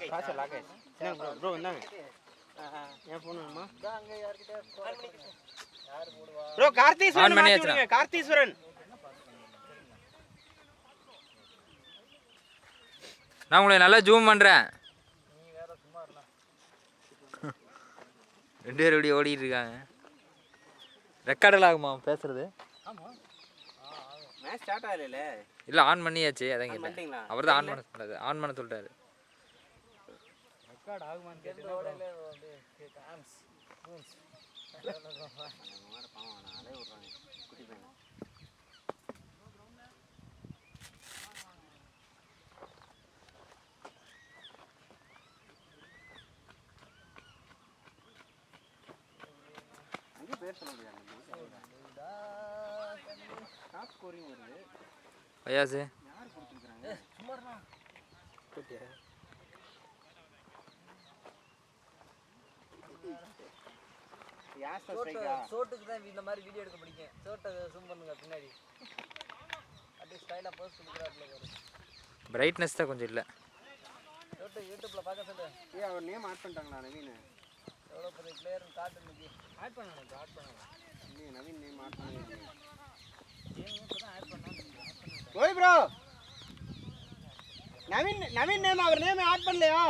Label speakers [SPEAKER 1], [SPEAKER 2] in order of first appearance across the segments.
[SPEAKER 1] காசு லாகேஷ் என்ன ப்ரோ இந்தாங்க ஏன் ஃபோன் வேணுமா அங்க யார்கிட்ட ப்ரோ கார்த்தீஸ்வரன் மாத்தி விடுங்க கார்த்தீஸ்வரன்
[SPEAKER 2] நான் உங்களை நல்லா ஜூம் பண்றேன்
[SPEAKER 1] நீ வேற சும்மா இருடா
[SPEAKER 2] ரெண்டு பேரும் இப்படி ஓடிட்டு இருக்காங்க ரெக்கார்டெல்லாம் ஆகுமா பேசுறது
[SPEAKER 1] ஆமா மேட்ச் ஸ்டார்ட் ஆகல
[SPEAKER 2] இல்ல ஆன் பண்ணியாச்சு அதான் கேட்டேன் அவர்தான் ஆன் பண்ண சொன்னாரு ஆன் பண்ண சொல்லிட்டாரு
[SPEAKER 1] ரெக்கார்ட் ஆகுமான்னு கேட்டேன் ஓடல வந்து டான்ஸ் மூவ்ஸ் மாற பாவம் நான் அலே விடுறாங்க குட்டி பையன் அங்க பேர் சொல்ல முடியாது டாப் ஸ்கோரிங் வருது
[SPEAKER 2] பயாஸ்
[SPEAKER 1] யார் கொடுத்துருக்காங்க சும்மா இருடா குட்டியா சோட்டுக்கு தான் இந்த மாதிரி வீடியோ எடுக்க பிடிக்கும் சோட்டை ஜூம் பண்ணுங்க பின்னாடி அப்படியே ஸ்டைலாக போஸ்ட் கொடுக்குறாருல வரும்
[SPEAKER 2] பிரைட்னஸ் தான் கொஞ்சம் இல்லை
[SPEAKER 1] சோட்டை யூடியூப்பில் பார்க்க சொல்லு அவர் நேம் ஆட் பண்ணிட்டாங்களா நவீன் எவ்வளோ பெரிய பிளேயர்னு காட்டு இன்னைக்கு ஆட் பண்ணணும் இல்லையே நவீன் நேம் ஆட் பண்ணி இப்போ தான் ஆட் பண்ணான் ஓய் ப்ரோ நவீன் நேம் அவர் நேம் ஆட் பண்ணலையா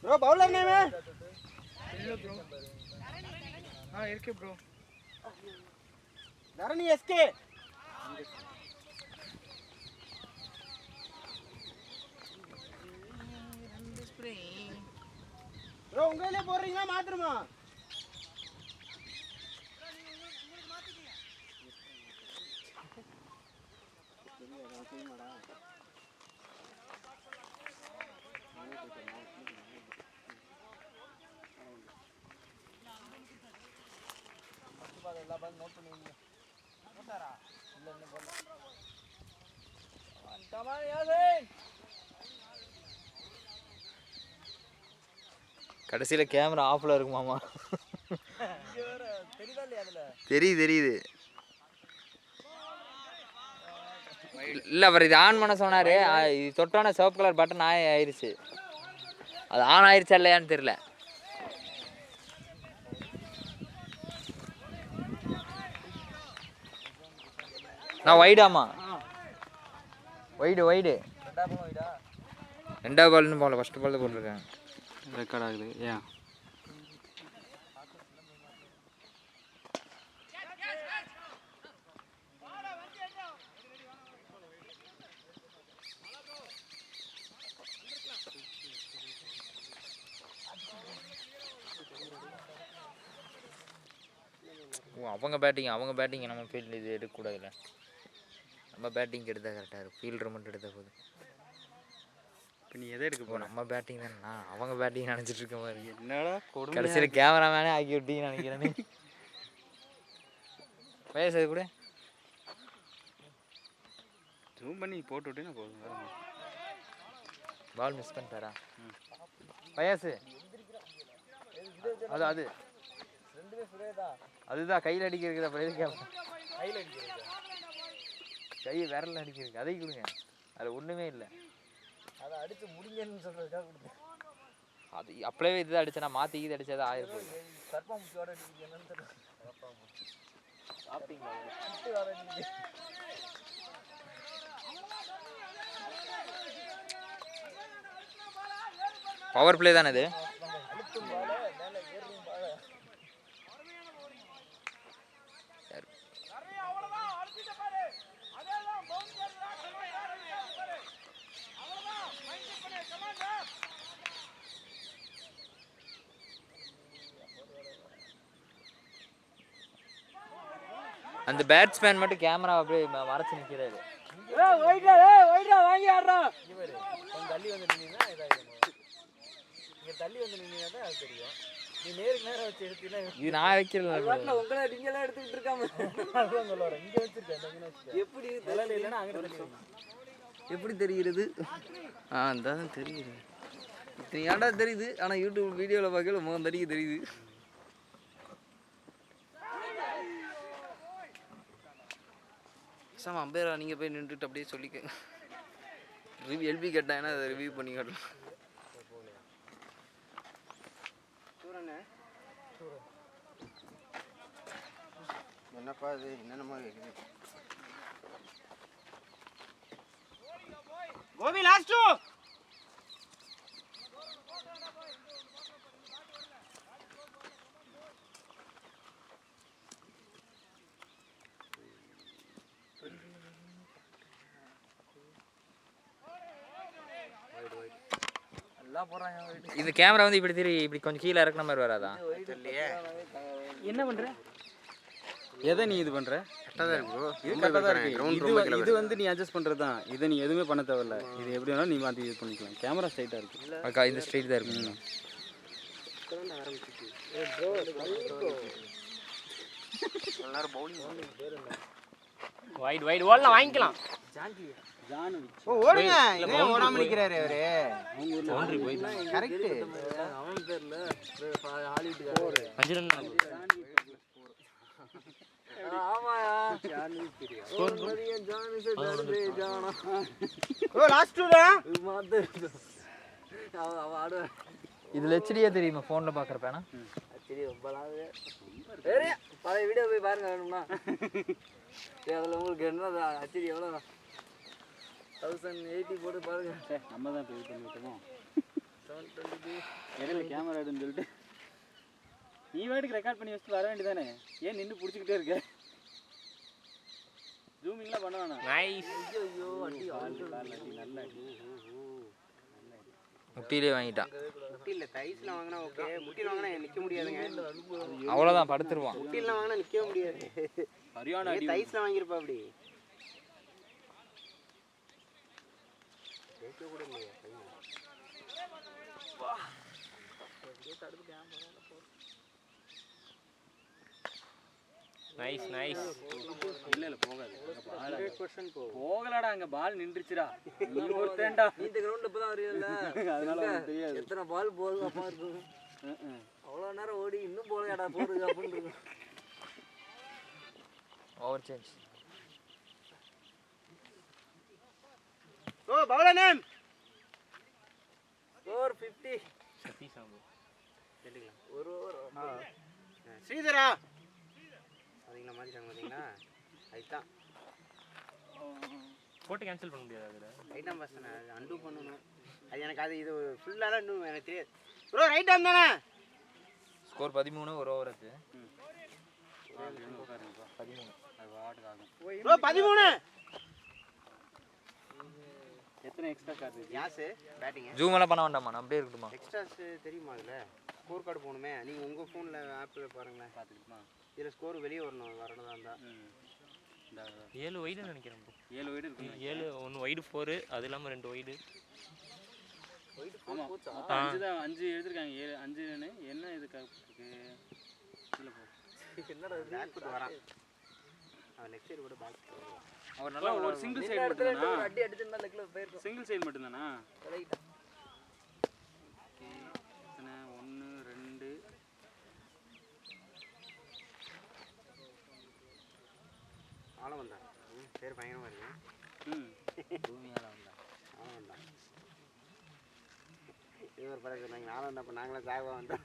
[SPEAKER 1] ப்ரோ பவுலர் நேம் இல்ல ப்ரோ இருக்கு ப்ரோ தரணி எஸ்கே ப்ரோ உங்களே போடுறீங்களா மாத்துறமா நோட் பண்ணுவீங்க போட்டாரா இல்ல என்ன போடல கமான் யாசின்
[SPEAKER 2] கடைசியில கேமரா ஆஃப்ல இருக்கு மாமா
[SPEAKER 1] தெரியுதா இல்லையா அதுல
[SPEAKER 2] தெரியுது இல்ல அவர் இது ஆன் பண்ண சொன்னாரு இது தொட்டான சிவப்பு கலர் பட்டன் ஆயிருச்சு அது ஆன் ஆயிருச்சா இல்லையான்னு தெரியல நான் வைடாமா வைடு ரெண்டாவது பால்னு போகல ஃபர்ஸ்ட் பால் தான் போட்டிருக்கேன்
[SPEAKER 1] ரெக்கார்ட் ஆகுது ஏன்
[SPEAKER 2] அவங்க பேட்டிங் நம்ம ஃபீல்டு இது எடுக்கக்கூடாதுல்ல நம்ம பேட்டிங் எடுத்தால் கரெக்டாக இருக்கும் ஃபீல்டர் மட்டும் எடுத்தால் போதும்
[SPEAKER 1] இப்போ நீ எதை எடுக்க போன
[SPEAKER 2] நம்ம பேட்டிங் தானே அவங்க பேட்டிங் நினச்சிட்டு இருக்க மாதிரி
[SPEAKER 1] என்னடா
[SPEAKER 2] கடைசியில் கேமராமேனே ஆக்கி விட்டீங்கன்னு நினைக்கிறேன்னு வயசு கூட
[SPEAKER 1] ஜூம் பண்ணி போட்டு விட்டேன்னா போதும்
[SPEAKER 2] பால் மிஸ் பண்ணிட்டாரா வயசு அது அதுதான் கையில் அடிக்கிறதுக்கு அப்புறம் எது கேட்பேன்
[SPEAKER 1] கையில் அடிக்கிறது
[SPEAKER 2] கை விரல் அடிக்கிறதுக்கு அதை கொடுங்க அது ஒன்றுமே இல்லை
[SPEAKER 1] அதை அடித்து முடிங்கன்னு சொல்கிறதுக்காக கொடுத்தேன்
[SPEAKER 2] அது அப்படியே இதுதான் அடிச்சா நான் மாற்றி இது அடித்தா தான் ஆயிருக்கும்
[SPEAKER 1] கற்பாம்பூச்சியோட அடிக்கிறது என்னன்னு தெரியல சாப்பிட்டீங்களா
[SPEAKER 2] பவர் பிளே தானே இது அந்த பேட்ஸ்மேன் மட்டும் கேமரா அப்படியே மறைச்சு நிற்கிறாரு
[SPEAKER 1] வாங்கி ஆடுறா இவர் கொஞ்சம் தள்ளி வந்து நின்னீங்கன்னா இதாகிடும் இங்கே தள்ளி வந்து நின்னீங்கன்னா அது தெரியும் நீ நேருக்கு நேரம் வச்சு எடுத்தீங்கன்னா
[SPEAKER 2] இது நான் வைக்கிறேன்
[SPEAKER 1] உங்களை நீங்களாம் எடுத்துக்கிட்டு இருக்காம அதுதான் சொல்ல வரேன் இங்கே வச்சிருக்கேன் எப்படி நிலையில இல்லைன்னா அங்கே
[SPEAKER 3] எப்படி தெரிகிறது தான் தெரியுது இத்தனை ஏன்டா தெரியுது ஆனால் யூடியூப் வீடியோவில் பார்க்கல முகம் தெரியுது சார் அம்பேரா நீங்கள் போய் நின்றுட்டு அப்படியே சொல்லிக்க ரிவ்யூ எல்பி கேட்டாங்கன்னா அதை ரிவ்யூ பண்ணி காட்டலாம்.
[SPEAKER 1] என்னப்பா இது என்னென்ன மாதிரி இருக்குது? கோபி லாஸ்ட்
[SPEAKER 3] எல்லாம் போடுறாங்க.
[SPEAKER 2] இது கேமரா வந்து இப்படி திரி இப்படி கொஞ்சம் கீழே இறக்குன மாதிரி வராதா?
[SPEAKER 1] இல்லையே.
[SPEAKER 4] என்ன பண்ற? எதை நீ இது பண்ற?
[SPEAKER 1] கரெக்டாக தான் இருக்கு ப்ரோ.
[SPEAKER 4] இது கரெக்டாக தான் இருக்கு. இது வந்து நீ அட்ஜஸ்ட் பண்ணுறது தான். இதை நீ எதுவுமே பண்ண தேவையில்ல. இது எப்படி வேணாலும் நீ மாற்றி யூஸ் பண்ணிக்கலாம். கேமரா ஸ்ட்ரைட்டாக இருக்கு.
[SPEAKER 2] அக்கா இந்த ஸ்ட்ரெயிட் தான் இருக்குங்களா?
[SPEAKER 1] வைட் வைட் ஓடலாம் வாங்கிக்கலாம். ஓ ஓடுங்க. இதே ஓடாம நிக்கிறாரு அவரு. அவங்க ஊர்ல பவுண்டரி போயிடு. கரெக்ட்.
[SPEAKER 3] அவன் பேர்ல ஹாலிவுட்
[SPEAKER 1] 5 ரன்.
[SPEAKER 3] ஆமாயா ஜானி தெரியும்.
[SPEAKER 1] ஓ லாஸ்ட் டூடா.
[SPEAKER 3] அவ ஆடுவா.
[SPEAKER 2] இதில் ஹெச்டியே தெரியுமா ஃபோனில் பார்க்குறப்பேனா?
[SPEAKER 3] சரி ரொம்பலாவே வேறு பழைய வீடியோ போய் பாருங்க வேணும்னா. அதில் உங்களுக்கு என்ன ஹெச்டி எவ்வளோ 1080 போட்டு பாருங்க.
[SPEAKER 4] நம்ம தான் இப்போ இது பண்ணி விட்டோமோ
[SPEAKER 3] 720p.
[SPEAKER 4] இடையில கேமரா எடுன்னு சொல்லிட்டு நீ வாட்டுக்கு ரெக்கார்ட் பண்ணி வச்சுட்டு வர வேண்டியதானே? ஏன் நின்று பிடிச்சிக்கிட்டே இருக்க? ஜூமிங்லாம் பண்ண வேணாம்.
[SPEAKER 1] நைஸ்.
[SPEAKER 3] ஐயோ அடி
[SPEAKER 4] நல்ல அடி.
[SPEAKER 2] முட்டியிலே வாங்கிட்டான்.
[SPEAKER 1] முட்டில தைஸ்ல வாங்கினா ஓகே. முட்டில வாங்கினா நிக்க முடியாதுங்க.
[SPEAKER 2] அவ்வளோதான் படுத்துருவான்.
[SPEAKER 1] முட்டில வாங்கினா நிக்கவே முடியாது.
[SPEAKER 4] சரியான அடி.
[SPEAKER 1] தைஸ்ல வாங்கிருப்பா அப்படி. கேட்க கூட இல்லையா? Nice nice.
[SPEAKER 4] இல்ல இல்ல போகாது. 100% போகலடா. அங்க பால் நின்றுச்சுடா. நீ ஒருத்தேன்டா.
[SPEAKER 3] நீ இந்த கிரவுண்ட்ல இப்பதான் வரியல.
[SPEAKER 4] அதனால உனக்கு தெரியாது.
[SPEAKER 3] எத்தனை பால் போகுது அப்பா இருக்கும். அவ்வளோ நேரம் ஓடி இன்னும் போகலடா போகுது அப்படின்னு இருக்கும்.
[SPEAKER 2] Over change.
[SPEAKER 1] Oh bowler name.
[SPEAKER 3] Score 50.
[SPEAKER 1] Satish ஆம்பு. கேட்டிங்களா?
[SPEAKER 3] ஒரு ஓவர்.
[SPEAKER 1] ஸ்ரீதரா. அதீங்களா மாதிரி சாங்க பாத்தீங்களா? ஐதான்.
[SPEAKER 5] போட்டு கேன்சல் பண்ண முடியாது அதுல.
[SPEAKER 1] ரைட் ஆம் பர்சன் அன்டூ பண்ணனும். அது எனக்கு அது இது ஃபுல்லால இன்னும் எனக்கு தெரியாது. ப்ரோ ரைட் ஆம் தானே?
[SPEAKER 2] ஸ்கோர் 13 ஒரு ஓவர் அது.
[SPEAKER 4] 13 அது வாட்டுக்கு ஆகும்.
[SPEAKER 1] ப்ரோ 13.
[SPEAKER 4] எத்தனை எக்ஸ்ட்ரா கார்டு இருக்கு?
[SPEAKER 1] யாஸ் பேட்டிங்.
[SPEAKER 2] ஜூம் எல்லாம் பண்ண வேண்டாமா? நான் அப்படியே இருக்கட்டுமா?
[SPEAKER 1] எக்ஸ்ட்ராஸ் தெரியுமா அதுல? ஸ்கோர் கார்டு போணுமே. நீங்க உங்க ஃபோன்ல ஆப்ல பாருங்க.
[SPEAKER 4] பாத்துக்குமா?
[SPEAKER 1] இதுல ஸ்கோர் வெளிய வரணும்தா இருந்தா.
[SPEAKER 5] 7 வைடு நினைக்கிறேன் bro.
[SPEAKER 4] 7 வைடு இருக்கு.
[SPEAKER 5] 7 1 வைடு 4 அது இல்லாம 2 வைடு.
[SPEAKER 4] ஆமா. 5 தான் 5 எழுதிருக்காங்க. 7 5ன்னு என்ன இது இருக்கு? இதுல போ.
[SPEAKER 1] என்னடா இது? பேக் ஃபுட் வரான். அவன் லெஃப்ட் சைடு கூட பேக் ஃபுட்.
[SPEAKER 4] அவர் நல்லா ஒரு சிங்கிள் சைடு மட்டும் தானா?
[SPEAKER 3] அடி அடிச்சிருந்தா லெக்ல போயிருக்கும்.
[SPEAKER 4] சிங்கிள் சைடு மட்டும் தானா?
[SPEAKER 3] ரைட்.
[SPEAKER 4] எத்தனை 1 2
[SPEAKER 1] ஆள வந்தான். பேர் பயங்கரமா இருக்கு.
[SPEAKER 3] பூமியால வந்தா.
[SPEAKER 1] ஆள வந்தான். இவர் பரவாயில்லை சொன்னாங்க. நானும் வந்தேன். அப்போ நாங்களும் சாகவா வந்தோம்.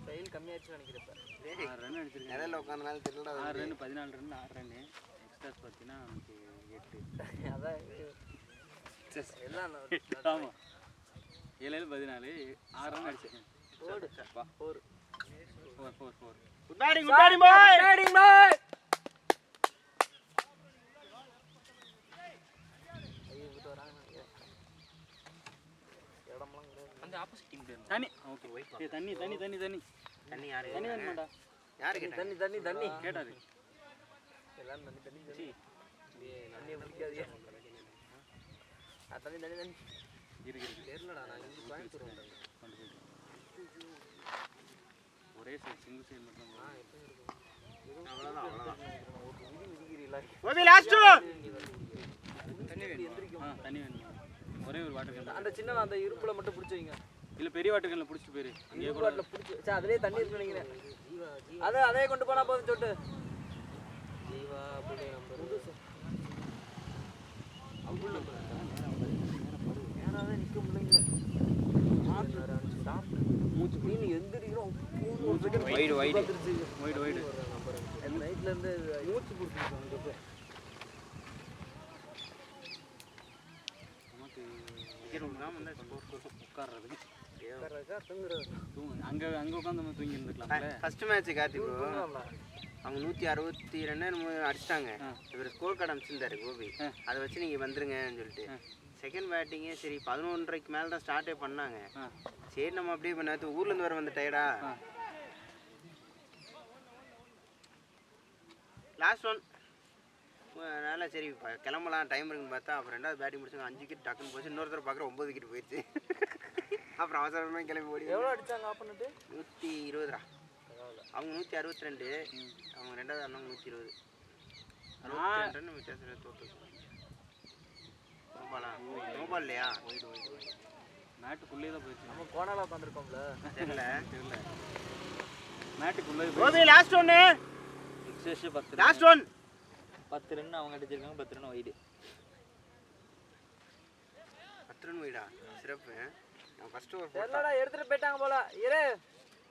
[SPEAKER 3] ஃபைல் கம்மியாச்சு நினைக்கிறப்ப.
[SPEAKER 4] 6 ரன் அடிச்சிருக்காங்க.
[SPEAKER 1] நிலையில உட்காந்தனால தெரியல.
[SPEAKER 4] 6 ரன் 14 ரன் 6 ரன் எக்ஸ்ட்ராஸ் பார்த்தீங்கன்னா நமக்கு 8.
[SPEAKER 3] அதான் எல்லாம்
[SPEAKER 4] ஆமா 7 14 6 ரன் அடிச்சிருக்கேன்.
[SPEAKER 3] ஓடு. 4
[SPEAKER 4] 4
[SPEAKER 1] குட் பேட்டிங் பாய்.
[SPEAKER 3] பேட்டிங் பாய். ஐயோ விட்டு வராங்க. இடம்லாம்
[SPEAKER 5] அந்த ஆப்போசிட் டீம் பேர்
[SPEAKER 4] தண்ணி ஓகே ஏய் தண்ணி தண்ணி தண்ணி தண்ணி
[SPEAKER 1] தண்ணி யாரு?
[SPEAKER 4] தண்ணி வேணுமாடா?
[SPEAKER 1] யாரு கேட்டா?
[SPEAKER 3] தண்ணி தண்ணி தண்ணி
[SPEAKER 4] கேட்டாரு.
[SPEAKER 3] எல்லாம் தண்ணி தண்ணி தண்ணி. தண்ணியை பிடிக்காதீங்க. தண்ணி தண்ணி தண்ணி
[SPEAKER 4] இருக்கு
[SPEAKER 3] தெரியலடா. நான் இங்கே கோயம்புத்தூர் வந்தேன்.
[SPEAKER 4] ஒரே சைடு சிங்கிள் சைடு மட்டும் தான்.
[SPEAKER 1] அவ்வளவுதான் அவ்வளவுதான்.
[SPEAKER 3] விதி விதிக்கிறீங்களா?
[SPEAKER 1] OP last.
[SPEAKER 4] தண்ணி வேணும். தண்ணி வேணும். ஒரே ஒரு வாட்டர் கேன்.
[SPEAKER 3] அந்த சின்ன அந்த இருப்புல மட்டும் பிடிச்சி வைங்க.
[SPEAKER 4] இல்லை பெரிய வாட்டர் கேனில் பிடிச்சிட்டு போயிரு. அங்கேயே கூட
[SPEAKER 3] வாட்டில் பிடிச்சி சரி அதுலேயே தண்ணி இருக்குன்னு நினைக்கிறேன். அதே கொண்டு போனால் போதும் சொட்டு.
[SPEAKER 5] ஜீவா அப்படியே நம்பர்
[SPEAKER 3] நேராக நிற்க முடியல. மூச்சு மீன் எந்திரிக்கிறோம்.
[SPEAKER 4] வைடு வைடு வைடு வைடு
[SPEAKER 3] நைட்லேருந்து மூச்சு பிடிச்சிருக்கோம்.
[SPEAKER 4] உட்கார்றதுக்கு
[SPEAKER 3] தூங்குறது
[SPEAKER 4] அங்கே அங்கே உட்காந்து நம்ம தூங்கி இருந்துக்கலாம்ல.
[SPEAKER 1] ஃபர்ஸ்ட் மேட்ச் கார்த்தி ப்ரோ அவங்க 162 அடிச்சிட்டாங்க. இவர் ஸ்கோர் கார்டு அனுப்பிச்சிருந்தாரு கோபி. அதை வச்சு நீங்கள் வந்துருங்கன்னு சொல்லிட்டு செகண்ட் பேட்டிங்கே சரி 11:30க்கு மேலே தான் ஸ்டார்ட்டே பண்ணாங்க. சரி நம்ம அப்படியே இப்போ நேற்று ஊர்லேருந்து வர வந்து டயர்டா லாஸ்ட் ஒன் அதனால் சரி இப்போ கிளம்பலாம் டைம் இருக்குன்னு பார்த்தா அப்புறம் 2வது பேட்டிங் முடிச்சாங்க 5 விக்கெட் டக்குன்னு போச்சு. இன்னொருத்தர் பார்க்குற 9 விக்கெட் போயிடுச்சு. அப்புறம் அவசரமாக கிளம்பி ஓடி.
[SPEAKER 3] எவ்வளோ அடித்தாங்க ஆஃப் பண்ணிட்டு?
[SPEAKER 1] 120 அவங்க 162 அவங்க 2வது ஆனவங்க 120 62 வித்தியாசம் தோற்று. நோபால் இல்லையா?
[SPEAKER 4] மேட்டுக்குள்ளே தான் போயிடுச்சு.
[SPEAKER 3] நம்ம கோணால உட்காந்துருக்கோம்ல
[SPEAKER 1] தெரியல
[SPEAKER 4] மேட்டுக்குள்ளே
[SPEAKER 1] கோபி லாஸ்ட் ஒன்று
[SPEAKER 2] எக்ஸஸ் 10
[SPEAKER 1] லாஸ்ட் ஒன்
[SPEAKER 2] 10 ரன் அவங்க அடிச்சிருக்காங்க. 10 ரன் வைடு.
[SPEAKER 1] 10 ரன் வைடா சிறப்பு. நான் ஃபர்ஸ்ட் ஓவர்
[SPEAKER 3] தெரியலடா எடுத்துட்டு போயிட்டாங்க போல. இரு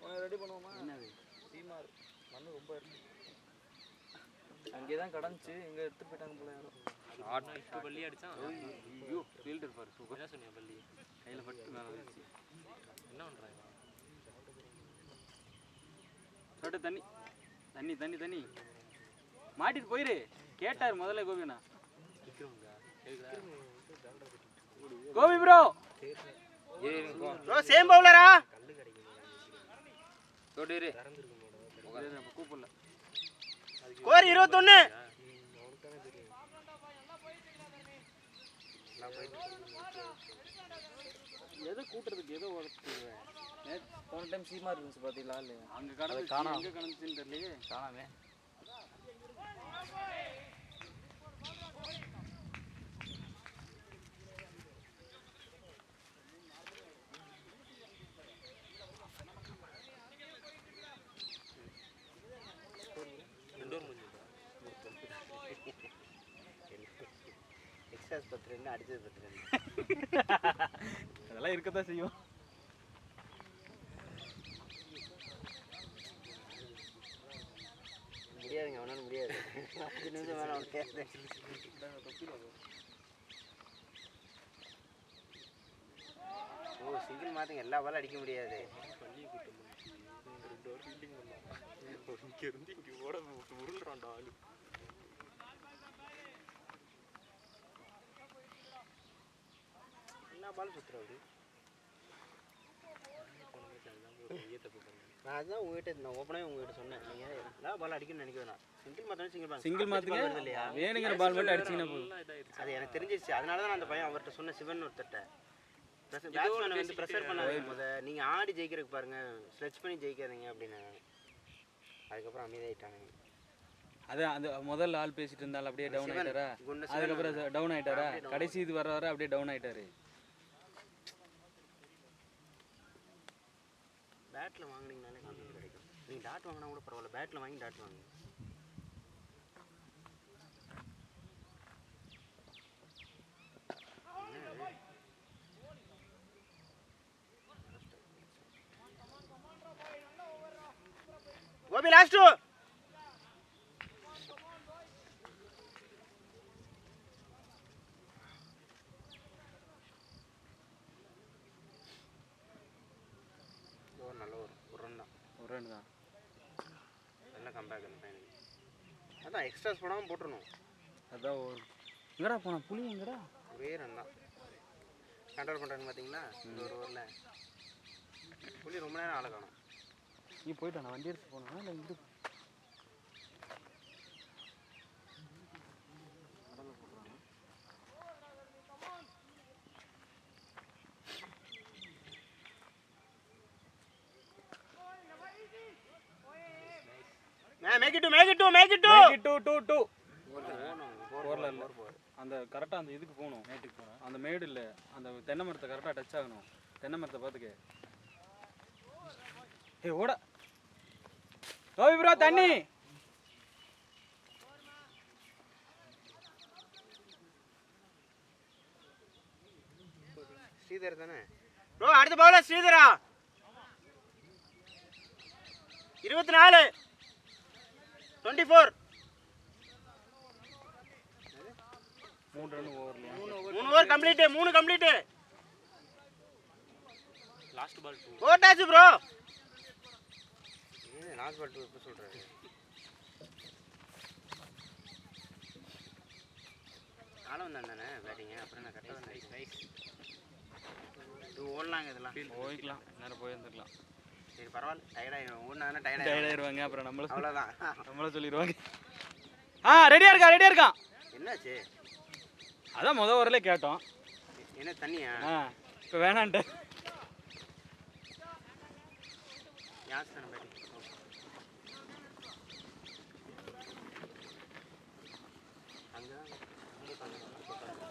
[SPEAKER 3] உனக்கு ரெடி பண்ணுவோமா? என்னது சீமார் மண்ணு ரொம்ப இருக்கு. அங்கே தான் கடந்துச்சு இங்கே எடுத்துட்டு போயிட்டாங்க போல யாரும்.
[SPEAKER 5] இப்போ பள்ளி அடிச்சான்.
[SPEAKER 4] ஐயோ ஃபீல்டர் பாரு சூப்பர்.
[SPEAKER 5] என்ன சொன்னீங்க பள்ளி
[SPEAKER 4] கையில் பட்டு மேலே வந்துச்சு.
[SPEAKER 5] என்ன பண்ணுறாங்க?
[SPEAKER 4] சொட்டு தண்ணி தண்ணி தண்ணி தண்ணி மாட்டிட்டு போயிரு. கேட்டார் முதல்ல கோபிண்ணா. கோபி ப்ரோ
[SPEAKER 1] ப்ரோ சேம் பவுலரா
[SPEAKER 2] தொடுரு
[SPEAKER 4] கூப்பிடல.
[SPEAKER 1] ஸ்கோர் 21.
[SPEAKER 4] எதை கூட்டுறதுக்கு ஏதோ உடச்சுடுவேன்.
[SPEAKER 3] போன டைம் சீமார் இருந்துச்சு பார்த்தீங்களா? இல்லையா
[SPEAKER 4] அங்கே கடந்து
[SPEAKER 3] காணோம்.
[SPEAKER 4] எங்கே கடந்துச்சுன்னு தெரியலையே.
[SPEAKER 3] காணாமே.
[SPEAKER 1] எக்ஸாஸ் 10 ரன் அடிச்சது 10 ரன்.
[SPEAKER 4] அதெல்லாம் இருக்கத்தான் செய்யும்.
[SPEAKER 1] முடியாதுங்க அவனால முடியாது. 5 நிமிஷம் மேலே அவன் கேட்குறேன். ஓ சிங்கிள் மாற்றுங்க எல்லா பாலும் அடிக்க முடியாது.
[SPEAKER 5] இங்கே இருந்து இங்கே ஓட உருள்றான்டா ஆளு.
[SPEAKER 1] எல்லா பாலும் சுற்றுறாரு. நான் அதுதான் உங்ககிட்ட நான் ஓப்பனாக உங்ககிட்ட சொன்னேன். நீங்கள் எல்லா பாலும் அடிக்கணும்னு நினைக்க வேணாம். சிங்கிள் மாற்றணும்
[SPEAKER 4] சிங்கிள் மாற்றுங்க
[SPEAKER 1] இல்லையா?
[SPEAKER 4] வேணுங்கிற பால் மட்டும் அடிச்சிங்கன்னா போதும்.
[SPEAKER 1] அது எனக்கு தெரிஞ்சிருச்சு. அதனால தான் நான் அந்த பையன் அவர்கிட்ட சொன்ன சிவன் ஒருத்தட்ட பேட்ஸ்மேனை வந்து ப்ரெஷர் பண்ணாதீங்க. முதல் நீங்கள் ஆடி ஜெயிக்கிறதுக்கு பாருங்கள், ஸ்ட்ரெச் பண்ணி ஜெயிக்காதீங்க அப்படின்னு. அதுக்கப்புறம் அமைதியாயிட்டாங்க.
[SPEAKER 4] அது அந்த முதல் ஆள் பேசிட்டு இருந்தாலும் அப்படியே டவுன் ஆயிட்டாரா. அதுக்கப்புறம் டவுன் ஆயிட்டாரா. கடைசி இது வர வர அப்படியே டவுன் ஆயிட்டாரு.
[SPEAKER 1] பேட்டில் வாங்கினீங்கனாலே கான்ஃபிடன்ஸ் கிடைக்கும். நீங்கள் டாட் வாங்கினா கூட பரவாயில்ல, பேட்டில் வாங்கி டாட் வாங்க. கோபி லாஸ்ட் நல்ல ஒரு ரன் தான்.
[SPEAKER 4] ஒரு ரன் தான்.
[SPEAKER 1] நல்ல கம்பேக் அந்த பையனுக்கு. அதான் எக்ஸ்ட்ராஸ் போடாமல் போட்டுருணும்.
[SPEAKER 4] அதான் ஒரு எங்கடா போனா புளி எங்கடா?
[SPEAKER 1] ஒரே ரன் தான் கண்ட்ரோல் பண்ணுறான்னு பார்த்தீங்களா? இந்த ஒரு ஓவரில் புளி ரொம்ப நேரம் ஆளை காணும்.
[SPEAKER 4] நீ போயிட்டா நான் வண்டி எடுத்து போனா இல்லை இங்கே
[SPEAKER 1] Make it two.
[SPEAKER 4] 2 2 2 4ல இல்ல. அந்த கரெக்டாக அந்த இதுக்கு போகணும். மேட்டுக்கு போகணும். அந்த மேடு இல்லை, அந்த தென்னை மரத்தை கரெக்டாக டச் ஆகணும். தென்னை மரத்தை பார்த்துக்க. ஏய் ஓட தோவி ப்ரோ தண்ணி.
[SPEAKER 1] ஸ்ரீதர் தானே ப்ரோ? அடுத்த பவுலர் ஸ்ரீதரா. 24 24
[SPEAKER 4] 3 ரன் ஓவர்லையா?
[SPEAKER 1] 3 over complete. 3 complete.
[SPEAKER 5] Last ball 2
[SPEAKER 1] ஓட்டாச்சு ப்ரோ. ஏன் லாஸ்ட் பால் 2 எப்போ சொல்றாரு? காலம் தானே பேட்டிங். அப்புறம் நான் கரெக்டாக தான் ரைட் இது ஓடலாங்க. இதெல்லாம்
[SPEAKER 4] போய்க்கலாம், நேரம் போயிருந்துருக்கலாம்.
[SPEAKER 1] சரி பரவாயில்ல. டயர்டாயிடும். ஓடினா
[SPEAKER 4] டயர்டாயிருவாங்க. அப்புறம்
[SPEAKER 1] அவ்வளோதான்.
[SPEAKER 4] நம்மள சொல்லிடுவாங்க. ரெடியாக இருக்கான்.
[SPEAKER 1] என்னாச்சு?
[SPEAKER 4] அதான் முத ஓவரில் கேட்டோம்.
[SPEAKER 1] என்ன தண்ணியா?
[SPEAKER 4] இப்போ வேணான்ட்டு
[SPEAKER 1] யாஸ் தானே பேட்டிங்.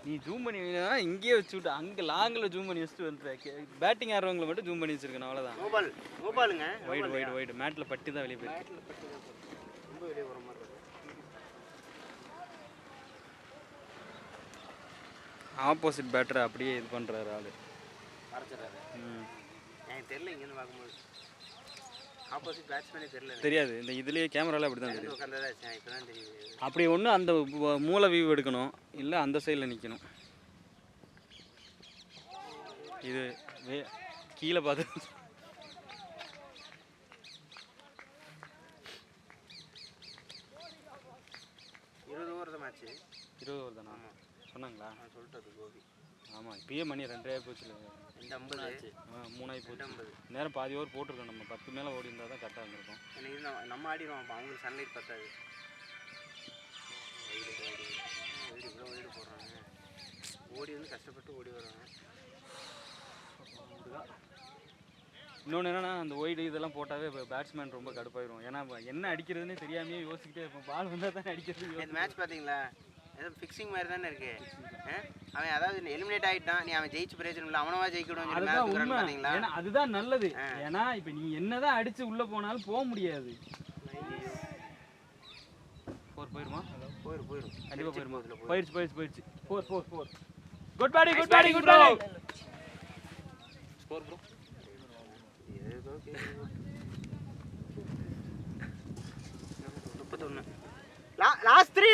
[SPEAKER 4] நீ ஜூம் பண்ணி இங்கேயே வச்சு விட்டு அங்கே லாங்கில் ஜூம் பண்ணி வச்சுட்டு வந்துட்டேன். பேட்டிங் ஆடுறவங்களை மட்டும் ஜூம் பண்ணி வச்சிருக்கேன். அவ்வளோதான்.
[SPEAKER 1] நோபாலுங்க.
[SPEAKER 4] ஒயிட் மேட்டில் பட்டி தான் வெளியே போயிருக்கு.
[SPEAKER 1] ரொம்ப வெளியே வர மாதிரி இருக்கு.
[SPEAKER 4] ஆப்போசிட் பேட்டரை அப்படியே இது பண்ணுறாரு ஆள்.
[SPEAKER 1] மறைச்சிடறாரு. எனக்கு தெரியல இங்கேருந்து பார்க்கும்போது. ஆப்போசிட் பேட்ஸ்மேனே தெரியல.
[SPEAKER 4] தெரியாது. இந்த இதுலேயே கேமராவில் அப்படி தான் தெரியும்.
[SPEAKER 1] உட்காந்ததா இப்போ தான் தெரியுது.
[SPEAKER 4] அப்படி ஒன்று அந்த மூளை வியூ எடுக்கணும், இல்லை அந்த சைடில் நிற்கணும். இது கீழே பார்த்து
[SPEAKER 1] 20 ஓவர் தான் மேட்ச்சு.
[SPEAKER 4] 20 ஓவர் தானா? சொன்னாங்களா?
[SPEAKER 1] நான் சொல்லிட்டது கோபி.
[SPEAKER 4] ஆமாம், இப்பயே மணி 2 ஆகி போச்சு.
[SPEAKER 1] 50 ஆச்சு.
[SPEAKER 4] 3 ஆகி போச்சு. நேரம் பாதி ஓவர் போட்டிருக்கோம். நம்ம 10 மேலே ஓடி இருந்தால் தான் கரெக்டாக இருந்திருக்கும்.
[SPEAKER 1] எனக்கு நம்ம ஆடிடுவோம். அப்போ அவங்களுக்கு சன்லைட் பத்தாது. இவ்வளோ ஒயிடு போடுறாங்க. ஓடி வந்து கஷ்டப்பட்டு ஓடி வராங்க.
[SPEAKER 4] இன்னொன்று என்னன்னா, அந்த ஒயிடு இதெல்லாம் போட்டாவே பேட்ஸ்மேன் ரொம்ப கடுப்பாயிரும். ஏன்னா என்ன அடிக்கிறதுனே தெரியாமையே யோசிக்கிட்டே இருப்போம். பால் வந்தால் தான் அடிக்கிறது.
[SPEAKER 1] இந்த மேட்ச் பார்த்தீங்களா? ஏதோ ஃபிக்ஸிங் மாதிரி தானே இருக்கு. அவன் அதாவது எலிமினேட் ஆகிட்டான். நீ அவன் ஜெயிச்சு பிரயோஜனம் இல்லை, அவனவா ஜெயிக்கணும். பார்த்தீங்களா?
[SPEAKER 4] ஏன்னா அதுதான் நல்லது. ஏன்னா இப்போ நீ என்னதான் அடிச்சு உள்ளே போனாலும் போக முடியாது. போயிருமா?
[SPEAKER 1] போயிடும்.
[SPEAKER 4] கண்டிப்பாக போயிருமா? போயிடுச்சு. 4 குட் பேட்டிங்.
[SPEAKER 5] Score bro.
[SPEAKER 1] ஏதோ 31. லாஸ்ட் 3.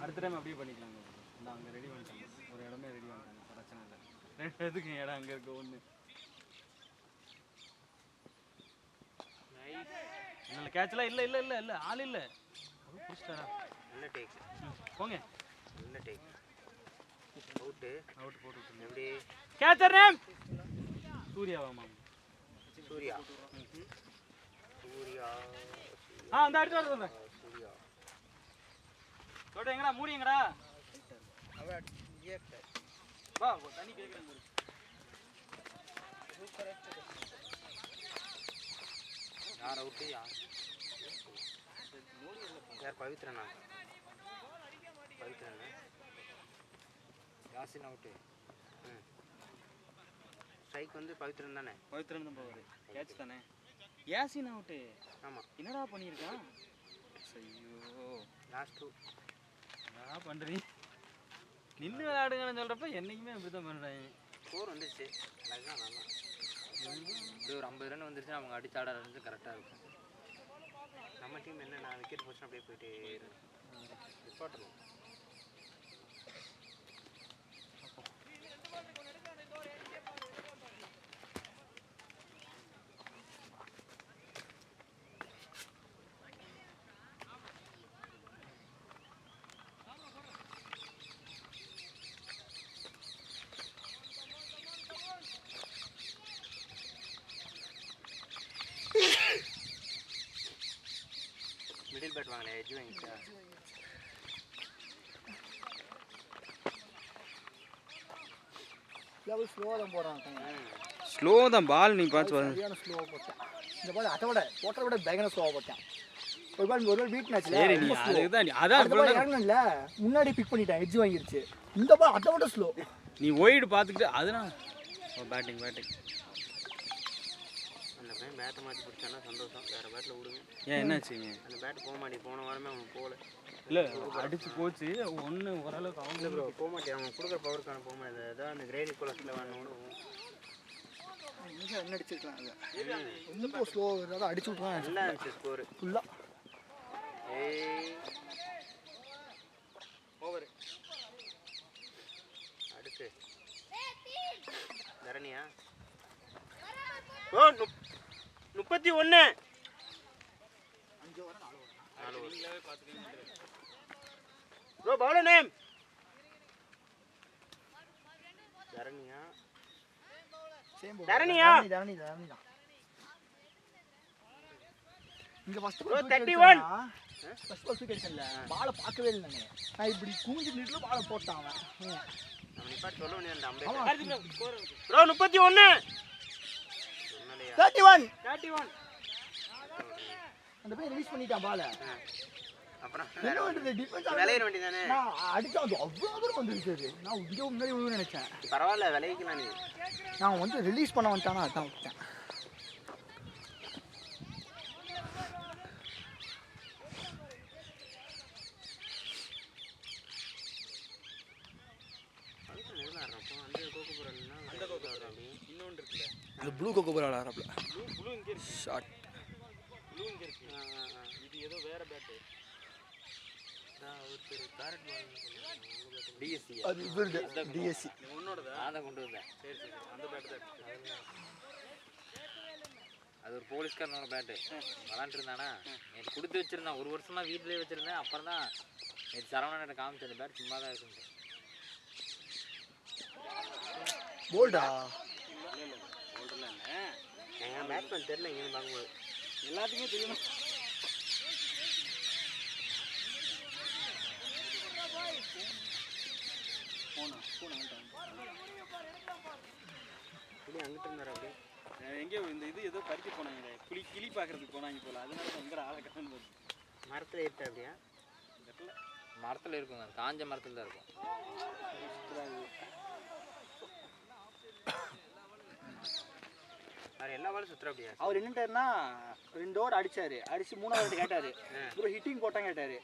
[SPEAKER 4] அடுத்த டைம் அப்படியே பண்ணிக்கலாங்க. இந்த அங்கே ரெடி பண்ணிட்டாங்க. ஒரு இடமே ரெடி பண்ணிட்டாங்க. பிரச்சனை இல்லை. 2 இடத்துக்கு இடம் அங்கே இருக்கு. 1 இல்லை கேட்சலாம். இல்லை ஆள் இல்லை. புடிச்சிட்டாரா?
[SPEAKER 1] நல்ல டேக்.
[SPEAKER 4] போங்க.
[SPEAKER 1] நல்ல டேக். அவுட் போட்டு விட்டுருங்க. எப்படி?
[SPEAKER 4] கேட்சர் நேம் சூர்யாவாமா?
[SPEAKER 1] சூர்யா.
[SPEAKER 4] அந்த அடிச்சு வரது.
[SPEAKER 1] சூர்யா.
[SPEAKER 4] சொல்ற எங்கடா மூடிங்கடா. வா தண்ணி கேக்குறாங்க.
[SPEAKER 1] யார் அவுட்டு? யார்? பவித்ரனா? யாசின் அவுட்டு. ஸ்ட்ரைக் வந்து பவித்ரன் தானே?
[SPEAKER 4] பவித்ரன் தான் போவாரு. கேட்ச் தானே? யாசின் அவுட்டு.
[SPEAKER 1] ஆமாம்.
[SPEAKER 4] என்னடா பண்ணியிருக்கான்? ஐயோ
[SPEAKER 1] லாஸ்ட் 2
[SPEAKER 4] என்ன பண்ணுறீங்க? நின்று விளையாடுங்கன்னு சொல்கிறப்ப என்றைக்குமே அப்படி தான் பண்ணுறாங்க.
[SPEAKER 1] ஸ்கோர் வந்துச்சு. அதுதான் நல்லா. இது ஒரு 50 ரன் வந்துருச்சுன்னா அவங்க அடிச்சு ஆட ஆரம்பிச்சு கரெக்டாக இருக்கும். நம்ம டீம் என்ன, நான் விக்கெட் போச்சுன்னா அப்படியே போயிட்டே நிப்பாட்டணும். மிடில் பேட் வாங்கினேன் எஜ்ஜு வாங்கிச்சா
[SPEAKER 3] லெவல் ஸ்லோவாக தான் போகிறான்.
[SPEAKER 4] ஸ்லோ தான் பால் நீ பார்த்து
[SPEAKER 3] சரியான ஸ்லோவாக போட்டேன். இந்த பால் அதை விட போட்டதை விட பயங்கர ஸ்லோவாக போட்டேன். ஒரு பால் வீக் மேட்ச்ல
[SPEAKER 4] சரி நீ அதுதான் அதான்
[SPEAKER 3] இறங்கணும்ல முன்னாடி பிக் பண்ணிட்டேன் எட்ஜ் வாங்கிருச்சு. இந்த பால் அதை விட ஸ்லோ.
[SPEAKER 4] நீ ஒய்டு பார்த்துக்கிட்டு அதனால் பேட்டிங்
[SPEAKER 1] அந்த பையன் பேட்டை மாற்றி பிடிச்சானா சந்தோஷம். வேறு பேட்டில் விடுங்க.
[SPEAKER 4] ஏன் என்னாச்சுங்க?
[SPEAKER 1] அந்த பேட்டு போக மாட்டேன். போன வாரமே அவன் போகல.
[SPEAKER 4] இல்லை அடிச்சு போச்சு ஒன்று ஓரளவுக்கு அவங்க
[SPEAKER 1] இல்லை ப்ரோ போக மாட்டேன். அவன் கொடுக்குற பவருக்கான போக மாட்டேன். ஏதாவது அந்த கிரேடி குளத்தில் வாங்கினோட
[SPEAKER 3] என்ன அடிச்சிருக்கலாம். ரொம்ப ஸ்லோ ஏதாவது அடிச்சு விட்டுருவான்.
[SPEAKER 1] நல்லா இருந்துச்சு ஸ்கோரு
[SPEAKER 3] ஃபுல்லாக.
[SPEAKER 1] ஓவர் அடுத்து தரணியா? ஓ 31 ப்ரோ பவுலர் நேம் தரணியா? தரணியா?
[SPEAKER 3] தரணி தான். இங்க ஃபர்ஸ்ட்
[SPEAKER 1] ப்ரோ 31
[SPEAKER 3] ஃபர்ஸ்ட் பால் தூக்கி அடிச்சல. பாலை பார்க்கவே இல்லை நானு. நான் இப்படி கூஞ்சி நின்னு பாலை போட்டான் அவன்.
[SPEAKER 1] அவன் இப்ப சொல்ல வேண்டிய அந்த அம்பே ப்ரோ 31
[SPEAKER 3] 31 அந்த பையன் ரிலீஸ் பண்ணிட்டான் பாலை.
[SPEAKER 1] அப்புறம்
[SPEAKER 3] என்ன பண்றது? டிஃபென்ஸ்
[SPEAKER 1] விளையாட வேண்டியதானே.
[SPEAKER 3] நான் அடிச்சா அது அவ்வளவு தூரம் வந்துருச்சு. நான் இங்க முன்னாடி விழுந்து நினைச்சேன்.
[SPEAKER 1] பரவாயில்ல விளைவிக்கலாம். நீ
[SPEAKER 3] நான் வந்து ரிலீஸ் பண்ண வந்துட்டானா அதான் விட்டேன்.
[SPEAKER 1] இன்னொன்று இருக்குல்ல
[SPEAKER 3] அது ப்ளூ கோகோ பால் ஆடுறாப்ல.
[SPEAKER 1] ப்ளூ இங்கே இருக்கு.
[SPEAKER 3] ஷாட்
[SPEAKER 1] ப்ளூ இங்கே இருக்கு. இது ஏதோ வேற பேட்டு. நான் ஒரு பேரட் பால் டிஎஸ்சி.
[SPEAKER 3] அது இவருது டிஎஸ்சி.
[SPEAKER 1] உன்னோடதா? நான் தான் கொண்டு வந்தேன். சரி அந்த பேட்டு தான். அது ஒரு போலீஸ்காரனோட பேட்டு. விளாண்டுட்டு இருந்தானா நேற்று கொடுத்து வச்சிருந்தான். ஒரு வருஷமா வீட்டிலேயே வச்சிருந்தேன். அப்புறம் தான் நேற்று சரவணன் காமிச்ச அந்த பேட் சும்மா தான் இருக்குன்ட்டு.
[SPEAKER 3] போல்டா
[SPEAKER 1] எங்க பேட்ஸ்மேன் தெரியல. இங்கே பார்க்கும்போது எல்லாத்துக்குமே தெரியும். அங்கிட்டு இருந்தாரு அப்படியே
[SPEAKER 4] எங்கேயோ இந்த இது ஏதோ பறிக்க போனாங்க. கிளி பார்க்கறதுக்கு போனாங்க போல. அதனால எங்கே ஆளை கட்டணும்.
[SPEAKER 1] மரத்தில் ஏற்ற அப்படியா? மரத்தில் இருக்குங்க. காஞ்ச மரத்தில் தான் இருக்கும். வேறு எல்லா பாலும் சுற்றுற அப்படியா?
[SPEAKER 3] அவர் என்னட்டாருன்னா 2 ஓவர் அடிச்சாரு. அடிச்சு 3வது கேட்டாரு ப்ரோ ஹிட்டிங் போட்டாங்க கேட்டாரு.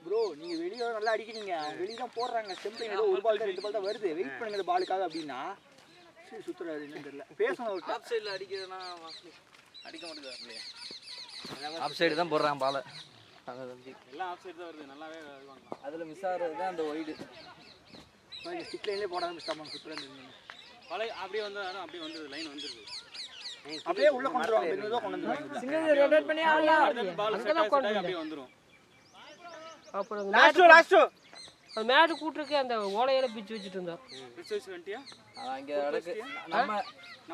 [SPEAKER 3] ப்ரோ நீங்கள் வெளியே நல்லா அடிக்கிறீங்க. வெளியே தான் போடுறாங்க. ஸ்டெம்பிங் ஏதோ ஒரு பால் தான் 2 பால் தான் வருது. வெயிட் பண்ணுங்க இந்த பாலுக்காக அப்படின்னா சரி சுற்றுறாரு. என்னன்னு தெரியல. பேசணும் ஒரு
[SPEAKER 1] ஆஃப் சைடில் அடிக்கிறதுனா அடிக்க மாட்டேங்குது.
[SPEAKER 2] ஆஃப் சைடு தான் போடுறான் பாலை.
[SPEAKER 4] எல்லாம் ஆஃப் சைடு தான் வருது. நல்லாவே வாங்கலாம்.
[SPEAKER 2] அதில் மிஸ் ஆகிறது தான் அந்த ஒய்டு.
[SPEAKER 3] ஸ்டிக் லைன்லேயே போட ஆரம்பிச்சிட்டாமா சுற்றுறாரு.
[SPEAKER 4] பழைய அப்படியே வந்தாலும் அப்படியே வந்துடுது. லைன் வந்துடுது.
[SPEAKER 3] அப்படியே உள்ள கொண்டு வருவாங்க. மெதுவாக கொண்டு வந்துருவாங்க.
[SPEAKER 6] சிங்கிள் ரொட்டேட் பண்ணி
[SPEAKER 4] பால் செட் அப்படியே வந்துடும்.
[SPEAKER 6] அப்புறம்
[SPEAKER 1] லாஸ்ட்
[SPEAKER 6] அந்த மேட்டு கூட்டுருக்கு அந்த ஓலையில பிச்சு வச்சுட்டு இருந்தா.
[SPEAKER 4] ரிசர்ச் வந்துட்டியா?
[SPEAKER 2] அங்கே நடக்கு நம்ம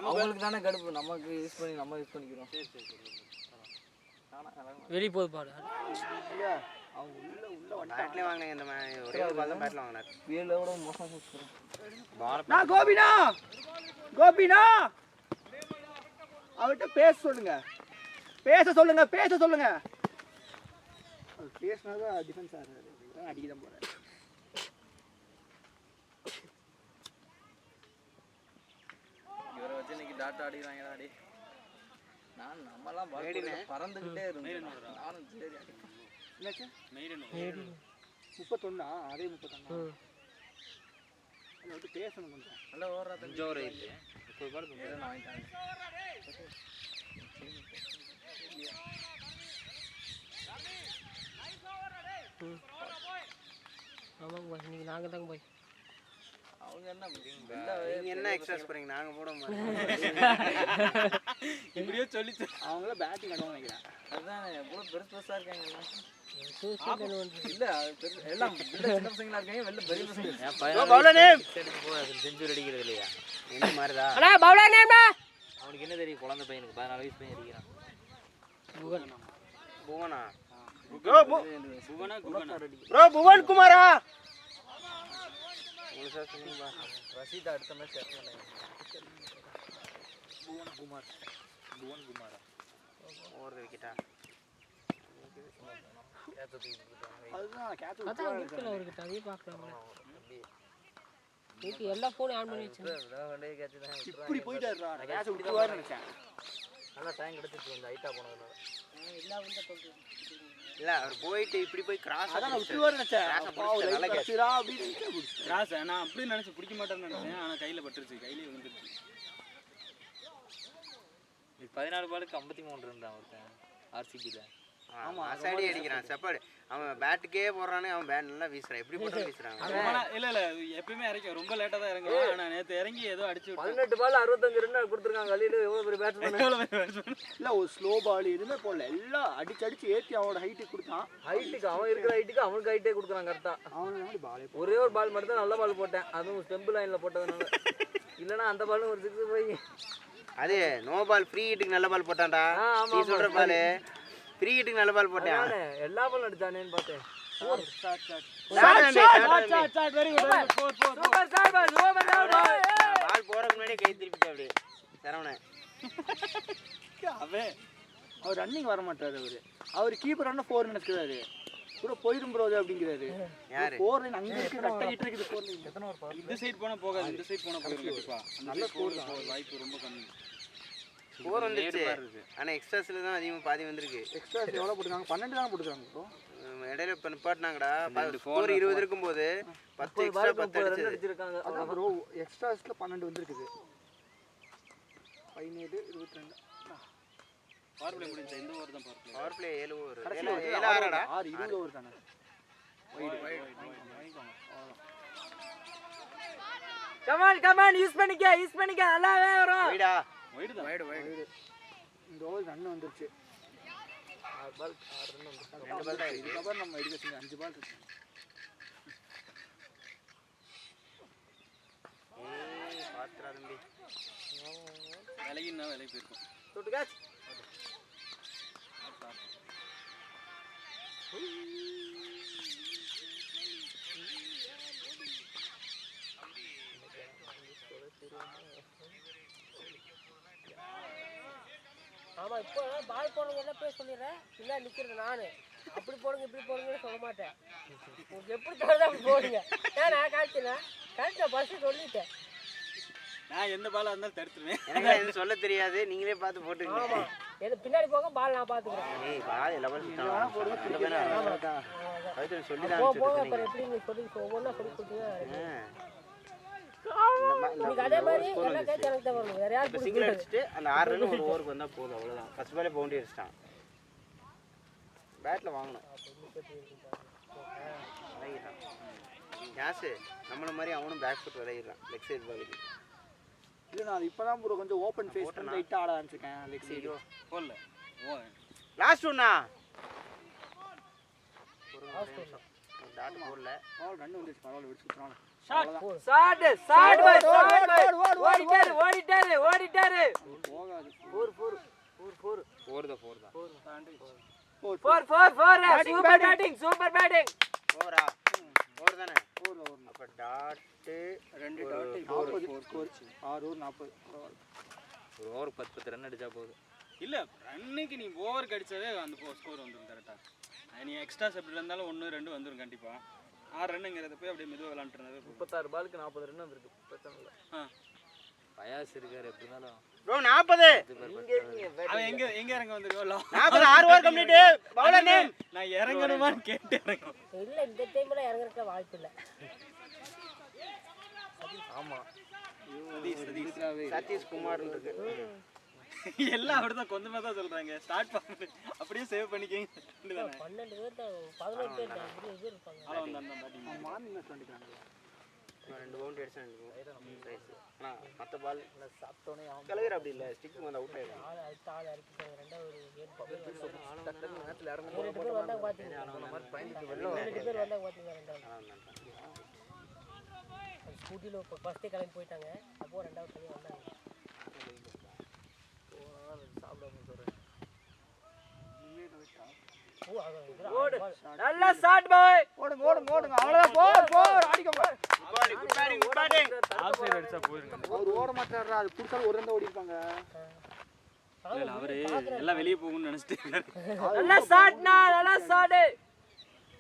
[SPEAKER 2] அவங்களுக்கு தானே கடுப்பு. நமக்கு யூஸ் பண்ணி நம்ம யூஸ் பண்ணிக்கிறோம்.
[SPEAKER 6] வெளியே போகுது பாடு.
[SPEAKER 3] அவங்க உள்ள
[SPEAKER 1] பேட்லேயே வாங்கினேன். இந்த ஒரே ஒரு பால் தான் பேட்டில் வாங்கினார்.
[SPEAKER 2] வீலோட மோசம்
[SPEAKER 1] பால்
[SPEAKER 3] நான் கோபினா அவர்கிட்ட பேச சொல்லுங்க. அவர் பேசினாதான் டிஃபென்ஸ் ஆடுறாரு. அடிக்க தான் போறாரு.
[SPEAKER 2] இவரை வச்சு இன்னைக்கு டாட்டா அடிக்கிறாங்கடா. அடி நான் நம்மலாம் பறந்துக்கிட்டே இருந்தேன். நானும் சரி
[SPEAKER 3] என்னாச்சு?
[SPEAKER 4] மெயின்
[SPEAKER 3] 31 அதே 31 அதை விட்டு பேசணும் கொஞ்சம்.
[SPEAKER 2] நல்லா ஓடுறா.
[SPEAKER 1] 5 ஓவர் ஆயிடுச்சு. 30 பால்
[SPEAKER 2] நான் வாங்கிட்டாங்க.
[SPEAKER 6] ஆமாங்க பாய். இன்னைக்கு நாங்கள் தாங்க பாய்.
[SPEAKER 2] அவங்க என்ன
[SPEAKER 1] நீங்கள் என்ன எக்ஸ்ட்ராஸ் போகிறீங்க? நாங்கள் போட
[SPEAKER 4] இப்படியோ சொல்லி
[SPEAKER 3] அவங்கள பேட்டிங் ஆடுவாங்க நினைக்கிறேன்.
[SPEAKER 2] அதுதான் எவ்வளோ பெருசாக இருக்காங்க.
[SPEAKER 6] இல்லை
[SPEAKER 2] எல்லாம் சின்ன பசங்களா இருக்காங்க. வெளில பெரிய பசங்க.
[SPEAKER 1] செஞ்சுரி அடிக்கிறது இல்லையா? என்ன மாதிரிதா?
[SPEAKER 6] அண்ணா பவுலர் நேம்டா.
[SPEAKER 1] அவனுக்கு என்ன தெரியும்? குழந்தை பையனுக்கு 14 வயசு பையன் அடிக்கிறான். புவனா
[SPEAKER 4] புவனா குகனா
[SPEAKER 3] ப்ரோ புவன் குமாரா
[SPEAKER 2] ரசீதா அடுத்த மேட்ச்
[SPEAKER 3] புவன் குமாரா
[SPEAKER 1] ஓவர் விக்கெட்டா
[SPEAKER 3] அதுதான் கேட்ச்
[SPEAKER 6] அதான் இருக்குல்ல அவர்கிட்ட அதையே பார்க்கலாம்ல. இதுக்கு எல்லா ஃபோனும் ஆன் பண்ணி வச்சிருந்தேன்.
[SPEAKER 3] இப்படி போயிட்டாருடா நான் கேட்ச் விட்டுவாருன்னு நினைச்சேன்.
[SPEAKER 2] நல்லா டைம் கிடைச்சிட்டு வந்து ஹைட்டா போனதுனால
[SPEAKER 6] எல்லா வந்து கொஞ்சம்
[SPEAKER 1] இல்ல அவர் போயிட்டு இப்படி போய் கிராஸ்
[SPEAKER 3] அதான் நான் விட்டுவாருன்னு நினைச்சேன். அப்பா ஒரு
[SPEAKER 1] நல்லா
[SPEAKER 3] லைட் கிடச்சிரா அப்படின்னு நினைச்சேன்.
[SPEAKER 4] கிராஸ் நான் அப்படியே நினைச்சு பிடிக்க மாட்டேன்னு நினைச்சேன். ஆனா கையில பட்டுருச்சு, கையிலே விழுந்துருச்சு.
[SPEAKER 2] 14 பாலுக்கு 53 இருந்தான் ஒருத்தன் ஆர்சிபில.
[SPEAKER 1] ஆமா அசாடி அடிக்கிறான் செப்பாடு. அவன் பேட்டுக்கே போடுறானே, அவன் பேட் நல்லா வீசுறான். எப்படி போட்டு வீசுறான்
[SPEAKER 4] இல்ல இல்ல எப்பயுமே இறங்கி ரொம்ப லேட்டா தான் இறங்குவான். ஆனா நேத்து இறங்கி ஏதோ அடிச்சு
[SPEAKER 2] 18 பால் 65 ரன் கொடுத்துருக்காங்க. கலியில எவ்வளவு பெரிய பேட்ஸ்மேன்.
[SPEAKER 3] இல்ல ஒரு ஸ்லோ பால் எதுவுமே போடல, எல்லாம் அடிச்சு ஏற்றி அவனோட ஹைட்டுக்கு கொடுத்தான்.
[SPEAKER 2] ஹைட்டுக்கு அவன் இருக்கிற ஹைட்டுக்கு அவனுக்கு ஹைட்டே கொடுக்குறான் கரெக்டா.
[SPEAKER 3] அவனுக்கு பாலே
[SPEAKER 2] ஒரே ஒரு பால் மட்டும் தான் நல்ல பால் போட்டேன், அதுவும் ஸ்டெம்பு லைன்ல போட்டதுனால. இல்லைன்னா அந்த பாலும் ஒரு 6 போய்
[SPEAKER 1] அது நோ பால் ஃப்ரீ ஹிட்டுக்கு நல்ல பால் போட்டான்டா. நீ சொல்ற பால் ஃப்ரீ ஹிட்டுக்கு நல்ல பால் போட்டான்.
[SPEAKER 2] எல்லா பாலும் அடிச்சானேன்னு பார்த்தேன்.
[SPEAKER 1] பால் போறதுக்கு முன்னாடியே கை திருப்பிட்டு அப்படியே சரவணன்.
[SPEAKER 3] அவர் ரன்னிங் வர மாட்டாரு. அவர் கீப்பர் ரன் 4 நினைக்கிறாரு. கூட போயிடும் ப்ரோ அப்படிங்கிறாரு.
[SPEAKER 1] யாரு
[SPEAKER 3] 4 லைன் அங்க இருக்கு, கட்ட கிட்ட இருக்குது 4 லைன்.
[SPEAKER 2] எத்தனை ஒரு பால்
[SPEAKER 4] இந்த சைடு போனா போகாது, இந்த சைடு போனா போயிடும் கண்டிப்பா. நல்ல ஸ்கோர் வாய்ப்பு ரொம்ப கம்மி.
[SPEAKER 1] ஸ்கோர் வந்துருச்சு, ஆனா எக்ஸ்ட்ராஸ்ல தான் அதிகமா பாதி வந்திருக்கு.
[SPEAKER 3] எக்ஸ்ட்ரா எவ்வளவு போட்டுருக்காங்க? 12 தான் போட்டுருக்காங்க ப்ரோ.
[SPEAKER 1] இடையில இப்ப நிப்பாட்டினாங்கடா. ஸ்கோர் 20 இருக்கும்போது 10 எக்ஸ்ட்ரா 10
[SPEAKER 2] ரன் அடிச்சிருக்காங்க.
[SPEAKER 3] அதான் ப்ரோ எக்ஸ்ட்ராஸ்ல 12 வந்திருக்குது. 17 22
[SPEAKER 4] பவர் பிளே முடிஞ்ச இந்த ஓவர் தான் power play.
[SPEAKER 1] Power play 7 over.
[SPEAKER 3] கடைசில
[SPEAKER 1] 7 ஆறடா.
[SPEAKER 3] 6 20 ஓவர் தானே.
[SPEAKER 2] கமான் யூஸ் பண்ணிக்க நல்லாவே வரும்.
[SPEAKER 1] வைடா
[SPEAKER 4] வைடு தான்.
[SPEAKER 1] வைடு.
[SPEAKER 3] இந்த ஓவர் ரன் வந்துருச்சு.
[SPEAKER 2] 6 பால் 6 ரன் வந்து
[SPEAKER 1] 2 பால் தான் இருக்கு.
[SPEAKER 3] இதுக்கப்புறம் நம்ம எடுக்க 5 பால் இருக்கு.
[SPEAKER 1] பாத்துறா தம்பி.
[SPEAKER 4] விலகினா விலகி போயிருக்கும்.
[SPEAKER 2] தொட்டு கேட்ச்.
[SPEAKER 6] ஆமா இப்போ பால் போடுறவங்க என்ன பேர் சொல்லிடுறேன், இல்லை நிற்கிறது நானு. அப்படி போடுங்க இப்படி போடுங்கன்னு சொல்ல மாட்டேன். உங்களுக்கு எப்படி தோணுதோ அப்படி போடுங்க. ஏன் நான் காய்ச்சினேன் கரெக்டாக ஃபஸ்ட்டு சொல்லிட்டேன்.
[SPEAKER 4] நான் எந்த பாலா இருந்தாலும் தடுத்துருவேன்.
[SPEAKER 1] எனக்கு எதுவும் சொல்ல தெரியாது, நீங்களே பார்த்து போட்டுக்கங்க.
[SPEAKER 6] ஆமாம் எது பின்னாடி போக பால் நான் பார்த்துக்கிறேன்.
[SPEAKER 1] ஏய் பால் லெவல் சுத்தலாம் போடுங்க. அதுக்கு சொல்லி தான்
[SPEAKER 6] போக போக அப்புறம் எப்படி நீ சொல்லி ஒவ்வொன்றா சொல்லி கொடுத்தீங்க. இன்னைக்கு அதே மாதிரி எல்லா கேட்ச் எனக்கு தான் வரணும், வேற யாரும்
[SPEAKER 1] சிங்கிள் அடிச்சுட்டு அந்த 6 ரன் ஒரு ஓவருக்கு வந்தா போதும், அவ்வளவுதான். ஃபர்ஸ்ட் பாலே பவுண்டரி அடிச்சிட்டான். பேட்ல வாங்கணும் யாசு. நம்மள மாதிரி அவனும் பேக் ஃபுட் விளையிடுறான் லெக் சைடு பாலுக்கு.
[SPEAKER 3] இல்லை நான் இப்போதான் ப்ரோ கொஞ்சம் ஓப்பன் ஃபேஸ் பண்ணி லைட்டாக ஆட ஆரம்பிச்சிருக்கேன். லெக் சைடு
[SPEAKER 4] போடல. ஓ
[SPEAKER 1] லாஸ்ட் ஒன்னா டாட் போடல.
[SPEAKER 3] பால் ரன் வந்துருச்சு, பரவாயில்ல விட்டு சுற்றுறாங்க.
[SPEAKER 2] சாட் ஓடிட்டாரு.
[SPEAKER 3] போகாது.
[SPEAKER 1] 4 தான்.
[SPEAKER 2] Super batting.
[SPEAKER 1] ஓவரா 4 தானே.
[SPEAKER 3] 4 ஓவர்.
[SPEAKER 1] அப்ப டாட்
[SPEAKER 3] 2 டாட் 40 ஸ்கோர். 6 ஓவர் 40.
[SPEAKER 2] ஒரு ஓவர் 10 ரன் அடிச்சா போதும்.
[SPEAKER 4] இல்ல ரன்னுக்கு நீ ஓவருக்கு அடிச்சாவே அந்த ஸ்கோர் வந்துடும் கரெக்டா. நீ எக்ஸ்ட்ராஸ் எப்படி இருந்தாலும் 1 2 வந்துடும் கண்டிப்பா. 6 ரன்னுங்கிறத போய் அப்படியே மெதுவாக விளாண்டுருந்தாவே
[SPEAKER 2] 36 பாலுக்கு 40 ரன் வந்திருக்கு. பிரச்சனை இல்லை. பயாஸ் இருக்காரு எப்படி இருந்தாலும்.
[SPEAKER 1] ப்ரோ 40.
[SPEAKER 4] அவன் எங்க இறங்க வந்திருக்கோம்.
[SPEAKER 1] 40 6 ஓவர் கம்ப்ளீட். Bowler name.
[SPEAKER 4] நான் இறங்கணுமான்னு கேட்டு இறங்கும்.
[SPEAKER 6] இல்லை இந்த டைமில் இறங்குறதுக்கு வாய்ப்பு இல்லை.
[SPEAKER 2] ஆமா
[SPEAKER 1] சதீஷ் குமார் இருக்கு.
[SPEAKER 4] எல்லாம் அப்படிதான் கொஞ்சமா தான் சொல்றாங்க. ஸ்டார்ட் பண்ணு அப்படியே சேவ் பண்ணிக்கங்க.
[SPEAKER 6] 12 பேர் தான் 11 பேர் தான் 20 பேர் இருப்பாங்க.
[SPEAKER 4] ஆள வந்தாங்க பாத்தீங்க.
[SPEAKER 3] மார்னிங் மேட்ச் பண்ணிட்டாங்க.
[SPEAKER 1] 2 பவுண்டரி அடிச்சாங்க. ஆனா மத்த பால் சாப்பிட்டோனே அவன் கலகர் அப்படி இல்ல. ஸ்டிக் வந்து அவுட் ஆயிடும்.
[SPEAKER 6] ஆள் அடிச்சாங்க. ரெண்டாவது ஒரு கேம்
[SPEAKER 2] நேரத்துல இறங்க
[SPEAKER 6] 2 பேர் வந்தாங்க பாத்தீங்க. 2 பேர் வந்தாங்க பாத்தீங்க. ரெண்டாவது ஸ்கூட்டியில் ஃபஸ்ட்டே கிளம்பி போயிட்டாங்க. அப்போ ரெண்டாவது தனியாக வந்தாங்க.
[SPEAKER 2] சாப்பிடாம சொல்றேன்.
[SPEAKER 1] நல்லா ஷாட் பாய்.
[SPEAKER 3] ஓடுங்க ஓடுங்க ஓடுங்க அவ்வளவுதான் போர் அடிக்கோங்க.
[SPEAKER 4] ஆஃப் சைடு அடிச்சா போயிருங்க.
[SPEAKER 3] அவர் ஓட மாட்டாரா அது புடிச்சாலும் ஒரு ரெண்டு ஓடி இருப்பாங்க.
[SPEAKER 4] இல்ல அவரு எல்லாம் வெளிய போகும்னு நினைச்சிட்டு இருக்காரு.
[SPEAKER 1] நல்லா ஷாட்னா நல்லா ஷாட்.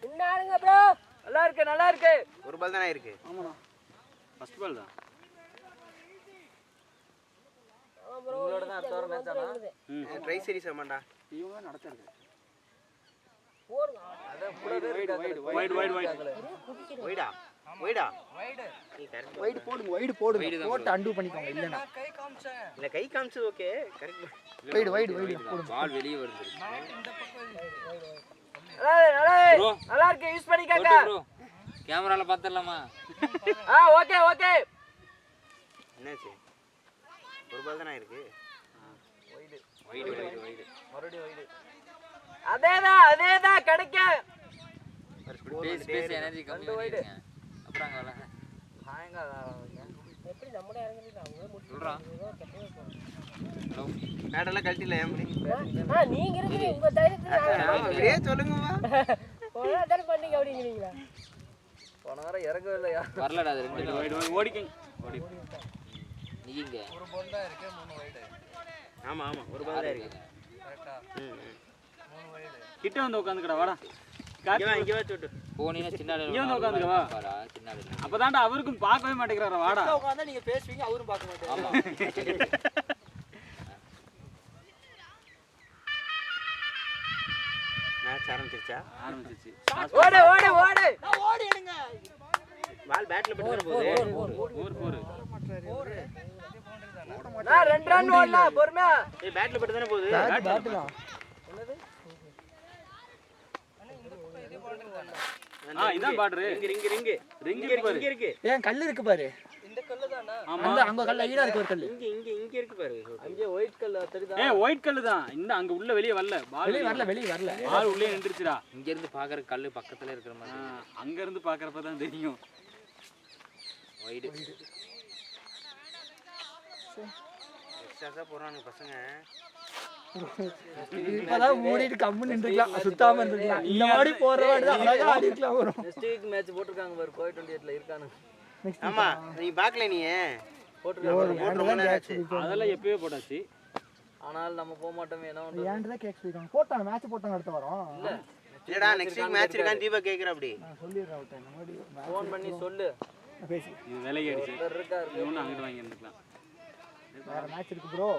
[SPEAKER 6] இன்னாருங்க ப்ரோ.
[SPEAKER 1] நல்லா இருக்கு நல்லா இருக்கு.
[SPEAKER 5] ஒரு பால் தானே இருக்கு.
[SPEAKER 3] ஆமாடா.
[SPEAKER 4] ஃபர்ஸ்ட் பால் தான்.
[SPEAKER 1] உங்களோட தான் அடுத்த வாரம் மேட்ச் ஆனா.
[SPEAKER 5] ட்ரை சீரிஸ் ஆமாண்டா.
[SPEAKER 3] இவங்க நடத்துறாங்க.
[SPEAKER 6] போடுங்க.
[SPEAKER 1] அதான் கூடவே இருக்காங்க.
[SPEAKER 4] Wide wide wide.
[SPEAKER 5] ஒய்டா ஒய்டா
[SPEAKER 3] வைடு போடுங்க போட்டு அண்டு பண்ணிக்கோங்க இல்லனா.
[SPEAKER 5] இல்ல கை காமிச்சது ஓகே கரெக்ட்.
[SPEAKER 3] வைடு போடுங்க.
[SPEAKER 2] பால் வெளியே வருது.
[SPEAKER 1] நல்லா இருக்கு யூஸ் பண்ணிக்கங்க.
[SPEAKER 2] ப்ரோ கேமரால பாத்துறலாமா?
[SPEAKER 1] Okay okay.
[SPEAKER 5] என்னாச்சு? ஒரு பால் தானே இருக்கு.
[SPEAKER 2] வைடு
[SPEAKER 1] மறுபடியும் வைடு. அதேதான் கிடைக்க.
[SPEAKER 2] பேஸ் எனர்ஜி கம்மி பண்ணிடுங்க. அப்புறம் அங்க வரல.
[SPEAKER 1] ஹாங்க
[SPEAKER 6] எப்படி நம்மளே இறங்குறீங்க அவங்களே முடிச்சு
[SPEAKER 2] சொல்றா. ஹலோ.
[SPEAKER 5] மேடெல்லாம் கழட்டில ஏம்படி.
[SPEAKER 6] நீங்க இருக்கீங்க உங்க தைரியத்துல
[SPEAKER 5] அப்படியே சொல்லுங்கம்மா.
[SPEAKER 6] போனா தான பண்ணீங்க அப்படிங்கறீங்களா?
[SPEAKER 1] போன வாரம் இறங்கவே இல்லையா?
[SPEAKER 2] வரலடா அது ரெண்டு
[SPEAKER 4] வைட் வைட் ஓடிக்கங்க. ஓடி.
[SPEAKER 2] நீங்க
[SPEAKER 1] ஒரு பால் தான் இருக்கு 3 வைடு.
[SPEAKER 5] ஆமா ஒரு பால் தான் இருக்கு.
[SPEAKER 1] கரெக்ட்டா? 3 வைடு.
[SPEAKER 4] கிட்ட வந்து உட்காந்துக்கடா வாடா.
[SPEAKER 5] இங்க வா சொட்டு.
[SPEAKER 2] போனீனா சின்னால
[SPEAKER 4] இங்க வந்து உட்காந்துக்க வா.
[SPEAKER 2] பாரா சின்னால.
[SPEAKER 4] அப்பதான்டா அவருக்கும் பார்க்கவே மாட்டேங்கறாரா வாடா.
[SPEAKER 3] உட்கார்ந்தா நீங்க பேசுவீங்க அவரும் பார்க்க மாட்டாரு.
[SPEAKER 2] ஆமா.
[SPEAKER 5] மேட்ச் ஆரம்பிச்சிருச்சா?
[SPEAKER 4] ஆரம்பிச்சிச்சு.
[SPEAKER 1] ஓடு
[SPEAKER 3] ஓடி எடுங்க.
[SPEAKER 5] பால் பேட்ல பட்டு போகுது.
[SPEAKER 4] போர்.
[SPEAKER 1] நான் 2 ரன் ஓடலாம் பொறுமையா.
[SPEAKER 5] ஏய் பேட்ல பட்டு தானே போகுது.
[SPEAKER 3] பேட் தான்.
[SPEAKER 4] இதான் பாடுற.
[SPEAKER 5] ரிங் இருக்கு.
[SPEAKER 3] ஏன் கல்லு இருக்கு பாரு.
[SPEAKER 1] இந்த கல்லு தானா?
[SPEAKER 4] ஆமா.
[SPEAKER 3] அந்த அங்க கல்ல ஈடா இருக்கு ஒரு கல்லு.
[SPEAKER 5] இங்க இருக்கு பாரு.
[SPEAKER 1] அங்கே ஒயிட் கல்லு தெரியுதா?
[SPEAKER 4] ஏய் ஒயிட் கல்லு தான். இந்த அங்க உள்ள வெளிய வரல. பால்
[SPEAKER 3] வெளிய வரல.
[SPEAKER 4] பால் உள்ளே நின்றுச்சுடா.
[SPEAKER 2] இங்க இருந்து பாக்குற கல்லு பக்கத்துல இருக்கிற மாதிரி.
[SPEAKER 4] அங்க இருந்து பாக்குறப்ப தான் தெரியும்.
[SPEAKER 2] வைடு.
[SPEAKER 5] எக்ஸ்ட்ரா போறானுங்க பசங்க.
[SPEAKER 3] இப்பதான் மூடிட்டு கம்முன்னு நின்றுக்கலாம் சுத்தாம இருந்துக்கலாம். இந்த மாதிரி போறவாடு அழகா ஆடி இருக்கலாம் வரும்.
[SPEAKER 1] நெக்ஸ்ட் வீக் மேட்ச் போட்டுருக்காங்க பாரு கோய் 28ல இருக்கானு.
[SPEAKER 5] ஆமா நீ பாக்கல நீ
[SPEAKER 1] போட்டுருக்காங்க.
[SPEAKER 4] அதெல்லாம் எப்பவே போட்டாச்சு.
[SPEAKER 1] ஆனால் நம்ம போக மாட்டோமே என்ன பண்றது?
[SPEAKER 3] ஏன்டா கேக்ஸ் போயிட்டாங்க. போட்டாங்க மேட்ச் போட்டாங்க அடுத்த வாரம்.
[SPEAKER 1] இல்ல
[SPEAKER 5] இல்லடா நெக்ஸ்ட் வீக் மேட்ச் இருக்கான்னு தீபா கேக்குற அப்படி.
[SPEAKER 3] நான் சொல்லிடுறேன் அவட்ட இந்த மாதிரி
[SPEAKER 1] ஃபோன் பண்ணி சொல்லு.
[SPEAKER 3] பேசி.
[SPEAKER 4] இது விலைக்கு அடிச்சு.
[SPEAKER 1] ஒருத்தர் இருக்காரு.
[SPEAKER 4] இவனும் அங்கிட்டு வாங்கி இருந்துக்கலாம்.
[SPEAKER 3] வேற மேட்ச் இருக்கு ப்ரோ.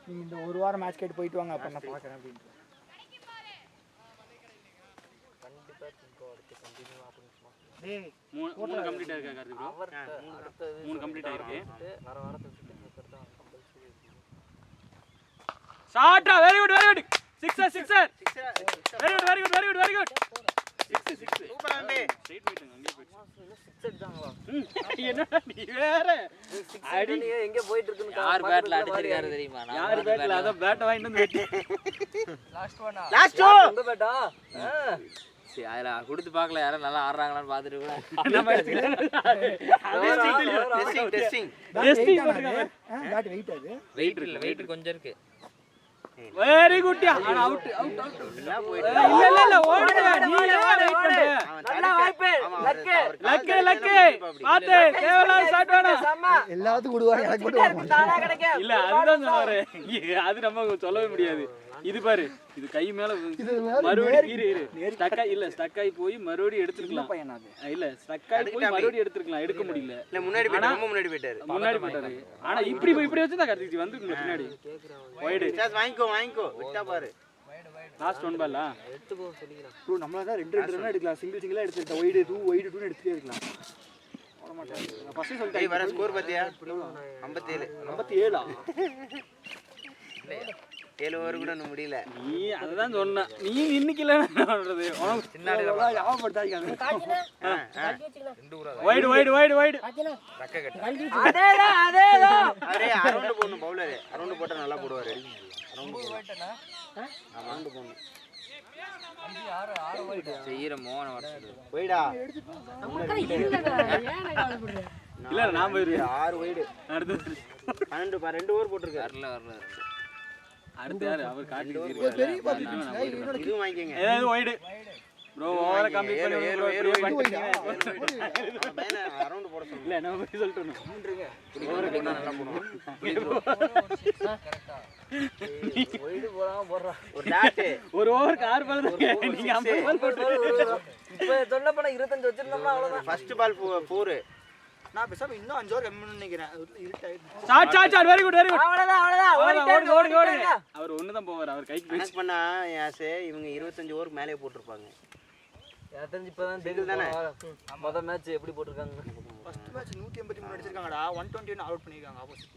[SPEAKER 3] நீங்க இந்த ஒரு வாரம் மேட்ச் கேட்டு போயிட்டு வாங்க அப்ப நான் பாக்குறேன் அப்படினு.
[SPEAKER 1] கண்டிப்பா திங்கோ அடுத்து கண்டினியூ ஆபன்ஸ்மா.
[SPEAKER 3] டேய்
[SPEAKER 4] 3 கம்ப்ளீட் ஆயிருக்கா கார்த்தி ப்ரோ?
[SPEAKER 1] அவர் அடுத்தது
[SPEAKER 4] 3 கம்ப்ளீட் ஆயிருக்கு.
[SPEAKER 1] வர வாரத்துக்கு டிக்கெட் தான் கம்பல்சரி.
[SPEAKER 4] ஷாட்டா very good. Sixer. Very good. 6.
[SPEAKER 5] Super அம்பே.
[SPEAKER 4] ஸ்ட்ரைட் மீட்டிங் அங்கே போயிடுச்சு.
[SPEAKER 1] 6 அடிச்சாங்களா?
[SPEAKER 4] என்னடா நீ வேற.
[SPEAKER 1] அடி நீ எங்க போயிட்டு இருக்குன்னு
[SPEAKER 2] யார் பேட்ல அடிச்சிருக்காரு தெரியுமா?
[SPEAKER 4] யார் பேட்ல அத பேட் வாங்கிட்டு வந்து வெட்டி.
[SPEAKER 1] லாஸ்ட் ஒன்னா.
[SPEAKER 5] லாஸ்ட்
[SPEAKER 1] உங்க பேட்டா?
[SPEAKER 2] சரி அதல கொடுத்து பார்க்கல யாரும் நல்லா ஆடுறாங்களான்னு பார்த்துட்டு கூட.
[SPEAKER 5] டெஸ்டிங்
[SPEAKER 4] டெஸ்டிங் போட்டுருக்காங்க.
[SPEAKER 3] பேட் வெயிட் அது.
[SPEAKER 2] வெயிட் இல்ல வெயிட் கொஞ்சம் இருக்கு.
[SPEAKER 4] Very good. ஆனா அவுட்.
[SPEAKER 5] எல்லாம் போயிடு.
[SPEAKER 4] இல்ல ஓடுடா. நீ ஏன் வெயிட் பண்ற?
[SPEAKER 1] நல்ல வாய்ப்பு.
[SPEAKER 4] லக்கு. பாத்து கேவலா ஷாட் வேணும்.
[SPEAKER 1] செம்ம.
[SPEAKER 3] எல்லாத்துக்கும் விடுவாங்க எனக்கு மட்டும் வர மாட்டேங்குது.
[SPEAKER 1] தானா கிடைக்கும்.
[SPEAKER 4] இல்ல அதுதான் சொன்னாரு. அது நம்ம சொல்லவே முடியாது. இது பாரு இது கை மேல மறுபடியும் இரு ஸ்டக் ஆகி போய் மறுபடியும் எடுத்துக்கலாம். இல்ல ஸ்டக் ஆகி போய் மறுபடியும் எடுத்துக்கலாம். எடுக்க முடியல.
[SPEAKER 5] இல்ல முன்னாடி போயிட்டாரு. ரொம்ப முன்னாடி போயிட்டாரு.
[SPEAKER 4] ஆனா இப்படி வச்சிருந்தா கார்த்திக் வந்துருக்குங்க பின்னாடி. வைடு
[SPEAKER 5] சாஸ் வாங்கிக்கோ விட்டா பாரு.
[SPEAKER 4] லாஸ்ட் ஒன் பாலா
[SPEAKER 1] எடுத்து போ சொல்லிக்கிறேன்.
[SPEAKER 3] ப்ரோ நம்மள தான் 2 ரன் எடுக்கலாம். சிங்கிளா எடுத்துட்டா வைடு 2 எடுத்துட்டே இருக்கலாம். ஓட மாட்டாங்க. நான் ஃபர்ஸ்ட் சொல்லிட்டேன்.
[SPEAKER 5] டேய் வர ஸ்கோர் பாத்தியா? 57.
[SPEAKER 3] 57ஆ?
[SPEAKER 5] 7 ஓவர் கூட இன்னும் முடியல.
[SPEAKER 4] நீ அததான் சொன்ன. நீ இன்னைக்குல என்ன பண்றது? உனக்கு
[SPEAKER 2] சின்னாடில
[SPEAKER 3] ஞாபகப்படுத்தாதீங்க.
[SPEAKER 6] காட்டினா கல்வி வச்சுக்கலாம்.
[SPEAKER 2] 2 ஊரா
[SPEAKER 4] வைடு
[SPEAKER 6] காட்டினா
[SPEAKER 2] ரக்க கட்ட.
[SPEAKER 6] கல்வி
[SPEAKER 1] அதேதான்.
[SPEAKER 5] அரே அரவுண்ட் போடணும் பவுலர். அரவுண்ட் போட்டா நல்லா போடுவாரு. அரவுண்ட்
[SPEAKER 1] போயிட்டேனா?
[SPEAKER 5] அரவுண்ட் போடணும்.
[SPEAKER 1] அம்பி 6 வைட்.
[SPEAKER 2] செய்யற மோன வரது.
[SPEAKER 5] போய்டா.
[SPEAKER 6] நமக்கு இல்லடா. ஏன் கவலைப்படுற?
[SPEAKER 4] இல்ல நான் போயிரு.
[SPEAKER 5] 6 வைடு.
[SPEAKER 4] அடுத்து
[SPEAKER 5] 12 2 ஓவர் போட்டுருக்காரு.
[SPEAKER 2] வரல
[SPEAKER 4] அடுத்து யாரு அவர் காட்டி
[SPEAKER 3] பெரிய பால் இன்னொரு
[SPEAKER 1] இது வாங்கிக்கங்க.
[SPEAKER 4] ஏதாவது ஒய்டு ப்ரோ ஓவரா கம்ப்ளீட் பண்ணி ப்ரோ இப்படியே பண்ணிட்டீங்க
[SPEAKER 1] பையனை அரவுண்ட் போட சொல்லுங்க.
[SPEAKER 4] இல்ல நம்ம போய் சொல்லிட்டோம்
[SPEAKER 1] ஓவரா போட்டா நல்லா போடுவான்.
[SPEAKER 2] ஒயிடு போடாம போடுறான்.
[SPEAKER 1] ஒரு டாட்
[SPEAKER 4] ஒரு ஓவருக்கு 6 பால் தான் நீங்க 50 பால் போட்டு
[SPEAKER 2] இப்போ சொல்ல போனா 25 வச்சிருந்தோம்னா அவ்வளவுதான்.
[SPEAKER 1] First ball 4.
[SPEAKER 3] நான் பேசாம இன்னும் 5 ஓவர் கம்மி நினைக்கிறேன். இருட்டாயிடுச்சு.
[SPEAKER 4] ஸ்டார்ட் வெரி குட்
[SPEAKER 2] அவ்வளவுதான்
[SPEAKER 4] ஓடுங்க அவர் ஒண்ணு தான் போவார் அவர் கைக்கு போய்
[SPEAKER 1] கணக்கு பண்ணா யாசே இவங்க 25 ஓவருக்கு மேலே போட்டிருப்பாங்க.
[SPEAKER 2] எனக்கு தெரிஞ்சு இப்பதான் தெரியுது தானே மொத மேட்ச் எப்படி போட்டிருக்காங்க.
[SPEAKER 3] ஃபர்ஸ்ட் மேட்ச் 183 அடிச்சிருக்காங்கடா. 121 அவுட் பண்ணிருக்காங்க ஆப்போசிட்.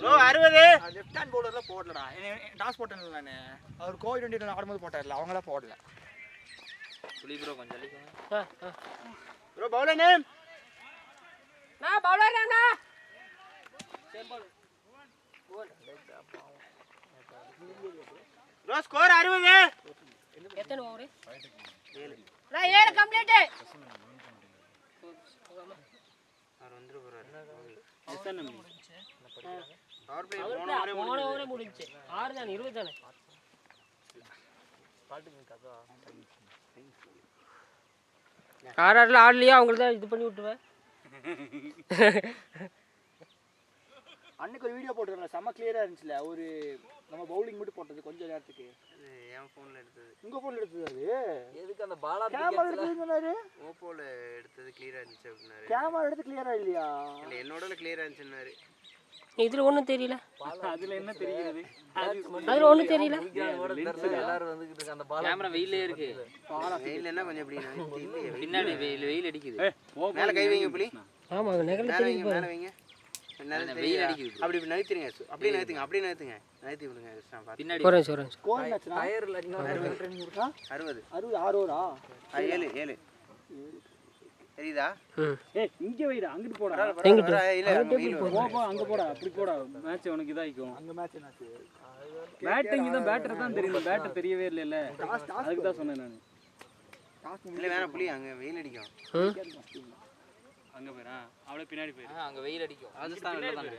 [SPEAKER 1] ப்ரோ 60.
[SPEAKER 3] லெஃப்ட் ஹேண்ட் பவுலர்ல போடலடா. டாஸ் போட்டேன்ல நானு. அவர் கோவிட் 20 ஆடும்போது போட்டார்ல அவங்கள போடல.
[SPEAKER 2] புலி ப்ரோ கொஞ்சம் அழிக்கணும்.
[SPEAKER 1] Bro bowler name.
[SPEAKER 6] நான் பவுலர் நானா
[SPEAKER 1] ப்ரோ ஸ்கோர் 60.
[SPEAKER 6] எத்தனை ஓவர்
[SPEAKER 1] 7.
[SPEAKER 6] நான் 7 கம்ப்ளீட்
[SPEAKER 1] அவர் வந்துரு போறாரு.
[SPEAKER 4] எத்தனை
[SPEAKER 1] பவர் பிளே
[SPEAKER 6] போன ஓவரே முடிஞ்சுச்சு 6 தானே 20 தானே ஆர்ஆர்ல ஆடலையா அவங்களுக்கு தான் இது பண்ணி விட்டுருவேன்.
[SPEAKER 3] அன்னைக்கு ஒரு வீடியோ போட்டுருந்தேன். செம்ம கிளியரா இருந்துச்சுல. ஒரு நம்ம பவுலிங் மட்டும் போட்டது கொஞ்ச நேரத்துக்கு.
[SPEAKER 1] என் போன்ல எடுத்தது.
[SPEAKER 3] உங்க போன்ல எடுத்தது அது?
[SPEAKER 2] எதுக்கு அந்த பாலா
[SPEAKER 3] கேமரா எடுத்து சொன்னாரு.
[SPEAKER 1] ஓப்போல எடுத்தது கிளியரா இருந்துச்சு அப்படினாரு.
[SPEAKER 3] கேமரா எடுத்து கிளியரா இல்லையா?
[SPEAKER 1] இல்ல என்னோடல கிளியரா இருந்துச்சுன்னாரு.
[SPEAKER 6] இதுல ஒண்ணும் தெரியல.
[SPEAKER 4] அதுல என்ன தெரியுது
[SPEAKER 6] அதுல ஒண்ணும் தெரியல.
[SPEAKER 2] எல்லாரும் வந்துகிட்டு இருக்காங்க. அந்த பாலா
[SPEAKER 7] கேமரா வெயிலே இருக்கு.
[SPEAKER 1] வெயில்னா கொஞ்சம் இப்படி இல்லையே.
[SPEAKER 7] பின்னாடி வெயில் அடிக்குது.
[SPEAKER 1] மேல கை வைங்க புலி.
[SPEAKER 6] ஆமா நெகல
[SPEAKER 1] மேல வைங்க மேல வைங்க.
[SPEAKER 7] வெயில் அடிக்குது.
[SPEAKER 1] அப்படி நகர்த்திடுங்க. அப்படியே நகர்த்துங்க. அப்படியே நகர்த்துங்க. நகர்த்தி விடுங்க. நான் பாத்து.
[SPEAKER 7] பின்னாடி
[SPEAKER 6] போறேன்
[SPEAKER 3] ஸ்கோர் மேட்ச்னா
[SPEAKER 2] டயர்ல
[SPEAKER 3] 60 இருக்கா?
[SPEAKER 1] 60.
[SPEAKER 3] 6 ஓவரா?
[SPEAKER 1] 7. தெரியுதா?
[SPEAKER 4] ஏய் இங்க வைடா அங்கிட்டு போடா
[SPEAKER 1] இல்ல வெயில்
[SPEAKER 4] போ அங்க போடா அப்படி போடா மேட்ச் உனக்கு இதாயிக்கும்
[SPEAKER 3] அங்க மேட்ச் என்னாச்சு?
[SPEAKER 4] பேட்டிங் தான் பேட்டர் தான் தெரியும் பேட்டர் தெரியவே இல்ல அதுக்கு தான் சொன்னேன் நான்
[SPEAKER 1] இல்ல வேணாம் புலி அங்க வெயில் அடிக்கும்.
[SPEAKER 4] அங்க போறா அவளே பின்னாடி போயிரு
[SPEAKER 7] அங்க வெயில் அடிக்கும். ராஜஸ்தான் இல்ல தானே.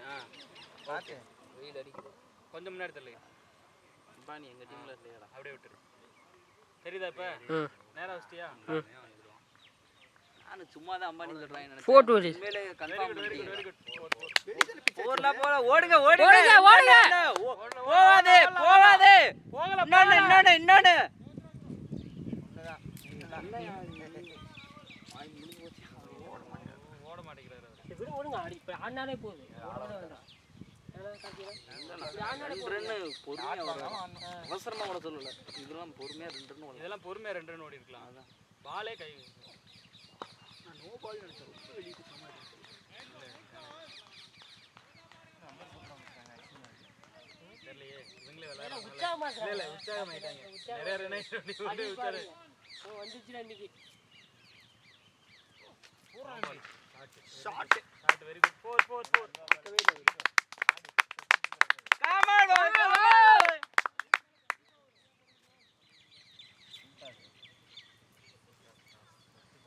[SPEAKER 1] பாத்து
[SPEAKER 7] வெயில் அடிக்குது.
[SPEAKER 4] கொஞ்சம் முன்னாடி தள்ளு
[SPEAKER 7] பாணி எங்க டீம்ல இல்லையாடா.
[SPEAKER 4] அப்படியே விட்டுரு தெரியுதா இப்ப நேரா வச்சிட்டியா
[SPEAKER 7] நான் சும்மா தான் அம்பானி சொல்றாங்க நினைச்சேன்.
[SPEAKER 6] போட்டு விடு.
[SPEAKER 7] உண்மையிலே கன்ஃபார்ம் பண்ணிட்டீங்க.
[SPEAKER 4] வெரி குட்
[SPEAKER 7] போறல போல ஓடுங்க
[SPEAKER 6] ஓடுங்க
[SPEAKER 7] போவாதே இன்னொன்னு
[SPEAKER 4] ஓட மாட்டேங்கிறாரு
[SPEAKER 6] விடு ஓடுங்க ஆடி இப்ப ஆனாலே போகுது.
[SPEAKER 7] ரன்னு பொறுமையா ஓடணும். அவசரமா ஓட சொல்லல. இதெல்லாம் பொறுமையா 2 ரன் ஓடணும்.
[SPEAKER 4] இதெல்லாம் பொறுமையா 2 ரன் ஓடி இருக்கலாம் பாலே கை
[SPEAKER 3] நோ பால் நினைச்சேன். வெளிய சுத்தமா
[SPEAKER 4] தெரியலையே இவங்களே விளையாடுறாங்க
[SPEAKER 6] உற்சாகமா
[SPEAKER 4] இல்ல உற்சாகமாயிட்டாங்க நிறைய ரன் ஓடி உற்சாக
[SPEAKER 6] வந்துச்சுடா இன்னைக்கு.
[SPEAKER 3] Shot.
[SPEAKER 4] Shot very good 4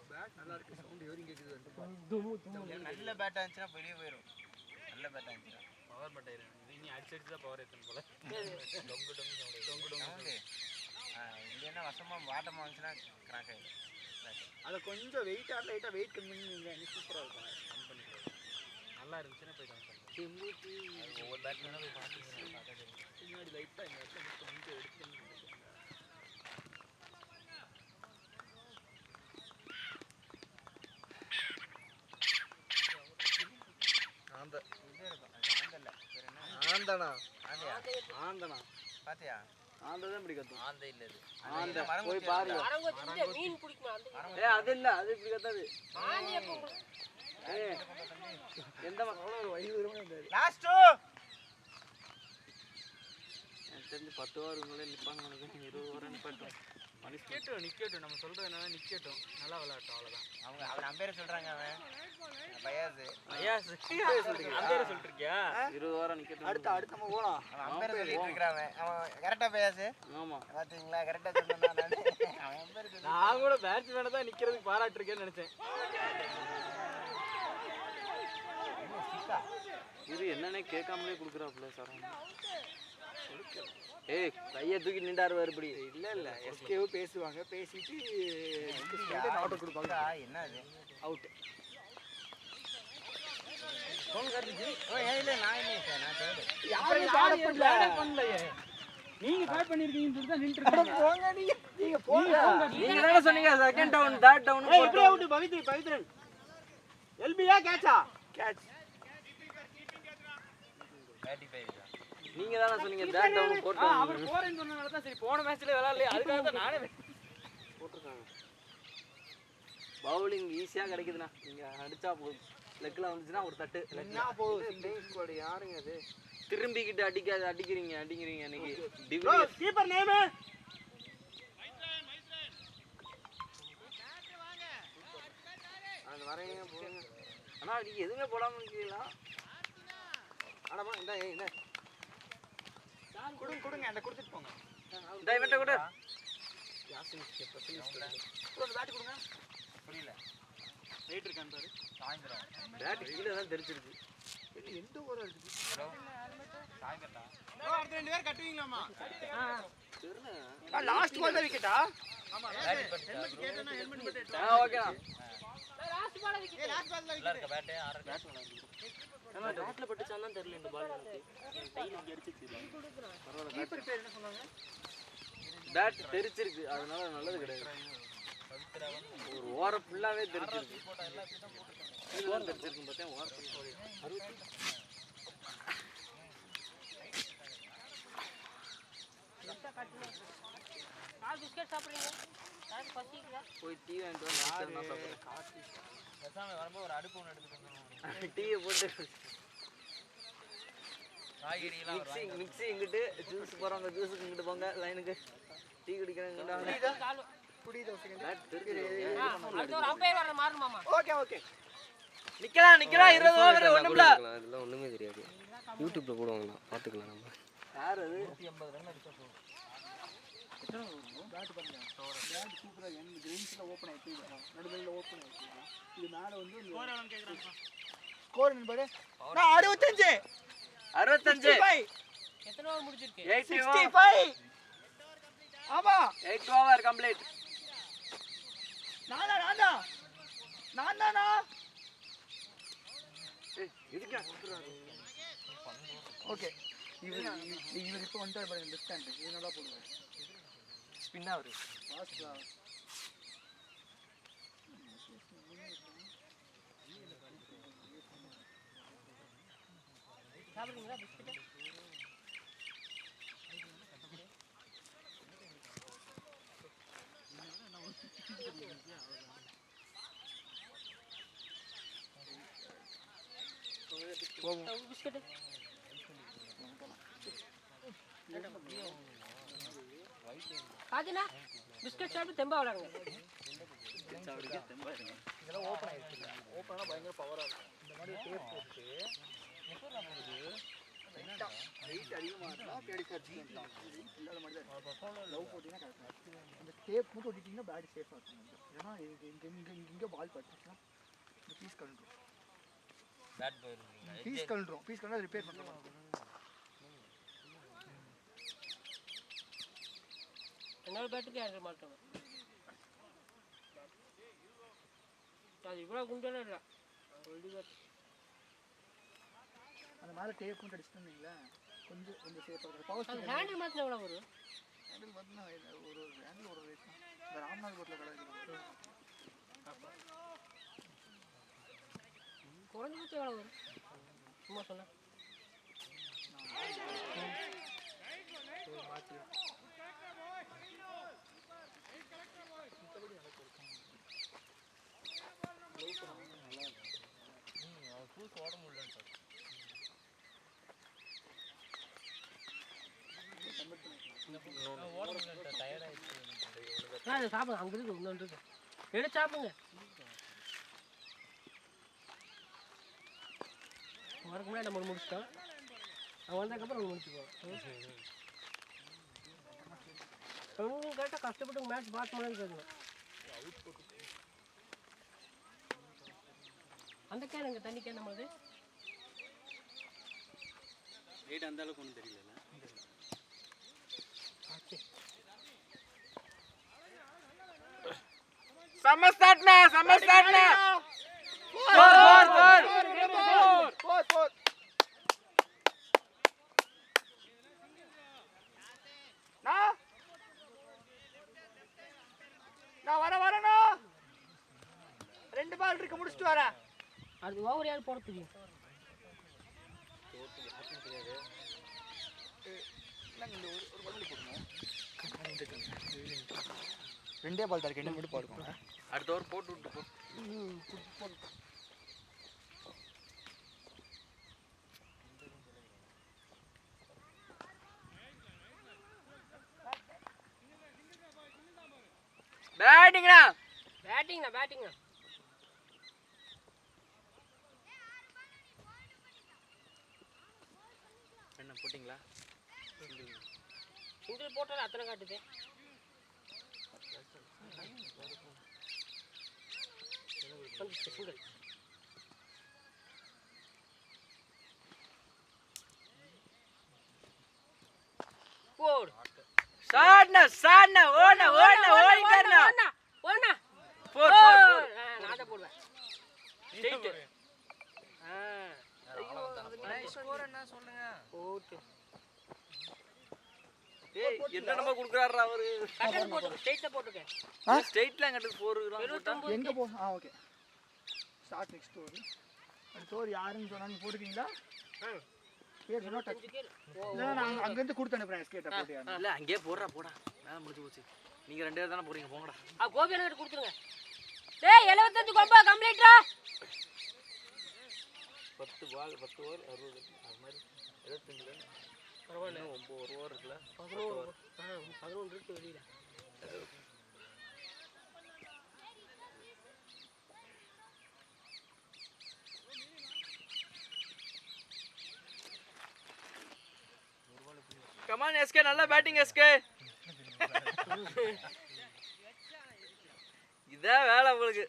[SPEAKER 3] bat நல்லா இருக்கு. சவுண்ட் ஏறிங் கேக்குது.
[SPEAKER 1] நல்ல பேட்டா இருந்துச்சுனா வெளிய போயிடும். நல்ல பேட்டா இருந்துச்சு.
[SPEAKER 4] பவர் மட்டையில நீ அடிச்சு தான் பவர் ஏத்தணும் போல டொங்கு
[SPEAKER 1] இது என்ன வசமா வாட்டமா வந்துச்சுனா கிராக் ஆயிடும்.
[SPEAKER 3] அத கொஞ்சம் லைட்டா வெயிட் கம்மி பண்ணி சூப்பரா இருக்கும்.
[SPEAKER 4] நல்லா இருந்துச்சுன்னா போய் கம்பெனி
[SPEAKER 1] ஒவ்வொரு பேட்ஸ்மேனா போய் பாத்துங்க.
[SPEAKER 3] பின்னாடி லைட்டா இந்த இடத்துல கொஞ்சம் எடுத்து
[SPEAKER 1] ஆந்தனா பாத்தியா?
[SPEAKER 3] ஆந்ததான் இப்படி கத்தும்.
[SPEAKER 7] ஆந்த இல்ல இது.
[SPEAKER 1] ஆந்த போய் பாருங்க.
[SPEAKER 6] அரங்கொச்சில மீன் பிடிக்குமா அந்த
[SPEAKER 3] ஏய் அது இல்ல அது இப்படி கத்தாது.
[SPEAKER 6] ஆனி எப்ப
[SPEAKER 3] ஏய் எந்த அவ்வளவு வயது வருமா இந்த
[SPEAKER 1] லாஸ்ட்
[SPEAKER 7] எனக்கு தெரிஞ்சு 10 ஓவர் உங்களே நிப்பாங்க உனக்கு 20 ஓவர் நிப்பாட்டும்.
[SPEAKER 4] நிக்கட்டும் நம்ம சொல்றது என்னன்னா நிக்கட்டும் நல்லா விளையாட்டும் அவ்வளவுதான்
[SPEAKER 1] அவன் அம்பேர் சொல்றாங்க. அவன் பயாஸ்
[SPEAKER 4] ஐயாஸ் அம்பேர் சொல்லிட்டு இருக்கியா
[SPEAKER 7] 20 ஓவர் நிக்கட்டும்.
[SPEAKER 3] அடுத்து நம்ம போலாம்.
[SPEAKER 1] அவன் அம்பேர் சொல்லிட்டு இருக்கான். அவன் கரெக்ட்டா பயாஸ்
[SPEAKER 7] ஆமா
[SPEAKER 1] பாத்தீங்களா? கரெக்ட்டா சொன்னா நான் அவன் அம்பேர் சொல்லி
[SPEAKER 4] நான் கூட பேட்ஸ்மேனை தான் நிக்கிறதுக்கு பாராட்டிருக்கேன்னு நினைச்சேன்
[SPEAKER 7] இது என்னன்னே கேட்காமலே கொடுக்குறாப்புல சார். ஏய் கையை தூக்கி நின்றாரு வருபடி.
[SPEAKER 3] இல்ல எஸ்கேவோ பேசுவாங்க, பேசிட்டு ஆர்டர் கொடுப்பாங்க.
[SPEAKER 1] என்ன அது
[SPEAKER 3] அவுட்.
[SPEAKER 1] Phone correct. ஓ இல்ல நான் இல்ல சார், நான் தேடு.
[SPEAKER 3] யாரும்
[SPEAKER 4] பண்ணலையே. நீங்க கால் பண்ணிருக்கீங்கன்னு சொல்லிட்டு தான் நின்னுட்டு
[SPEAKER 3] போங்க நீங்க போங்க.
[SPEAKER 7] நீங்க தான சொன்னீங்க செகண்ட் டவுன் தேர்ட் டவுன்.
[SPEAKER 3] ஏய் இப்படி அவுட் பவித்ரன். எல்பியா கேட்சா? கேட்ச்.
[SPEAKER 7] நீங்க தான சொன்னீங்க தேர்ட் டவுன் போட்டு.
[SPEAKER 4] அவர் போறேன்னு சொன்னனால தான் சரி போன மேட்ச்ல விளையாடல. அதுக்காக தான் நானே
[SPEAKER 7] போட்டுருக்காங்க. பவுலிங் ஈஸியா கிடைக்குதுண்ணா. நீங்க அடிச்சா போதும். லெக்ல வந்துச்சுன்னா ஒரு தட்டு.
[SPEAKER 3] என்ன போகுது பிளேயிங் ஸ்குவாட் யாருங்க அது?
[SPEAKER 7] திரும்பிக்கிட்டு அடிக்கிறீங்க இன்னைக்கு.
[SPEAKER 3] ப்ரோ கீப்பர் நேம்
[SPEAKER 1] அந்த வரேங்க போங்க.
[SPEAKER 7] அண்ணா நீங்க எதுவுமே போடாம இருக்கீங்களா?
[SPEAKER 1] அடமா இந்த
[SPEAKER 3] கொடுங்க அந்த கொடுத்துட்டு போங்க.
[SPEAKER 7] இந்த இவன்ட்ட கூட
[SPEAKER 3] ப்ரோ பேட் கொடுங்க.
[SPEAKER 1] புரியல.
[SPEAKER 3] ரைட் இருக்கான் பாரு.
[SPEAKER 1] சாயந்தரம்
[SPEAKER 7] பேட் கீழ தான் தெரிச்சிருக்கு.
[SPEAKER 3] எந்த ஓவர் இருக்குது?
[SPEAKER 1] சாயந்தரம்டா.
[SPEAKER 3] ப்ரோ அடுத்த 2 பேர் கட்டுவீங்களாமா? லாஸ்ட் பால் தான் விக்கெட்டா? ஆமா ஹெல்மெட் கேட்டனா ஹெல்மெட் போட்டு.
[SPEAKER 7] ஓகேடா.
[SPEAKER 6] Last ball wicket.
[SPEAKER 3] Last ball தான்
[SPEAKER 1] உள்ள இருக்க பேட் ஆற பேட்
[SPEAKER 7] நம்ம பேட்ல பட்டுச்சான் தான் தெரியல இந்த பால் எனக்கு. கையில இங்க அடிச்சிச்சு.
[SPEAKER 3] கீப்பர் பேர் என்ன சொன்னாங்க?
[SPEAKER 7] பேட் தெரிச்சிருக்கு. அதனால நல்லது கிடையாது. ஒரு ஓர ஃபுல்லாவே தெரிச்சிருக்கு. கீழ தெரிச்சிருக்கு பார்த்தா ஓர
[SPEAKER 6] கால் பிஸ்கட் சாப்பிடுறீங்க? கால் பசிக்குதா?
[SPEAKER 7] போய் டீ வாங்கிட்டு வந்து நான் சாப்பிடுறேன்.
[SPEAKER 1] பேசாம வரும்போது ஒரு அடுப்பு ஒன்று எடுத்துட்டு வந்துடுவோம்.
[SPEAKER 7] டீயை போட்டு
[SPEAKER 1] காய்கறிலாம்
[SPEAKER 7] மிக்ஸி இங்கிட்டு ஜூஸ் போறவங்க ஜூஸுக்கு இங்கிட்டு போங்க லைனுக்கு. டீ குடிக்கிறவங்க
[SPEAKER 6] கால்
[SPEAKER 3] புரியுது ஒரு செகண்ட்.
[SPEAKER 7] பேட் தெரிச்சு.
[SPEAKER 6] அடுத்து ஒரு அம்பையர் வர மாறணுமாமா.
[SPEAKER 3] ஓகே
[SPEAKER 7] நிக்கலாம் 20 ஓவர் ஒண்ணுமில்ல.
[SPEAKER 5] அதெல்லாம் ஒண்ணுமே தெரியாது. யூடியூப்ல போடுவாங்களா பாத்துக்கலாம் நம்ம.
[SPEAKER 7] யார் அது?
[SPEAKER 1] 180 ரன் அடிச்சா போதும்.
[SPEAKER 3] பேட் பாருங்க. பேட் சூப்பரா என் கிரீன்ஸ்ல ஓபன் ஆயிட்டு நடுவுல ஓபன் ஆயிட்டு. இது மேல வந்து ஸ்கோர் எவ்வளவு கேக்குறாங்க? ஸ்கோர் என்ன பாரு? நான் 65.
[SPEAKER 7] 65.
[SPEAKER 6] எத்தனை ஓவர் முடிச்சிருக்கு?
[SPEAKER 3] 65. ஆமா
[SPEAKER 7] 8 ஓவர் கம்ப்ளீட்.
[SPEAKER 3] நானா
[SPEAKER 7] இதுக்கு
[SPEAKER 3] ஓகே. இவர் இப்போ வந்துட்டார் பாருங்க லெஃப்ட் ஹேண்ட். இது நல்லா போடுவார்.
[SPEAKER 7] ஸ்பின் அவரு.
[SPEAKER 3] பாஸ்டா.
[SPEAKER 6] சாப்பிடுறீங்களா பிஸ்கட்? பிஸ்கட் காஜனா பிஸ்கட் சாப்பிட்டு தெம்பா விளையாடுங்க.
[SPEAKER 3] இதெல்லாம் ஓபன் ஆயிடுச்சு. ஓபனா பயங்கர பவரா இருக்கும். இந்த மாதிரி டேப் போட்டு வெயிட் அதிகமா இருந்தா பேடி சார்ஜ்லாம் இல்லாத மாதிரி தான் இருக்கும். லவ் போட்டினா கரெக்டா இருக்கும். அந்த டேப் மட்டும் ஒட்டிட்டீங்கன்னா பேட் சேஃபா இருக்கும். ஏன்னா இங்க பால் பட்டுச்சுன்னா இந்த பீஸ் கழண்டும்.
[SPEAKER 1] பேட் போயிருங்க.
[SPEAKER 3] பீஸ் கழண்டா ரிப்பேர் பண்ணலாம்.
[SPEAKER 6] என்னோட பேட்டுக்கு யாரு மாட்டோம். அது இவ்வளவு குண்டெல்லாம் இல்லை.
[SPEAKER 3] அந்த மேலே டேப் மட்டும் அடிச்சுட்டீங்களா கொஞ்சம் சேஃபாக இருக்கும். பவர்
[SPEAKER 6] அது ஹேண்டில் மாற்றின எவ்வளோ வரும்?
[SPEAKER 3] ஹேண்டில் பார்த்தீங்கன்னா ஒரு ஹேண்டில் ஒரு ரேட் தான். இந்த ராம்நாத்புரத்தில் கிடையாது.
[SPEAKER 6] குறைஞ்சபட்சம் எவ்வளோ வரும் சும்மா சொன்னேன். சாப்பிடுங்க அங்கே இருக்கு இன்னொன்று இருக்கு எடுத்து சாப்பிடுங்க. வரக்கு முன்னாடி நம்ம முடிச்சிட்டோம். அவன் வந்ததுக்கப்புறம் முடிச்சுக்குவோம். கரெக்டாக கஷ்டப்பட்டு மேட்ச் பார்க்க மாதிரி கேட்கணும். அந்த கேன் எங்கள் தண்ணி கேன் நம்மளது
[SPEAKER 5] வெயிட் அந்த அளவுக்கு ஒன்றும் தெரியல.
[SPEAKER 1] செம்ம ஸ்டார்ட்னா நான் வரேண்ணா 2 பால் இருக்கு முடிச்சிட்டு வரேன்.
[SPEAKER 6] அது ஓவர் யார் போட தெரியும்?
[SPEAKER 3] ரெண்டே பால் தரக்கு என்ன மட்டும் போடுவாங்க.
[SPEAKER 7] அடுத்த ஓவர் போட்டு விட்டு போ.
[SPEAKER 1] பேட்டிங்னா
[SPEAKER 7] என்ன போட்டிங்களா?
[SPEAKER 6] சிங்கிள் போட்டாலும் அத்தனை காட்டுது. சிங்கிள் போடு.
[SPEAKER 1] சாட்னா ஓடனா ஓடிக்கறனா
[SPEAKER 6] ஓடனா
[SPEAKER 1] போர்
[SPEAKER 6] நான் தான் போடுவேன். ஸ்ட்ரைட்.
[SPEAKER 1] ஸ்கோர் என்ன சொல்லுங்க.
[SPEAKER 6] போடு.
[SPEAKER 7] ஏய் என்னடா குடுக்குறாரா அவரு?
[SPEAKER 6] கட்டர் போடு. ஸ்ட்ரைட்டா போடுங்க.
[SPEAKER 7] ஸ்ட்ரைட்ல அங்கட்டு போறான்.
[SPEAKER 3] எங்க போ? ஓகே. Start next over. அடுத்த ஓவர் யாருன்னு சொன்னா நீங்க போடுவீங்களா? பேர் சொன்னா டச். இல்ல நான் அங்க இருந்து கொடுத்து அனுப்புறேன் எஸ்கேட்ட போடியா.
[SPEAKER 7] இல்ல அங்கேயே போடுறா போடா. மேல முடிஞ்சு போச்சு. நீங்க 2 பேர் தான போறீங்க போங்கடா.
[SPEAKER 6] கோபி எனக்கு கொடுத்துருங்க. டேய் 75 கொம்பா கம்ப்ளீட்டா.
[SPEAKER 7] 10 பால் 10 ஓவர் 60 அது மாதிரி 75 பரவாயில்ல. 9 ஓவர் இருக்குல.
[SPEAKER 6] 11 இருக்கு வெளியில.
[SPEAKER 7] கமான் எஸ்கே நல்ல பேட்டிங் எஸ்கே. இதே வேலை உங்களுக்கு.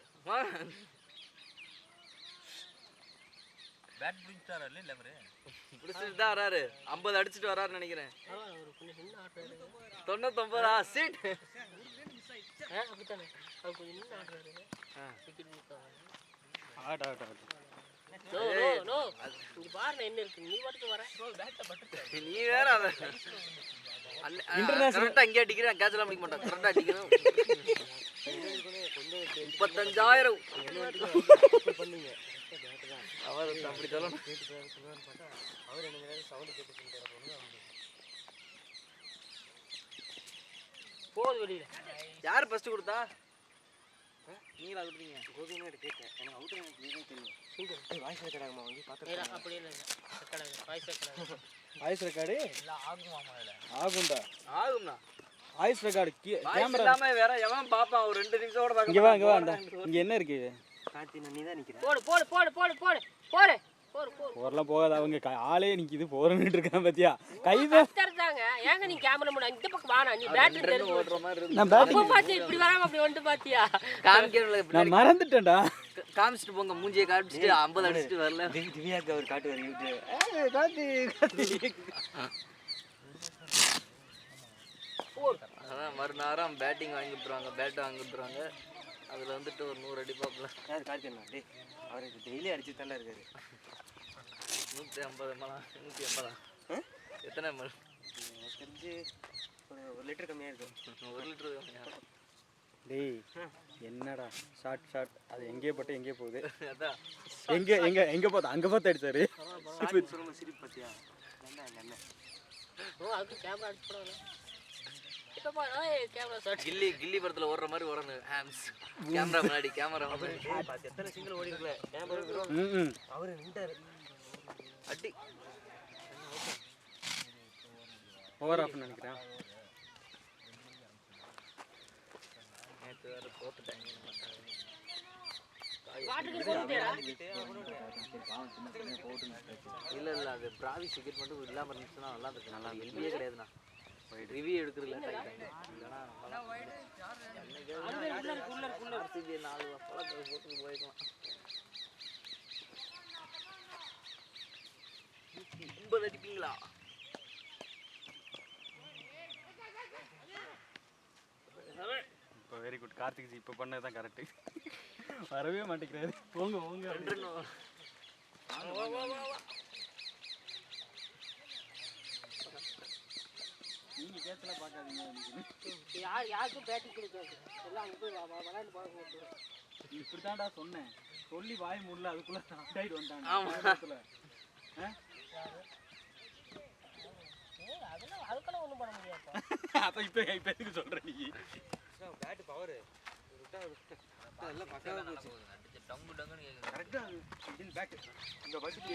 [SPEAKER 5] பேட் பிடிச்சாரா இல்ல அவரு?
[SPEAKER 7] பிடிச்சிட்டு தான் வராரு. 50 அடிச்சிட்டு வராருன்னு நினைக்கிறேன்.
[SPEAKER 6] ஒரு கொஞ்சம் நின்னு ஆடுறாரு.
[SPEAKER 7] 99 சீட்.
[SPEAKER 6] அப்படிதானே. அவர் கொஞ்சம் நின்னு ஆடுறாரு. டிக்கெட் கொடுத்தாங்க.
[SPEAKER 3] ஆட்.
[SPEAKER 6] நோ. இங்க பாருங்க என்ன இருக்கு. நீ பாட்டுக்கு வர.
[SPEAKER 7] நீ வேற அத கரெக்டா அங்கே அடிக்கிறேன். கேட்ச் எல்லாம் அடிக்க மாட்டான். கரெக்டா அடிக்கணும். 35,000
[SPEAKER 6] பண்ணுங்க.
[SPEAKER 7] அவர் அப்படி சொல்லணும்.
[SPEAKER 6] அவர் என்ன சவுண்ட் கேட்டு போகுது வெளியில.
[SPEAKER 7] யார் ஃபர்ஸ்ட் கொடுத்தா? நீங்களா கொடுத்தீங்க?
[SPEAKER 1] கோபினே கேட்டேன். எனக்கு அவுட் எனக்கு நீங்க தெரியும். சிங்கிள் வாய்ஸ் ரெக்கார்ட் வாங்கி பாத்துறேன்.
[SPEAKER 6] அப்படியே இல்ல. Record voice record.
[SPEAKER 3] Voice record
[SPEAKER 1] இல்ல ஆகுமாமா இதுல.
[SPEAKER 3] ஆகும்டா.
[SPEAKER 7] ஆகும்னா
[SPEAKER 3] வாய்ஸ் ரெக்கார்டு
[SPEAKER 7] கேமரா இல்லாம வேற எவன் பாப்பான்? ஒரு 2 நிமிஷத்தோட பாக்க.
[SPEAKER 3] இங்க வா இங்க என்ன இருக்கு?
[SPEAKER 1] கார்த்தி நீ தான் நிக்கிற.
[SPEAKER 6] போடு.
[SPEAKER 3] போறலாம் போகாத. அவங்க ஆளே நிக்குது போறன்னு இருக்கான் பாத்தியா? கைத
[SPEAKER 6] தரதாங்க. ஏங்க நீ கேமரா முன்னாடி இந்த பக்கம் வாடா. நீ பேட்டரி தெரிஞ்சு
[SPEAKER 7] ஓடுற மாதிரி இருக்கு.
[SPEAKER 3] நான் பேட்டிங்
[SPEAKER 6] அப்ப பாத்து இப்படி வராம அப்படி வந்து பாத்தியா?
[SPEAKER 7] காமிக்கல.
[SPEAKER 3] நான் மறந்துட்டேன்டா.
[SPEAKER 7] காமிச்சிட்டு போங்க. மூஞ்சியை காமிச்சிட்டு 50 அடிச்சிட்டு வரல.
[SPEAKER 1] திவ்யாக்கு அவர் காட்டுவார் யூடியூப்.
[SPEAKER 7] அதான் மறுநாரம் பேட்டிங் வாங்கி விட்டுருவாங்க. பேட் வாங்கி விட்டுருவாங்க. அதுல வந்துட்டு ஒரு 100 அடி பாப்பல.
[SPEAKER 1] யார் கார்த்தி அண்ணா? டேய் அவருக்கு டெய்லி அடிச்சு தானே இருக்காரு.
[SPEAKER 7] 150 ml 180. எத்தனை ml?
[SPEAKER 1] எனக்கு தெரிஞ்சு ஒரு லிட்டர் கம்மியா இருக்கும்.
[SPEAKER 7] 1 லிட்டர்.
[SPEAKER 3] டேய் என்னடா ஷார்ட் அது எங்கே போட்டு எங்கே போகுது?
[SPEAKER 7] அதான்
[SPEAKER 3] எங்க போதா? அங்க போட்டு அடிச்சாரு.
[SPEAKER 1] சொல்லுங்க சிரிப்பு பாத்தியா? என்ன
[SPEAKER 6] அதுக்கு கேமரா அடிச்சு போடல. இப்ப பாரு கேமரா ஷாட்.
[SPEAKER 7] கில்லி படத்துல ஓடுற மாதிரி ஓடணும். ஹேம்ஸ் கேமரா முன்னாடி
[SPEAKER 1] பாத்து எத்தனை சிங்கிள் ஓடி இருக்கல. கேமரா அவரு நின்றாரு.
[SPEAKER 7] அடி
[SPEAKER 3] ஓவர் ஆஃப் நினைக்கிறேன்.
[SPEAKER 7] நேத்து வேற போட்டுட்டாங்க.
[SPEAKER 6] வாட்டருக்கு போடுடா.
[SPEAKER 7] இல்ல அது பிராவி டிக்கெட் மட்டும் இல்லாம இருந்துச்சுன்னா நல்லா இருக்கு. நல்லா எல்பியே கிடையாதுண்ணா. ரிவ்யூ எடுக்கிறதுல இல்லைன்னா RCB 4 பழத்தை போட்டு போய்க்கலாம். 50 அடிப்பீங்களா?
[SPEAKER 4] இப்போ வெரி குட் கார்த்திக் ஜி இப்போ பண்ணது தான் கரெக்டு. வரவே மாட்டேங்கிறாரு. போங்க போங்க. நீங்கள் கேட்சலாம் பார்க்காதீங்க.
[SPEAKER 6] யாருக்கும் பேட்டிங் கொடுக்காது. எல்லாம் அங்கே போய் விளையாண்டு போக.
[SPEAKER 4] இப்படி தான்டா சொன்னேன். சொல்லி வாய் முடியல அதுக்குள்ளே அப்டேட் வந்துட்டாங்க.
[SPEAKER 6] அதெல்லாம் அதுக்கெல்லாம் ஒன்றும் பண்ண முடியாது.
[SPEAKER 4] அப்போ இப்போ எதுக்கு சொல்கிற நீ?
[SPEAKER 1] பேட்டு பவரு எல்லாம் பக்காவாக போச்சு.
[SPEAKER 2] அடிச்சு டங்கு டங்குன்னு கேட்குது.
[SPEAKER 1] கரெக்டாக இதில் பேட்டு இந்த பக்கத்து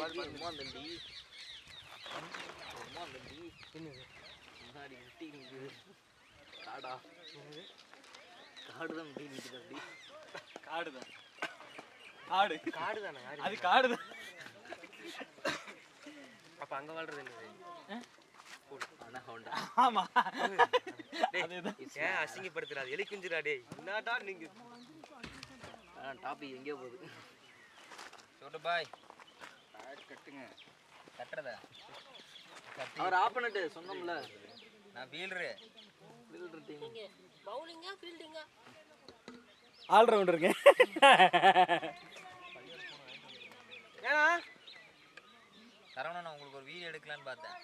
[SPEAKER 7] தண்டி முன்னாடி முட்டி நிற்குது. காடா காடு தான் முட்டி நிற்குது. அப்படி
[SPEAKER 4] காடு தான். காடு
[SPEAKER 1] காடு தானே
[SPEAKER 4] அது காடு தான்.
[SPEAKER 1] அப்போ அங்கே வாழ்றது என்னது?
[SPEAKER 7] ஆமா
[SPEAKER 1] ஏன் அசிங்கப்படுத்துறாது? எலி குஞ்சுடா டேய். என்னடா நீங்க
[SPEAKER 7] டாபிக் எங்கேயோ போகுது.
[SPEAKER 2] சொல்லுடா பாய்.
[SPEAKER 1] கட்டுங்க.
[SPEAKER 2] கட்டுறதா?
[SPEAKER 7] அவர் ஆஃப் பண்ணிட்டு சொன்னோம்ல.
[SPEAKER 2] நான் ஃபீல்டரு.
[SPEAKER 7] Fielder team.
[SPEAKER 6] நீங்க பவுலிங்கா ஃபீல்டிங்கா?
[SPEAKER 4] ஆல்ரவுண்டருங்க.
[SPEAKER 1] ஏன்னா
[SPEAKER 2] சரவணா நான் உங்களுக்கு ஒரு வீடியோ எடுக்கலான்னு பார்த்தேன்.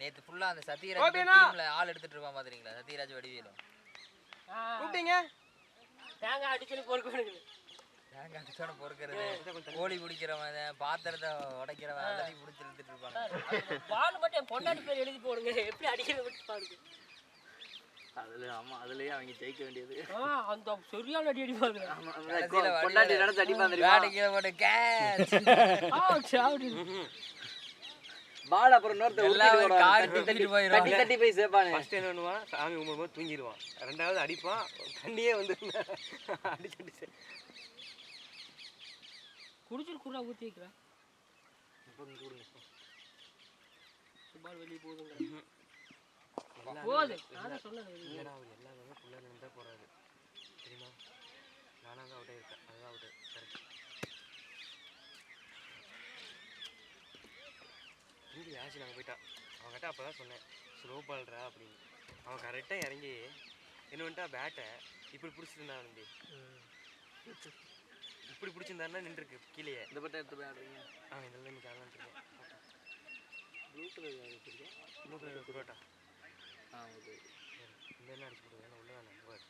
[SPEAKER 2] நேற்று ஃபுல்லாக அந்த சத்யராஜ் டீமில் ஆள் எடுத்துட்டு இருப்பான் பார்த்துறீங்களா? சத்யராஜ் வடிவேலும்
[SPEAKER 1] கூப்பிட்டீங்க.
[SPEAKER 6] தேங்காய் அடிச்சுன்னு பொறுக்கணுங்க.
[SPEAKER 2] தேங்காய் அடிச்சோட பொறுக்கிறது, கோழி பிடிக்கிறவன், பாத்திரத்தை உடைக்கிறவன் எல்லாத்தையும் பிடிச்சி இழுத்துட்டு இருப்பாங்க.
[SPEAKER 6] பால் மட்டும் என் பொண்டாட்டி பேர் எழுதி போடுங்க. எப்படி அடிக்கிறது மட்டும் பாருங்க.
[SPEAKER 7] அதுல ஆமா அதுலயே அவங்க ஜெயிக்க வேண்டியது.
[SPEAKER 6] அந்த சரியான அடி அடிப்பாங்க.
[SPEAKER 7] பொண்டாட்டி நடந்து அடிப்பாங்க.
[SPEAKER 2] வேடிக்கை போட்டு கேட்ச்
[SPEAKER 7] பால் அப்புறம் இன்னொருத்த
[SPEAKER 2] கார் தூக்கிட்டு போயிடும்.
[SPEAKER 7] தட்டி போய் சேப்பானே.
[SPEAKER 1] ஃபர்ஸ்ட் என்ன பண்ணுவான்? சாமி கும்பிடும்போது தூங்கிடுவான். ரெண்டாவது அடிப்பான். தண்ணியே வந்து அடிச்சு
[SPEAKER 6] குடிச்சிட்டு குறா ஊற்றி வைக்கிறேன். பால் வெளியே போகுதுங்க. போகுது. நான் சொன்னது
[SPEAKER 1] இல்லைடா, அவர் எல்லாமே பிள்ளைங்க இருந்தால் போகிறாரு தெரியுமா? நானாக தான் அவுட்டே இருக்கேன். அதுதான் அவுட்டு. கரெக்ட். இங்கே யாச்சு நாங்கள் போயிட்டான். அவன்கிட்ட அப்போ தான் சொன்னேன் ஸ்லோ பால்றா அப்படின்னு. அவன் கரெக்டாக இறங்கி என்ன வந்துட்டா பேட்டை இப்படி பிடிச்சிருந்தான். வந்து இப்படி பிடிச்சிருந்தாருன்னா நின்றுருக்கு கீழே.
[SPEAKER 7] இந்த பட்டம் எடுத்து போய் ஆடுறீங்க.
[SPEAKER 1] இதெல்லாம் இன்னைக்கு ஆடலான்ட்ருக்கேன்.
[SPEAKER 7] ப்ளூ கலர் வச்சுருக்கேன்.
[SPEAKER 1] Blue colour parotta.
[SPEAKER 7] ஓகே.
[SPEAKER 1] இந்த என்ன அடிச்சு போடுவேன்? ஏன்னா உள்ள தானே பார்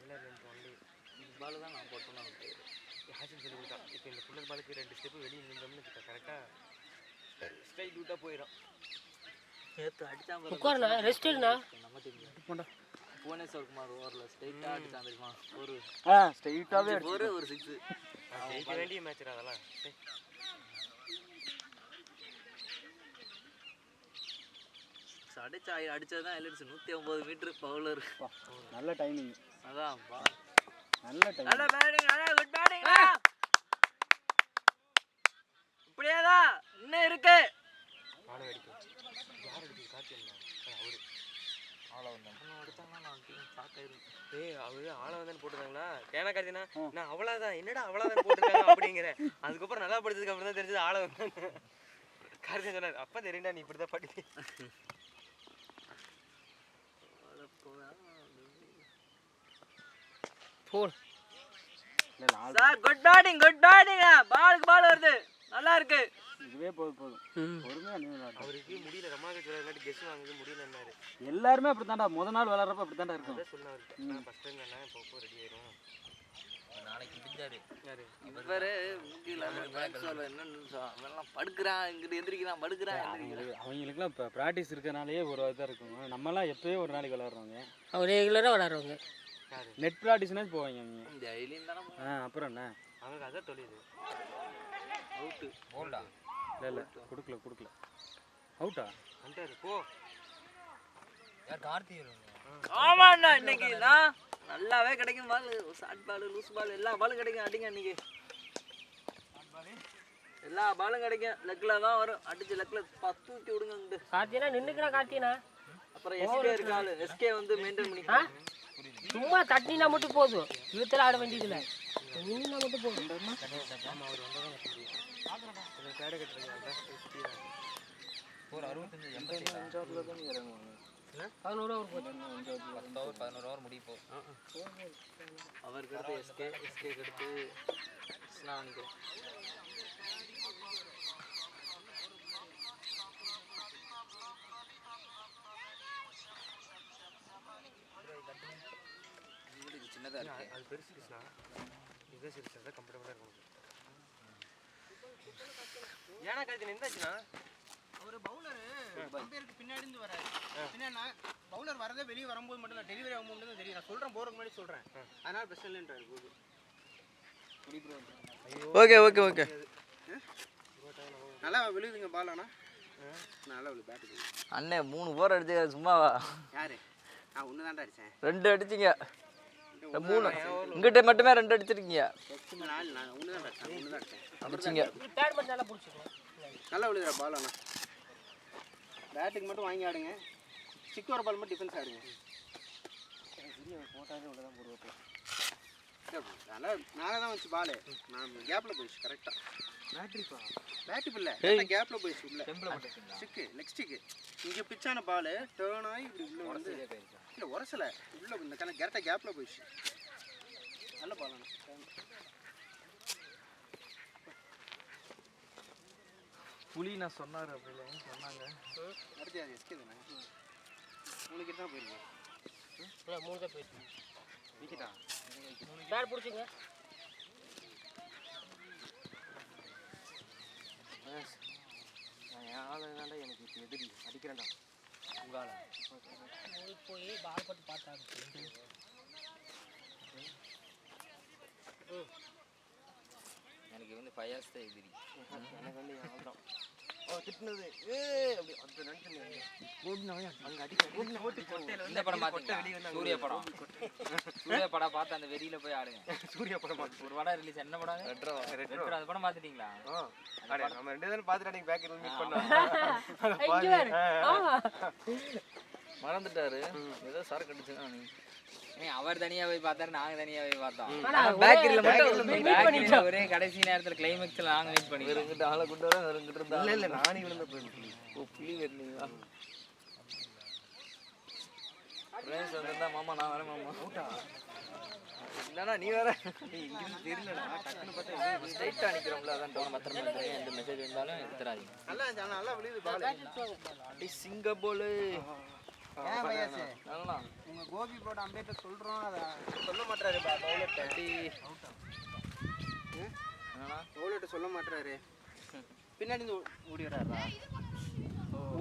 [SPEAKER 1] உள்ள 2 ஒன்லி
[SPEAKER 7] பால் தான் நான் போட்டோன்னா
[SPEAKER 1] யாச்சும் சொல்லி கொடுத்தா. இப்போ இந்த புல்லர் பாலுக்கு 2 ஸ்டெப்பு வெளியே நின்றோம்னு கரெக்டாக ஸ்ட்ரைட் விட்டால் போயிடும்.
[SPEAKER 7] நேற்று அடிச்சாங்க.
[SPEAKER 6] உட்காருண்ணா, ரெஸ்ட் எடுண்ணா.
[SPEAKER 7] நம்ம டீம் புவனேஸ்வர் குமார் ஓவரில் ஸ்ட்ரைட்டாக அடிச்சான் தெரியுமா? ஒரு
[SPEAKER 4] ஸ்ட்ரைட்டாகவே
[SPEAKER 7] ஒரு 6
[SPEAKER 1] ஜெயிக்க வேண்டிய மேட்ச் அதெல்லாம்.
[SPEAKER 7] அடிச்சது தான் எழுதிச்சு. 150 மீட்டர் பவுலர்.
[SPEAKER 4] நல்ல டைமிங்.
[SPEAKER 7] அதான்
[SPEAKER 4] நல்ல டைமிங்.
[SPEAKER 7] நல்ல பேட்டிங். Good batting. இப்படியே தான் இன்னும் இருக்கு.
[SPEAKER 1] ஆளை அடிக்கும். யார் அடிக்கும்? காட்சி என்ன அவரு ஆளை வந்தான்
[SPEAKER 7] அடிச்சாங்கன்னா நான் டீம் சாக்காயிருக்கேன்.
[SPEAKER 1] அவரு ஆளை வந்தான்னு போட்டுருந்தாங்களா? கேனா கார்த்தினா நான் அவ்வளோதான் என்னடா அவ்வளோதான் போட்டுருக்காங்க அப்படிங்கிற. அதுக்கப்புறம் நல்லா படிச்சதுக்கு அப்புறம் தான் தெரிஞ்சது ஆளை வந்தாங்க. கார்த்திகன் சொன்னார் அப்போ தெரியுண்டா நீ இப்படி தான் படிக்க.
[SPEAKER 7] Sir good batting good batting. பாலுக்கு பால் வருது. நல்லா இருக்கு.
[SPEAKER 4] இதுவே போதும் பொறுமையாக நீ விளையாடு.
[SPEAKER 1] அவருக்கு முடியல. ரமாக்கு விளையாட்டு கெஸ் வாங்குது முடியலன்னாரு.
[SPEAKER 4] எல்லாருமே அப்படி தாண்டா முதல் நாள் விளையாடுறப்ப அப்படி தாண்டா இருக்கும்.
[SPEAKER 1] அதான் சொன்னார் நான் ஃபஸ்ட் டைம் தானே இப்போ ரெடி ஆயிரும்.
[SPEAKER 2] நாளைக்கு பிடிச்சாரு
[SPEAKER 1] யாரு
[SPEAKER 7] இவரு என்னன்னு படுக்கிறான் இங்கிட்டு எந்திரிக்கிறான் படுக்கிறான் எந்திரிக்கிறான்.
[SPEAKER 4] அவங்களுக்குலாம் இப்போ ப்ராக்டிஸ் இருக்கனாலேயே ஒரு இதாக இருக்கும். நம்மலாம் எப்போயே ஒரு நாளைக்கு விளையாடுறவங்க.
[SPEAKER 6] அவர் ரெகுலராக விளாட்றவங்க.
[SPEAKER 4] நெட் ப்ராக்டிஸ்னே போவாங்க அவங்க.
[SPEAKER 7] டெய்லியும் தானே.
[SPEAKER 4] அப்புறம் என்ன
[SPEAKER 1] அவனுக்கு அதான் தொழில்.
[SPEAKER 7] அவுட்டு
[SPEAKER 2] போல்டா.
[SPEAKER 4] இல்லை கொடுக்கல அவுட்டா
[SPEAKER 1] வந்துட்டாரு போ.
[SPEAKER 2] யார் கார்த்திக்?
[SPEAKER 7] ஆமாண்ணா இன்னைக்கு தான் நல்லாவே கிடைக்கும் பால். ஷார்ட் பால் லூஸ் பால் எல்லா பாலும் கிடைக்கும். அடிங்க இன்னைக்கு எல்லா பாலும் கிடைக்கும். லெக்கில் தான் வரும். அடிச்சு லெக்கில் 10 ஊற்றி விடுங்க.
[SPEAKER 6] கார்த்தினா நின்றுக்கிறா கார்த்தினா.
[SPEAKER 7] அப்புறம் எஸ்கே இருக்காள். எஸ்கே வந்து மெயின்டைன் பண்ணிக்கலாம்.
[SPEAKER 6] சும்மா தட்டினா மட்டும் போதும். இழுத்துல ஆட வேண்டியதில்லை. நின்னா மட்டும் போதும்.
[SPEAKER 2] ஒரு 65 85
[SPEAKER 6] 11 hour போச்சு.
[SPEAKER 2] 10 hour 11 hour முடிய போகுது.
[SPEAKER 7] அவருக்கு அடுத்து எஸ்கேக்கு அடுத்து கிருஷ்ணா நினைக்கிறேன்.
[SPEAKER 2] இது சின்னதா இருக்கு.
[SPEAKER 5] அது பெருசு கிருஷ்ணா இதே சிறுசு அதான் கம்ஃபர்டபுளாக இருக்கும். ஏன்னா கழிச்சு நின்றாச்சுண்ணா
[SPEAKER 3] ஒரு பவுலர் அம்பேருக்கு பின்னாடி இருந்து வராரு. பின்னாடி பவுலர் வரதே வெளியே வரும்போது மட்டும் தான் டெலிவரி ஆகும்போது மட்டும் தான் தெரியும். நான் சொல்றேன் போறதுக்கு முன்னாடி சொல்றேன். அதனால பிரச்சனை இல்லைன்றாரு கோகு.
[SPEAKER 1] Okay okay okay. நல்லா விழுதுங்க பால். ஆனால் நல்லா விழு பேட்டுக்கு.
[SPEAKER 2] அண்ணே 3 ஓவர் அடிச்சு சும்மாவா?
[SPEAKER 1] யாரு? நான் ஒன்று தான்டா அடித்தேன்.
[SPEAKER 2] 2 அடிச்சிங்க. 3 இங்கிட்ட மட்டுமே 2 அடிச்சிருக்கீங்க.
[SPEAKER 1] நான் ஒன்று தான் அடித்தேன். ஒன்று தான் அடித்தேன்.
[SPEAKER 2] அடிச்சிங்க.
[SPEAKER 6] பேட் மட்டும் நல்லா பிடிச்சிக்கலாம்.
[SPEAKER 1] நல்லா விழுதுற பால். ஆனால் பேட்டுக்கு மட்டும் வாங்கி ஆடுங்க. சிக்கு வர பால் மட்டும் டிஃபென்ஸ் ஆடுங்க. போட்டாலே உள்ள தான் போடுவோம். நல்லா மேலே தான் வச்சு பால். நான் கேப்பில் போயிடுச்சு கரெக்டாக. பேட்டு இல்லை கேப்பில் போயிடுச்சு உள்ள. ஸ்டிக்கு லெக் ஸ்டிக்கு இங்கே பிச்சான பால் டேர்ன் ஆகி இப்படி உள்ள வந்து இல்லை உரசலை உள்ள இந்த கணக்கு கரெக்டாக கேப்பில் போயிடுச்சு. நல்ல பால்.
[SPEAKER 7] புலி நான் சொன்னார் அப்படின்னு சொன்னாங்க.
[SPEAKER 1] அடுத்து அது எஸ்கே தானே 3 கிட்ட தான் போயிருக்கேன்.
[SPEAKER 6] 3 தான் போயிடுச்சு.
[SPEAKER 1] விக்கெட்டா
[SPEAKER 6] பேட் பிடிச்சிங்க.
[SPEAKER 5] என் ஆள் தாண்டா எனக்கு இப்போ எதிரி அடிக்கிறேன்டா உங்கால
[SPEAKER 6] போய் பால் பட்டு பார்த்தாரு.
[SPEAKER 2] எனக்கு வந்து ஃபயர்ஸ் தான் எதிரி.
[SPEAKER 5] எனக்கு வந்து என் ஆள் தான் திட்டினது அப்படி அந்த நினைச்சு அங்கே அடிக்க
[SPEAKER 2] இந்த படம் பார்த்தீங்களா? சூர்யா படம். சூர்யா படம் பார்த்து அந்த வெறியில போய் ஆடுங்க.
[SPEAKER 5] சூர்யா படம்
[SPEAKER 2] ஒரு படம் ரிலீஸ் என்ன படம்? ரெட்ரோ. அந்த படம் பார்த்துட்டீங்களா?
[SPEAKER 5] நம்ம 2 தானே பார்த்துட்டு அன்னைக்கு பேக்கரில் மீட்
[SPEAKER 2] மறந்துட்டாரு. ஏதோ சரக்கு அடிச்சுன்னா அவர் தனியா போய் பார்த்தாரு, நாங்க தனியா போய் பார்த்தோம்.
[SPEAKER 6] ஆனா
[SPEAKER 2] பேக்கரியில மட்டும் ஒரே கடைசி நேரத்துல கிளைமேக்ஸ்ல நாங்க மீட் பண்ணி
[SPEAKER 5] இங்கிட்ட ஆளை கொண்டு வர இங்கிட்ட இருந்தா இல்லை நானே விழுந்த போயிருக்கேன்.
[SPEAKER 2] ஓ புலி வரலீங்களா? ஃப்ரெண்ட்ஸ் வந்திருந்தா மாமா நான் வரேன் மாமா. இல்லைன்னா நீ வேற இங்கிருந்து தெரியலடா. டக்குன்னு பார்த்தா ஸ்ட்ரைட்டாக அனுப்பிக்கிறோம்ல, அதான் டோன் பத்திரமா இருக்கிறேன். எந்த மெசேஜ் வந்தாலும் எடுத்துறாதீங்க.
[SPEAKER 1] நல்லா நல்லா விழுது பால்.
[SPEAKER 2] அடி சிங்கப்போலு நல்லா
[SPEAKER 1] உங்கள் கோபி போட்ட அம்பேத்கர் சொல்கிறோம், அதை சொல்ல மாட்டாரு பவுலர்கிட்ட.
[SPEAKER 2] அடி என்னன்னா
[SPEAKER 1] பவுலர்கிட்ட சொல்ல மாட்டாரு. பின்னாடி இருந்து ஓடி வர்றாரா?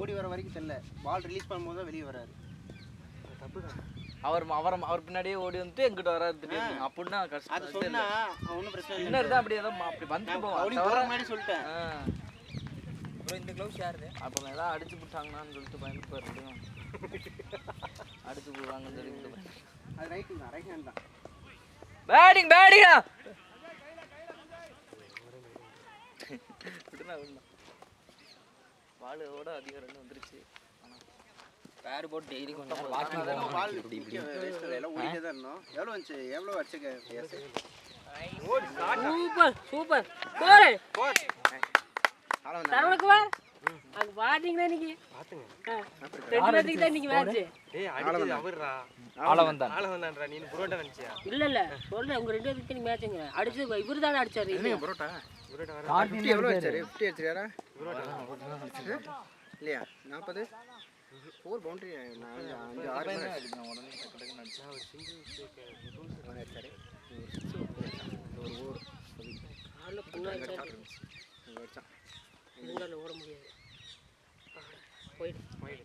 [SPEAKER 1] ஓடி வர வரைக்கும் தெரியல. பால் ரிலீஸ் பண்ணும்போது தான் வெளியே வர்றாரு.
[SPEAKER 2] அவர் பின்னாடியே ஓடி வந்துட்டு எங்கிட்ட வராது அப்படின்னா
[SPEAKER 1] அது
[SPEAKER 2] கஷ்டம்.
[SPEAKER 1] சொன்னா ஒன்றும் பிரச்சனை இல்லை.
[SPEAKER 2] இன்னொரு தான் அப்படி ஏதோ அப்படி வந்து போவான்.
[SPEAKER 1] முன்னாடி சொல்லிட்டேன்.
[SPEAKER 2] அப்புறம் இந்த க்ளவுஸ் யாருது? அப்புறம் ஏதாவது அடிச்சு விட்டாங்கன்னு சொல்லிட்டு பயந்து போயிடும். அடிச்சு போடுவாங்கன்னு சொல்லிட்டு
[SPEAKER 1] அது ரைட்டு தான், ரைட் ஹேண்ட் தான்.
[SPEAKER 2] பேட்டிங்கா விட்டுனா பாலோட அதிகம் 2 வந்துருச்சு. பேர் போட்டு டெய்லி கொஞ்சம் வாக்கிங் போகணும்.
[SPEAKER 1] பால் இப்படி வேஸ்ட் இல்லை, எல்லாம் ஓடிட்டே தான் இருந்தோம். எவ்வளோ வந்துச்சு? எவ்வளோ அடிச்சுக்க?
[SPEAKER 6] சூப்பர் சூப்பர் கோல் தரவனுக்கு வா. அங்க பாத்தீங்களா இன்னைக்கு?
[SPEAKER 5] பாத்துங்க.
[SPEAKER 6] 2 பேருக்கு தான் இன்னைக்கு மேட்ச்.
[SPEAKER 5] டேய் அடிச்சது அவர்ரா. ஆளவந்தான்டா. நீ புரோட்டா நினைச்சியா?
[SPEAKER 6] இல்ல சொல்றேன், உங்க 2 பேருக்கு இன்னைக்கு மேட்ச்ங்க. அடிச்சது இவரு தான அடிச்சாரு.
[SPEAKER 1] என்ன பரோட்டா?
[SPEAKER 5] புரோட்டா வர
[SPEAKER 1] 50 எவ்வளோ அடிச்சாரு? 50 அடிச்சாரா? இல்லையா 40? 4 பவுண்டரி 4 5 6
[SPEAKER 2] உடனே டக்கு டக்குன்னு அடிச்சா
[SPEAKER 5] ஒரு சிங்கிள் ஸ்ட்ரைக்
[SPEAKER 1] ரூல் அடிச்சாரு. ஒரு ஓவர்
[SPEAKER 6] ஆளு புண்ணா அடிச்சாரு.
[SPEAKER 1] வச்சான்.
[SPEAKER 6] இவங்களால ஓட முடியாது. போயிடு போயிடு.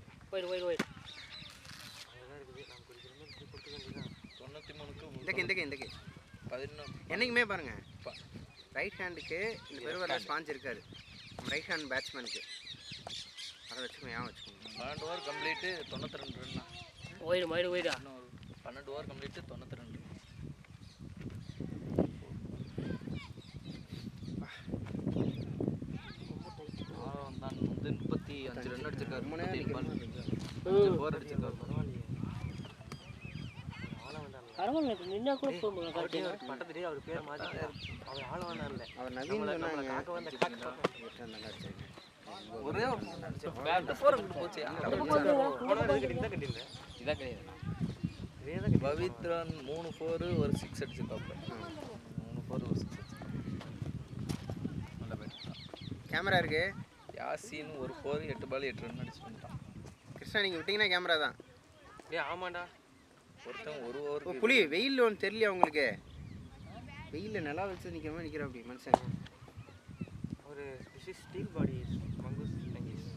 [SPEAKER 5] அதெல்லாம் இருக்குது. நாம் குடிக்கிற மாதிரி கொடுக்க வேண்டியதான்.
[SPEAKER 2] 93க்கு
[SPEAKER 1] இந்தக்கு
[SPEAKER 2] 11
[SPEAKER 1] என்னைக்குமே பாருங்க, ரைட் ஹேண்டுக்கு இந்த பெருவர ஸ்பான்ஸ் இருக்காரு. ரைட் ஹேண்ட் பேட்ஸ்மேனுக்கு அதை வச்சுக்கோங்க, ஏன் வச்சுக்கோங்க.
[SPEAKER 2] 12 ஓவர் கம்ப்ளீட்டு 92 ரன்.
[SPEAKER 6] போயிடு.
[SPEAKER 2] 12 ஓவர் கம்ப்ளீட்டு 92. வந்தான் வந்து 35 ரன் அடிச்சிருக்காரு. 37 பால் 5 ஓவர் அடிச்சிருக்காரு.
[SPEAKER 5] பரவாயில்லையே. ஆள வந்தான்ல.
[SPEAKER 6] பரவாயில்ல நின்னா கூட போடுங்க கரெக்டா
[SPEAKER 5] பட்டத்திலே அவர் பேரை மாத்திட்டாரு. அவர் ஆள் வந்தார்ல.
[SPEAKER 1] அவர் நவீன்
[SPEAKER 5] நம்மள காக்க வந்த காக்க
[SPEAKER 2] ஒரே ஒரு ஃபோர் போச்சு.
[SPEAKER 5] இதான் கட்டில.
[SPEAKER 2] இதான் கிடையாது. பவித்ரன் 3 4 ஒரு 6 அடிச்சிருக்காப்ல. 3 4 ஒரு 6 நல்ல பேட்.
[SPEAKER 1] கேமரா இருக்கு.
[SPEAKER 2] யாசின் ஒரு 4 8 பால் 8 ரன் அடிச்சு வந்துட்டான்.
[SPEAKER 1] கிருஷ்ணா நீங்கள் விட்டீங்கன்னா கேமரா தான்.
[SPEAKER 5] ஆமாண்டா.
[SPEAKER 2] ஒருத்தன் ஒரு ஓவர்
[SPEAKER 1] புலி வெயில் ஒன்று தெரியலையா உங்களுக்கு? வெயிலில் நிலா வச்சு நிற்கிற மாதிரி நிற்கிற அப்படி மனுஷன்.
[SPEAKER 5] ஒரு ஸ்டீல் பாடி மங்கூஸ் டங்கிஸ்.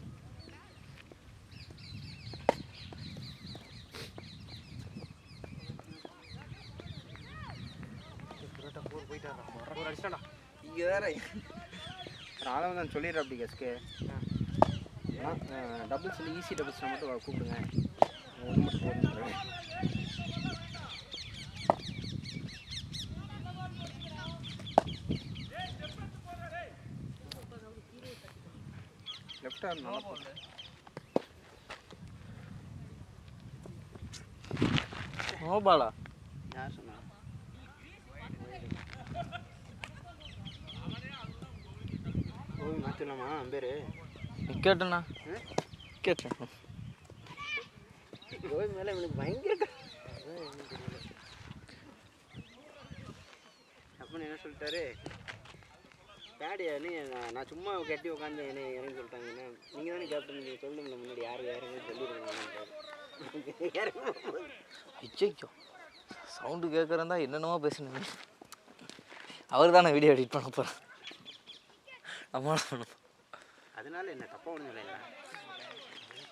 [SPEAKER 5] போயிட்டாரா ஒரு அடிச்சாடா.
[SPEAKER 2] இங்கே வேற
[SPEAKER 1] ஆளவன் தான் சொல்லிடுற அப்படி கஸ்க்கு. டபுள்ஸ் ஈஸி டபுள்ஸ் மட்டும் கூப்பிடுங்க. ஒன்று மட்டும் போடுங்க. லெஃப்ட் ஹேண்ட் நல்லா போகுது.
[SPEAKER 2] நோ பாலா
[SPEAKER 1] யார் சொன்னா? ஓய் மாற்றிடலாமா பேர்?
[SPEAKER 2] கேட்டேண்ணா கேட்டேன்.
[SPEAKER 1] ரோஹித் மேலே இவனுக்கு பயங்கர அப்பன்னு என்ன சொல்லிட்டாரு? பேடியா நீ நான் சும்மா கட்டி உட்காந்து என்ன இறங்கி சொல்லிட்டாங்கன்னா நீங்கள் தானே கேப்டன், நீங்கள் சொல்லுங்களேன் முன்னாடி யார் இறங்கி சொல்லிடுங்க.
[SPEAKER 2] ஐயோ சவுண்டு கேட்குறதா என்னென்னமோ பேசணுங்க. அவர் தானே வீடியோ எடிட் பண்ண போகிறேன். அம்மா
[SPEAKER 1] அதனால என்ன தப்பாக ஒன்றும் இல்லைங்களா?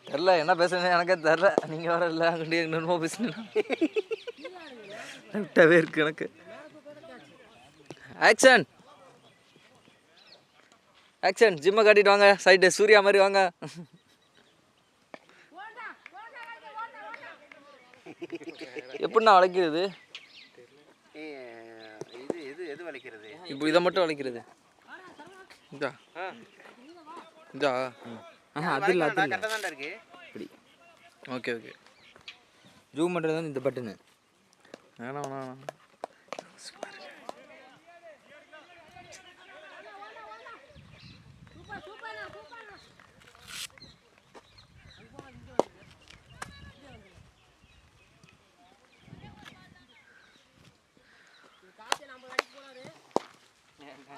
[SPEAKER 2] தெரில என்ன பேசுறேன்னு எனக்கே தெரில. நீங்கள் வர இல்லை அங்கே என்னென்னமோ பேசணும். விட்டாவே இருக்கு எனக்கு. Action action. ஜிம்மை காட்டிட்டு வாங்க. சைடு சூர்யா மாதிரி வாங்க. எப்படிண்ணா வளைக்கிறது?
[SPEAKER 1] இது எது எது வளைக்கிறது?
[SPEAKER 2] இப்போ இதை மட்டும் வளைக்கிறது. இதா இதா அது இல்லை அது இல்லை.
[SPEAKER 1] கரெக்டாக தான்டா இருக்கு.
[SPEAKER 2] இப்படி ஓகே ஓகே. ஜூம் பண்ணுறது வந்து இந்த பட்டனு. வேணாம் வேணாம்.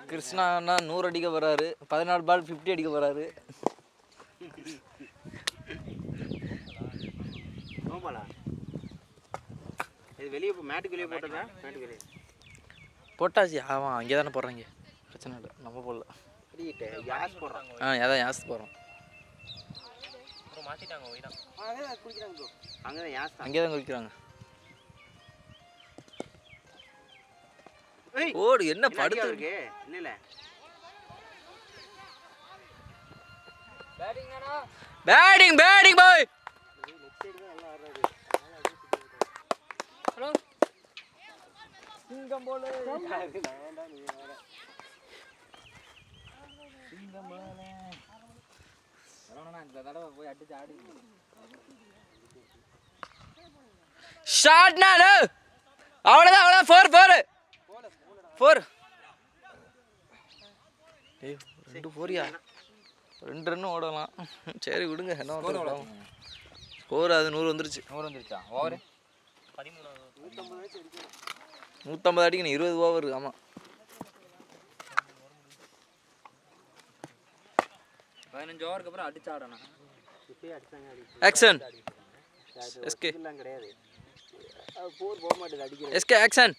[SPEAKER 2] கிருஷ்ணா அண்ணா 100 அடிக்க போறாரு. 14 பால் 50 அடிக்க போறாரு.
[SPEAKER 1] நோபாலா இது வெளியே மேட்டுக்கு வெளியே போட்டதா? மேட்டுக்கு வெளியே
[SPEAKER 2] போட்டாச்சு. அவன் அங்கே தானே போடுறாங்க. பிரச்சனை இல்லை, நம்ம போடல.
[SPEAKER 1] யாஸ் போடுறான்.
[SPEAKER 2] அதான் யாஸ் போகிறோம்.
[SPEAKER 5] அப்புறம் மாத்திட்டாங்க போய் தான்.
[SPEAKER 1] குடிக்கிறாங்க ப்ரோ. அங்கே தான் யாஸ் தான்.
[SPEAKER 2] அங்கே தான் குளிக்கிறாங்க. ஓடு என்ன படுத்து
[SPEAKER 1] இருக்கு? இல்லை இல்லை
[SPEAKER 2] பேட்டிங் பேட்டிங் பாய்.
[SPEAKER 6] ஹலோ
[SPEAKER 3] சிங்கம் போல இந்த தடவை போய் அடிச்சு ஆடி
[SPEAKER 2] ஷாட் நாலு. அவ்வளோதான் அவ்வளோதான். 4 ஏய் 2 4யா? 2 ரன் ஓடலாம். சரி விடுங்க. என்ன ஓடலாம். ஸ்கோர் அது 100 வந்துருச்சு.
[SPEAKER 3] 100 வந்துருச்சா? ஓவர்
[SPEAKER 2] 150 அடிக்கணும். 20 ஓவர். ஆமாம்
[SPEAKER 3] 15 ஓவருக்கு அப்புறம் அடிச்சு ஆடணும்.
[SPEAKER 1] இப்பயே அடிச்சாங்க.
[SPEAKER 2] ஆக்ஷன். எஸ்கே
[SPEAKER 1] எல்லாம் கிடையாது. போர் போக மாட்டேது அடிக்கிறது.
[SPEAKER 2] SK action.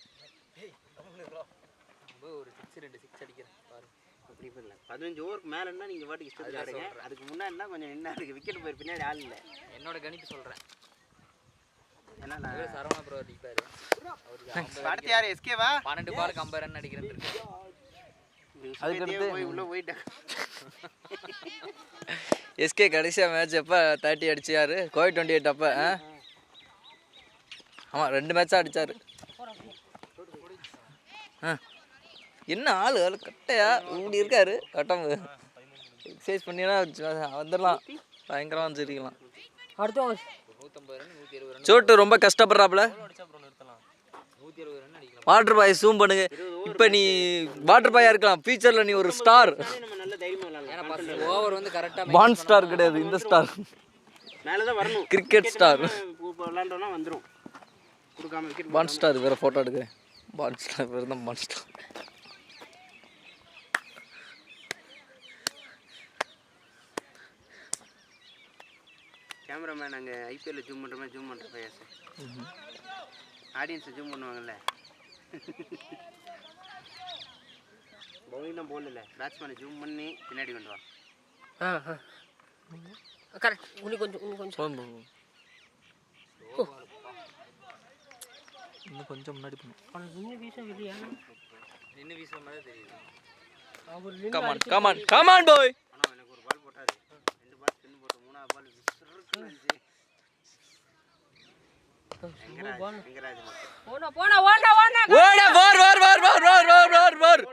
[SPEAKER 3] ஒரு 6 2 6 அடிக்கிறேன் பாரு.
[SPEAKER 1] அப்படி பண்ணல. 15 ஓவருக்கு மேலேன்னா நீங்கள் பாட்டுக்கு இஷ்டத்துக்கு ஆடுங்க. அதுக்கு முன்னாடினா கொஞ்சம் நின்னா அதுக்கு விக்கெட் போய் பின்னாடி ஆள் இல்லை.
[SPEAKER 3] என்னோட கணிப்பு சொல்கிறேன்.
[SPEAKER 1] ஏன்னா
[SPEAKER 3] சரவணா ப்ரோ அடிப்பாரு.
[SPEAKER 1] அடுத்து யார்? எஸ்கேவா?
[SPEAKER 3] 12 பாலுக்கு 50 ரன் அடிக்கிறது.
[SPEAKER 1] அதுக்கடுத்து போய் உள்ளே போயிட்டேன்.
[SPEAKER 2] எஸ்கே கடைசியாக மேட்ச் எப்போ 30 அடிச்சாரு? கோவிட் 28 அப்போ. ஆமாம் 2 மேட்சாக அடித்தார். என்ன ஆள் கட்டையா இப்படி இருக்காரு? கட்டம் எக்ஸசைஸ் பண்ணினா வந்துடலாம். பயங்கரமாக சிரிக்கலாம்.
[SPEAKER 6] அடுத்து
[SPEAKER 3] 150 ரன் 120 ரன்
[SPEAKER 2] சோட்டு ரொம்ப கஷ்டப்படுறாப்புல.
[SPEAKER 5] அடிச்சா அப்புறம் நிறுத்தலாம்.
[SPEAKER 7] 160 ரன் அடிக்கலாம்.
[SPEAKER 2] வாட்டர் பாய் ஜூம் பண்ணுங்க. இப்போ நீ வாட்டர் பாயா இருக்கலாம், ஃபியூச்சரில் நீ ஒரு ஸ்டார்.
[SPEAKER 1] நம்ம நல்ல தைரியமா விளையாடலாம்.
[SPEAKER 7] ஏன்னா ஃபர்ஸ்ட் ஓவர் வந்து கரெக்டாக
[SPEAKER 2] பான் ஸ்டார் கிடையாது, இந்த ஸ்டார்
[SPEAKER 1] மேலே தான் வரணும்.
[SPEAKER 2] Cricket star.
[SPEAKER 1] இப்போ விளையாண்டோம்னா வந்துடும். கொடுக்காம விக்கெட்
[SPEAKER 2] பான் ஸ்டார் வேறு ஃபோட்டோ எடுக்கிறேன். பான் ஸ்டார் வேறு தான் பான் ஸ்டார்.
[SPEAKER 1] கேமராமேன் நாங்கள் ஐபிஎல்லில் ஜூம் பண்ணுற மாதிரி ஜூம் பண்ணுற பையன் ஆடியன்ஸை ஜூம் பண்ணுவாங்கல்ல. பவுலிங் தான் போடல, பேட்ஸ்மேனை ஜூம் பண்ணி பின்னாடி கொண்டு வா.
[SPEAKER 6] கரெக்ட். இன்னும் கொஞ்சம்
[SPEAKER 2] இன்னும் கொஞ்சம் முன்னாடி பண்ணும்.
[SPEAKER 6] நின்று வீச இல்லையா?
[SPEAKER 7] நின்று வீசுற மாதிரி தெரியுது.
[SPEAKER 6] அவர்
[SPEAKER 2] கமான் கமான் கமான் பாய்.
[SPEAKER 1] ஆனால் எனக்கு ஒரு பால் போட்டார், 2 பால் ஸ்பின் போட்டு 3ஆவது பால் விசிறுன்னு இருந்துச்சு. எங்கராஜ் மட்டும்
[SPEAKER 6] போனா போனா ஓடா ஓடா
[SPEAKER 2] ஓட போர் போர் போர் போர் போர் போர் போர்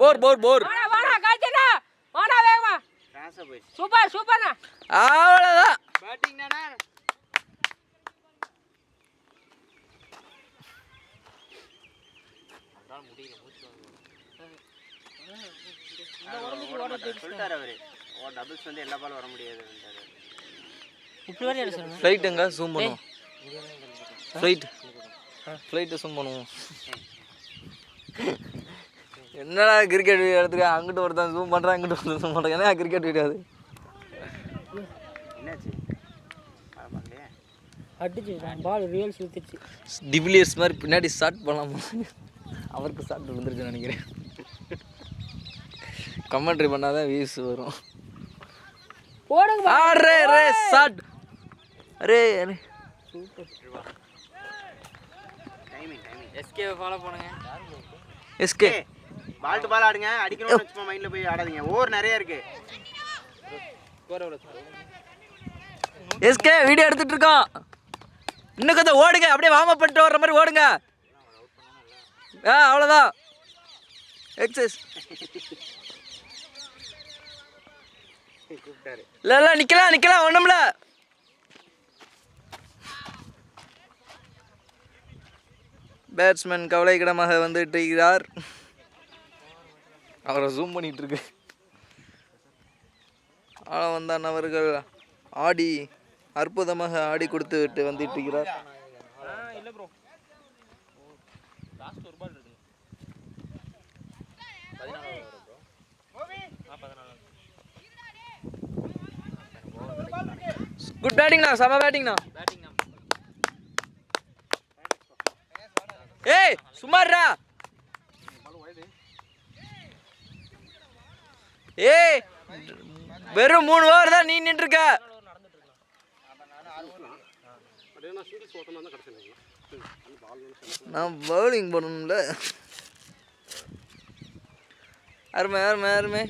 [SPEAKER 2] போர் போர் போர் போர்.
[SPEAKER 6] ஓடா ஓடா காய்ச்சனா ஓடா வேகமா.
[SPEAKER 1] ட்ரான்ஸ்ஃபர் போயிடுச்சு.
[SPEAKER 6] சூப்பர் சூப்பர்ண்ணா.
[SPEAKER 2] அவ்வளோதான்.
[SPEAKER 1] பேட்டிங் தானே.
[SPEAKER 7] அதனால முடியல, மூச்சு
[SPEAKER 1] சொல்லிட்டாரு அவரு, டபுள்ஸ் வந்து எல்லா பாலும் வர முடியாது.
[SPEAKER 6] இப்படி வரையா சார்?
[SPEAKER 2] ஃப்ளைட் எங்க ஜூம் பண்ணுவோம். ஃப்ளைட்டு ஜூம் பண்ணுவோம். என்னடா கிரிக்கெட் வீடியோ எடுத்துக்க, அங்கிட்டு ஒருத்தன் ஜூம் பண்ணுறான், இங்கிட்டு ஒருத்தன் ஜூம் பண்ணுறான். என்ன கிரிக்கெட் வீடியோ அது?
[SPEAKER 1] என்னாச்சு? பார்க்கலையே.
[SPEAKER 6] அடிச்சு பால் ரியல் சுத்திச்சு.
[SPEAKER 2] டிவிலியர்ஸ் மாதிரி பின்னாடி ஸ்டார்ட் பண்ணலாமா? அவருக்கு ஸ்டார்ட் விழுந்துருச்சுன்னு நினைக்கிறேன். கமெண்ட்ரி பண்ணாதான் வியூஸ் வரும்.
[SPEAKER 6] போடுங்க
[SPEAKER 2] அரே ரே ஷாட். அரே அரே
[SPEAKER 6] சூப்பர்.
[SPEAKER 1] டைமிங்
[SPEAKER 7] எஸ்கே ஃபாலோ பண்ணுங்க.
[SPEAKER 2] எஸ்கே
[SPEAKER 1] பால் டு பால் ஆடுங்க. அடிக்கணும்னு சும்மா மைண்டில் போய் ஆடாதீங்க. ஓவர் நிறைய இருக்கு.
[SPEAKER 2] எஸ்கே வீடியோ எடுத்துட்டு இருக்கோம். இன்னும் கொஞ்சம் ஓடுங்க, அப்படியே வார்ம் அப் பண்ணிட்டு வர்ற மாதிரி ஓடுங்க. அவ்வளோதான் எக்ஸசைஸ்.
[SPEAKER 1] கூப்பிட்டாரு.
[SPEAKER 2] இல்லை நிற்கலாம் ஒன்றும்ல. பேட்ஸ்மேன் கவலைக்கிடமாக வந்துட்டு இருக்கிறார். அவரை ஜூம் பண்ணிட்டு இருக்கு. வந்தான் அவர்கள் ஆடி அற்புதமாக ஆடி கொடுத்து விட்டு வந்துட்டு இருக்கிறார்.
[SPEAKER 4] இல்லை ப்ரோ, லாஸ்ட் ஒரு பால் இருக்கு.
[SPEAKER 7] 14 ஓவர் ப்ரோ. 14.
[SPEAKER 2] குட் பேட்டிங்ண்ணா, செம பேட்டிங்ண்ணா.
[SPEAKER 7] பேட்டிங் நம்ம
[SPEAKER 2] ஏய் சுமார்ரா. ஏய் வெறும் 3 ஓவர் தான் நீ நின்றுருக்க. நான் பவுலிங் பண்ணணும்ல. அருமை.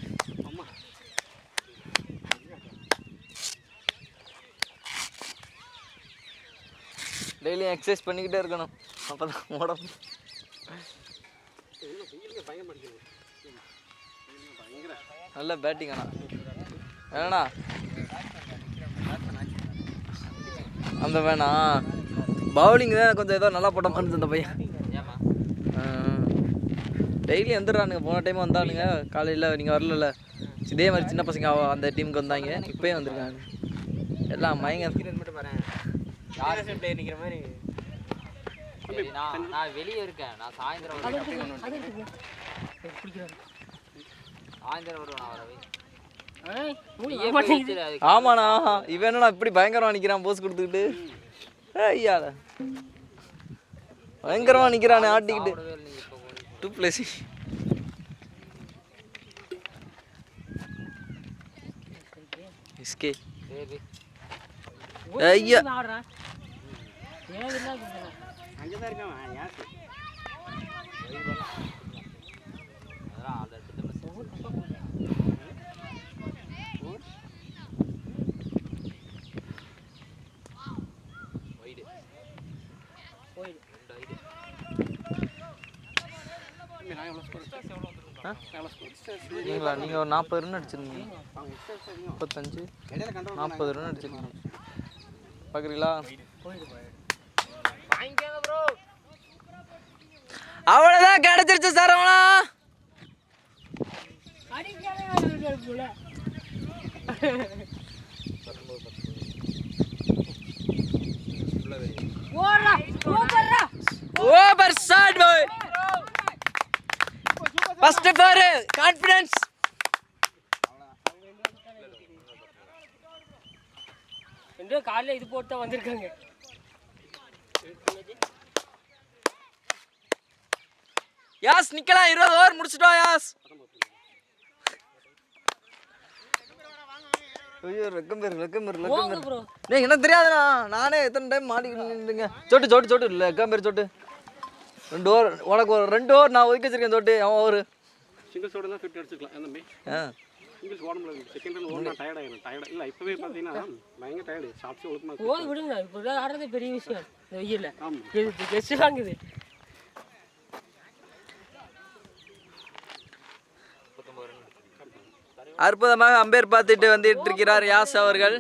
[SPEAKER 2] டெய்லியும் எக்ஸசைஸ் பண்ணிக்கிட்டே இருக்கணும், அப்போதான் உடம்பு. நல்ல பேட்டிங் அண்ணா. வேணா அந்த வேணா பவுலிங் தான் கொஞ்சம் ஏதோ நல்லா போட்ட மாதிரி இந்த பையன்.
[SPEAKER 7] ஏமா
[SPEAKER 2] டெய்லி வந்துடுறானுங்க. போன டைம் வந்தானுங்க காலையில், நீங்கள் வரல. இதே மாதிரி சின்ன பசங்க அந்த டீமுக்கு வந்தாங்க, இப்போயும் வந்திருக்காங்க எல்லாம் மயங்க.
[SPEAKER 1] மட்டும் பாரு, யார் பிளேயர் நிற்கிற மாதிரி.
[SPEAKER 7] சரி, நான் வெளியே இருக்கேன். நான் சாயந்தரம் வருவேன். சாயந்தரம் வருவேன் நான் வரவே.
[SPEAKER 2] ஆமாண்ணா, இவன் என்னடா இப்படி பயங்கரமா நிற்கிறான் போஸ் கொடுத்துக்கிட்டு. ஐயா பயங்கரமா நிற்கிறானே ஆட்டிக்கிட்டு. 2+. எஸ்கே ஐயா
[SPEAKER 1] அங்கே தான் இருக்கான். யாருக்கு
[SPEAKER 7] அதெல்லாம் அதை
[SPEAKER 2] நீங்களா? நீங்கள் ஒரு 40 ரன் அடிச்சிருந்தீங்க. 35 40 ரன் அடிச்சிருக்கீங்க. பார்க்குறீங்களா? அவ்வளோதான் கிடைச்சிருச்சு Saravana. Super shot boy. First for confidence.
[SPEAKER 6] ரெண்டு காலையில் இது போட்டு தான் வந்திருக்காங்க.
[SPEAKER 2] யாஸ் நிக்கலாம் 20 ஓவர் முடிச்சிட்டோம் யாஸ். ஐயோ லெக்கம்பேர் டேய் என்ன தெரியாதுண்ணா, நானே எத்தனை டைம் மாட்டிக்கிட்டுங்க. சொட்டு இல்லை லெக்கம்பேர் சொட்டு 2 ஓவர் உனக்கு ஒரு 2 ஓவர் நான் ஒதுக்கி வச்சிருக்கேன். சொட்டு அவன் ஓவர்
[SPEAKER 4] சிங்கிள்ஸ் ஓட தான் ஃபிட் அடிச்சுக்கலாம் தம்பி. சிங்கிள்ஸ் ஓட முடியாது. செகண்ட் ரன் ஓடனா டயர்ட் ஆயிடும். இல்லை இப்போவே பார்த்தீங்கன்னா பயங்கர டயர்டு. ஷார்ட்ஸே ஒழுக்கமாக
[SPEAKER 6] ஓடி விடுங்க. இப்போ ஆடுறது பெரிய விஷயம் இந்த வெயில்ல. இது கெஸ்ட் வாங்குது.
[SPEAKER 2] அற்புதமாக அம்பேர் பார்த்துட்டு வந்துட்டு இருக்கிறார் யாஸ் அவர்கள்.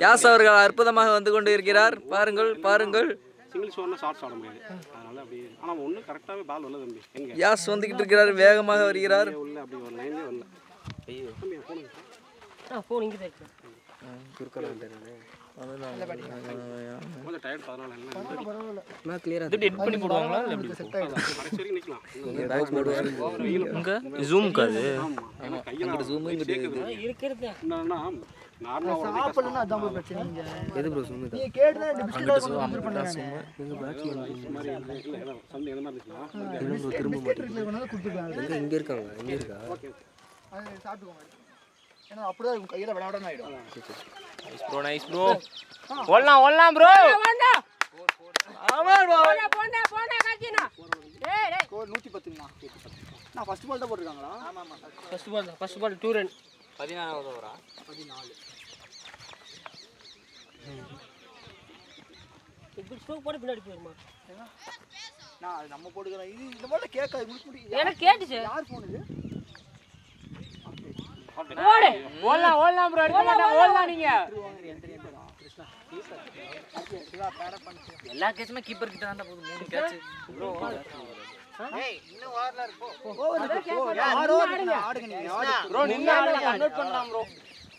[SPEAKER 2] யாஸ் அவர்கள் அற்புதமாக வந்து கொண்டு இருக்கிறார். பாருங்கள்.
[SPEAKER 4] சிங்கிள்ஸ் ஓடனா ஷார்ட்ஸ் ஆட முடியாது. அதனால அப்படியே ஆனால் ஒன்று கரெக்டாகவே பால் வரல தம்பி. எங்க
[SPEAKER 2] யாஸ் வந்துகிட்டு இருக்கிறார், வேகமாக வருகிறார்.
[SPEAKER 4] உள்ள அப்படி ஒரு லைன்லேயே வரல. ஐயோ தம்பி
[SPEAKER 6] ஃபோன் இங்கே தான் இருக்கு.
[SPEAKER 4] கொஞ்சம் டயர்ட். 14
[SPEAKER 1] நான் கிளியரா
[SPEAKER 4] இது எடிட் பண்ணி போடுவாங்களா இல்லை எப்படி செட் ஆயிடும்? கடைசி வரைக்கும் நிக்கலாம்.
[SPEAKER 1] பேக் போடுவாங்க.
[SPEAKER 2] இங்க ஜூம் காது.
[SPEAKER 4] ஆமா ஏன்னா கையில
[SPEAKER 2] ஜூம் இங்க
[SPEAKER 6] இருக்கிறது
[SPEAKER 4] என்னன்னா நார்மலா
[SPEAKER 3] சாப்பிடலன்னா அதான் போய் பிரச்சனை. இங்க
[SPEAKER 1] எது ப்ரோ சும்மா
[SPEAKER 3] நீ கேட்டதே டிஸ்கஸ் பண்ணுங்க.
[SPEAKER 1] எங்க பேட்ஸ்மேன்
[SPEAKER 4] மாதிரி இல்ல சம்திங் என்ன மாதிரி இருக்கலாம்.
[SPEAKER 1] திரும்ப
[SPEAKER 3] பிஸ்கெட் கொண்டு வந்து கொடுத்துருக்காங்க.
[SPEAKER 1] இங்க இருக்காங்க.
[SPEAKER 3] அது சாப்பிட்டுக்கோங்க. ஏன்னா அப்படியே உங்க கையில விளையாடணும் ஆயிடும்.
[SPEAKER 2] Nice bro. ஓடலாம் ப்ரோ. ஆமா ப்ரோ.
[SPEAKER 6] போண்டா காச்சினா. டேய்
[SPEAKER 3] ஸ்கோர் 110ங்கண்ணா. நான் ஃபர்ஸ்ட் பால் தான் போட்டுருக்காங்களா? ஆமா
[SPEAKER 6] ஃபர்ஸ்ட் பால் 2 ரன்.
[SPEAKER 2] 14வது ஓவரா?
[SPEAKER 3] 14.
[SPEAKER 6] இப்படி ஸ்ட்ரோக் போட பின்னாடி போயிருமா?
[SPEAKER 3] நான் அது நம்ம போட்டுக்கிறோம். இது இந்த மாதிரி கேட்காது. முடி
[SPEAKER 6] எனக்கு கேட்டுச்சு.
[SPEAKER 3] யார் ஃபோன் இது?
[SPEAKER 6] ஓடலாம் ப்ரோ. ஓடலாம் நீங்க.
[SPEAKER 2] எல்லா கேட்சுமே கீப்பர் கிட்ட தான் போகுது. 3 கேட்ச் ப்ரோ.
[SPEAKER 3] ஏய் இன்னும் வார்ல இருக்கு. ஆடுங்க நீங்க.
[SPEAKER 2] ப்ரோ நீங்க கன்வர்ட் பண்ணலாம் ப்ரோ.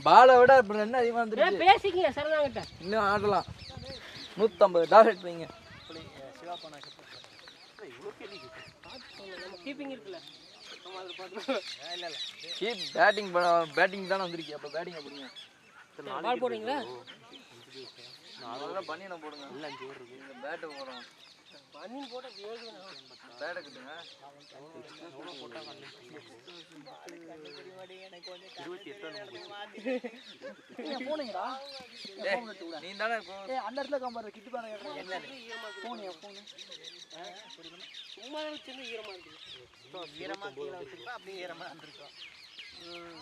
[SPEAKER 2] பாலை விட இப்ப என்ன அதிகமா வந்துருச்சு.
[SPEAKER 6] பேசிக்கங்க சரதாங்கிட்ட.
[SPEAKER 2] இன்னும் ஆடலாம். 150 டார்கெட் வைங்க.
[SPEAKER 3] சிவா பண்ணா
[SPEAKER 6] கீப்பிங் இருக்குல.
[SPEAKER 3] இல்ல
[SPEAKER 2] கீப் பேட்டிங் தான வந்திருக்கீங்க. அப்ப பேட்டிங் அப்படிங்க.
[SPEAKER 6] பால் போடுறீங்களா?
[SPEAKER 2] அதெல்லாம் பண்ணின போடுங்க. இல்ல 5 ஓவர் இருக்கு. இந்த பேட் போடுறோம்.
[SPEAKER 6] பனின் போட வேகணும்.
[SPEAKER 2] பேட் கிட்டுங்க.
[SPEAKER 3] எவ்வளவு போட்டா வந்து
[SPEAKER 4] 28
[SPEAKER 3] ரன் போனீங்கடா.
[SPEAKER 2] நீ தானே
[SPEAKER 3] ஏய் அந்த இடத்துல காம்பர் கிட்டு பாருங்க. என்ன போன்
[SPEAKER 6] சும்மா வச்சிருந்து ஈரமா இருக்கு.
[SPEAKER 3] ஈரமா கீழ வச்சிருப்பா அப்படியே ஈரமா வந்திருக்கா.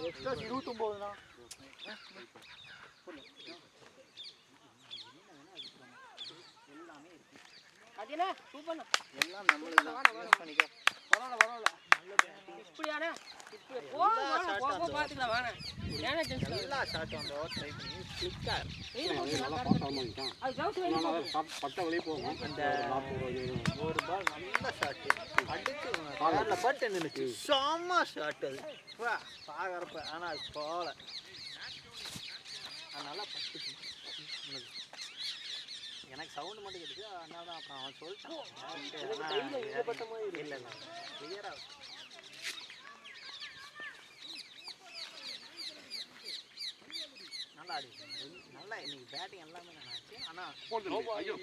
[SPEAKER 3] எக்ஸ்ட்ரா 29 னா.
[SPEAKER 6] அதேனா சூப்பர்ண்ணா.
[SPEAKER 3] எல்லாம் நம்மளுக்கு தான் யூஸ் பண்ணிக்க. பரவாயில்ல.
[SPEAKER 6] இப்படியானே இப்படி போ பாத்துக்கலாம் வாங்க. ஏனா டென்ஷன்
[SPEAKER 3] எல்லா ஷாட் அந்த ஓவர் ட்ரை பண்ணி கிளிக்கர்.
[SPEAKER 4] நல்லா பாஸ் ஆமாங்க.
[SPEAKER 6] அது ஜவுஸ் வெளிய
[SPEAKER 4] அதனால பட்ட வெளிய போகும். அந்த 40
[SPEAKER 3] ஒரு பால் நல்ல ஷாட். அடிச்சு கால்ல பட்டு நின்னுச்சு. செம்ம ஷாட் அது. வா பாகறப்ப ஆனா அது போல. அதனால பட்டுச்சு. எனக்கு சவுண்ட் மட்டும் கேட்டுச்சு. அதனால தான் அப்புறம் அவன் சொல்லிட்டான். இல்ல கிளியரா நல்லா ஆடி. நல்லா இன்னைக்கு பேட்டிங் எல்லாமே நல்லா ஆச்சு. ஆனா
[SPEAKER 4] போடுது. ஐயோ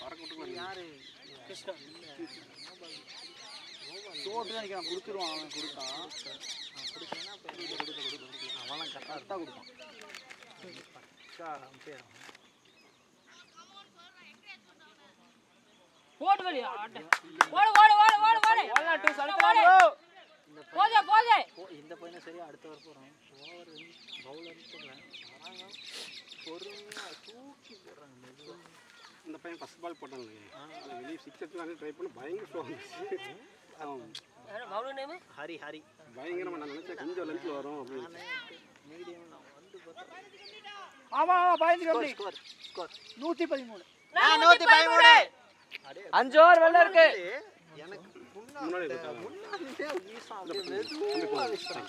[SPEAKER 4] பறக்க விட்டுக்கலாம்.
[SPEAKER 3] யாரு கிருஷ்ணா தோட்டு தான் நினைக்கிறேன். கொடுத்துருவான். அவன் கொடுத்தான். கொடுக்கலன்னா அவன் கரெக்டாக கொடுப்பான்.
[SPEAKER 6] போடு வெளிய ஆட்ட. ஓடு ஓடலாம் டூ சல்கலாம் போதே
[SPEAKER 3] இந்த பையனும் சரியா அடுத்த வர போறான். ஓவர் பவுலர் வராங்க. பொறுமையா தூக்கி போடுறாங்க மெதுவா.
[SPEAKER 4] இந்த பையன் ஃபர்ஸ்ட் பால் போட்டாங்க. அது வெளிய 6 எடுத்து ட்ரை பண்ணி பயங்கர ஸ்லோ ஆச்சு.
[SPEAKER 6] பவுலர் நேம்
[SPEAKER 3] ஹரி
[SPEAKER 4] பயங்கரமா நான் நினைச்சேன் கொஞ்சம் லென்த்ல வரும் அப்படின்னு.
[SPEAKER 3] மீடியம் நான் வந்து பார்த்தா ஆமா 15 ஸ்கோர் 113 113
[SPEAKER 2] 5 ஓவர் வெளில இருக்கு.
[SPEAKER 5] எனக்கு முன்னாடி வீசம் அப்படியே மெதுவா வீசுறான்.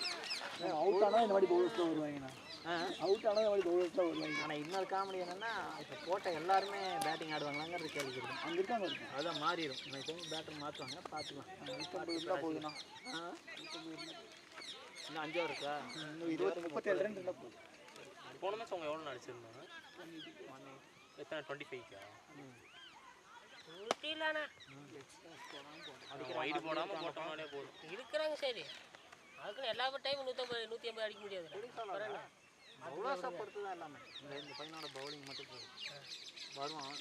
[SPEAKER 3] அவுட் ஆனால் இந்த மாதிரி பவுலர்ஸ்லாம் வருவாங்கண்ணா. அவுட் ஆனால் இந்த மாதிரி பவுலர்ஸ்லாம் வருவாங்க.
[SPEAKER 5] ஆனால் இன்னொரு காமெடி என்னன்னா இப்போ போட்ட எல்லாருமே பேட்டிங் ஆடுவாங்களாங்கிறது கேள்வி இருக்கு.
[SPEAKER 3] அங்கே இருக்காங்க இருக்கு.
[SPEAKER 5] அதான் மாறிடும். இன்னைக்கு வந்து பேட்டர் மாற்றுவாங்க, பார்த்துக்கலாம்.
[SPEAKER 3] இருந்தால் போகுதுண்ணா.
[SPEAKER 5] இன்னும் 5 ஓவர் இருக்கா?
[SPEAKER 3] இன்னும் 37 ரன் இருந்தால் போதும்.
[SPEAKER 4] போன மேட்ச் அவங்க எவ்வளோ அடிச்சிருந்தாங்க? எத்தனை 25க்கா?
[SPEAKER 6] ஊட்டிலாண்ணா
[SPEAKER 4] வைடு போடாமல் போட்டோம்னாலே போதும்.
[SPEAKER 6] இருக்கிறாங்க சரி. அதுக்குன்னு எல்லா டைம் 150 அடிக்க முடியாது.
[SPEAKER 5] பவுலர்ஸை பொறுத்து தான் எல்லாமே. இந்த பையனோட பவுலிங் மட்டும் போதும். வருவான்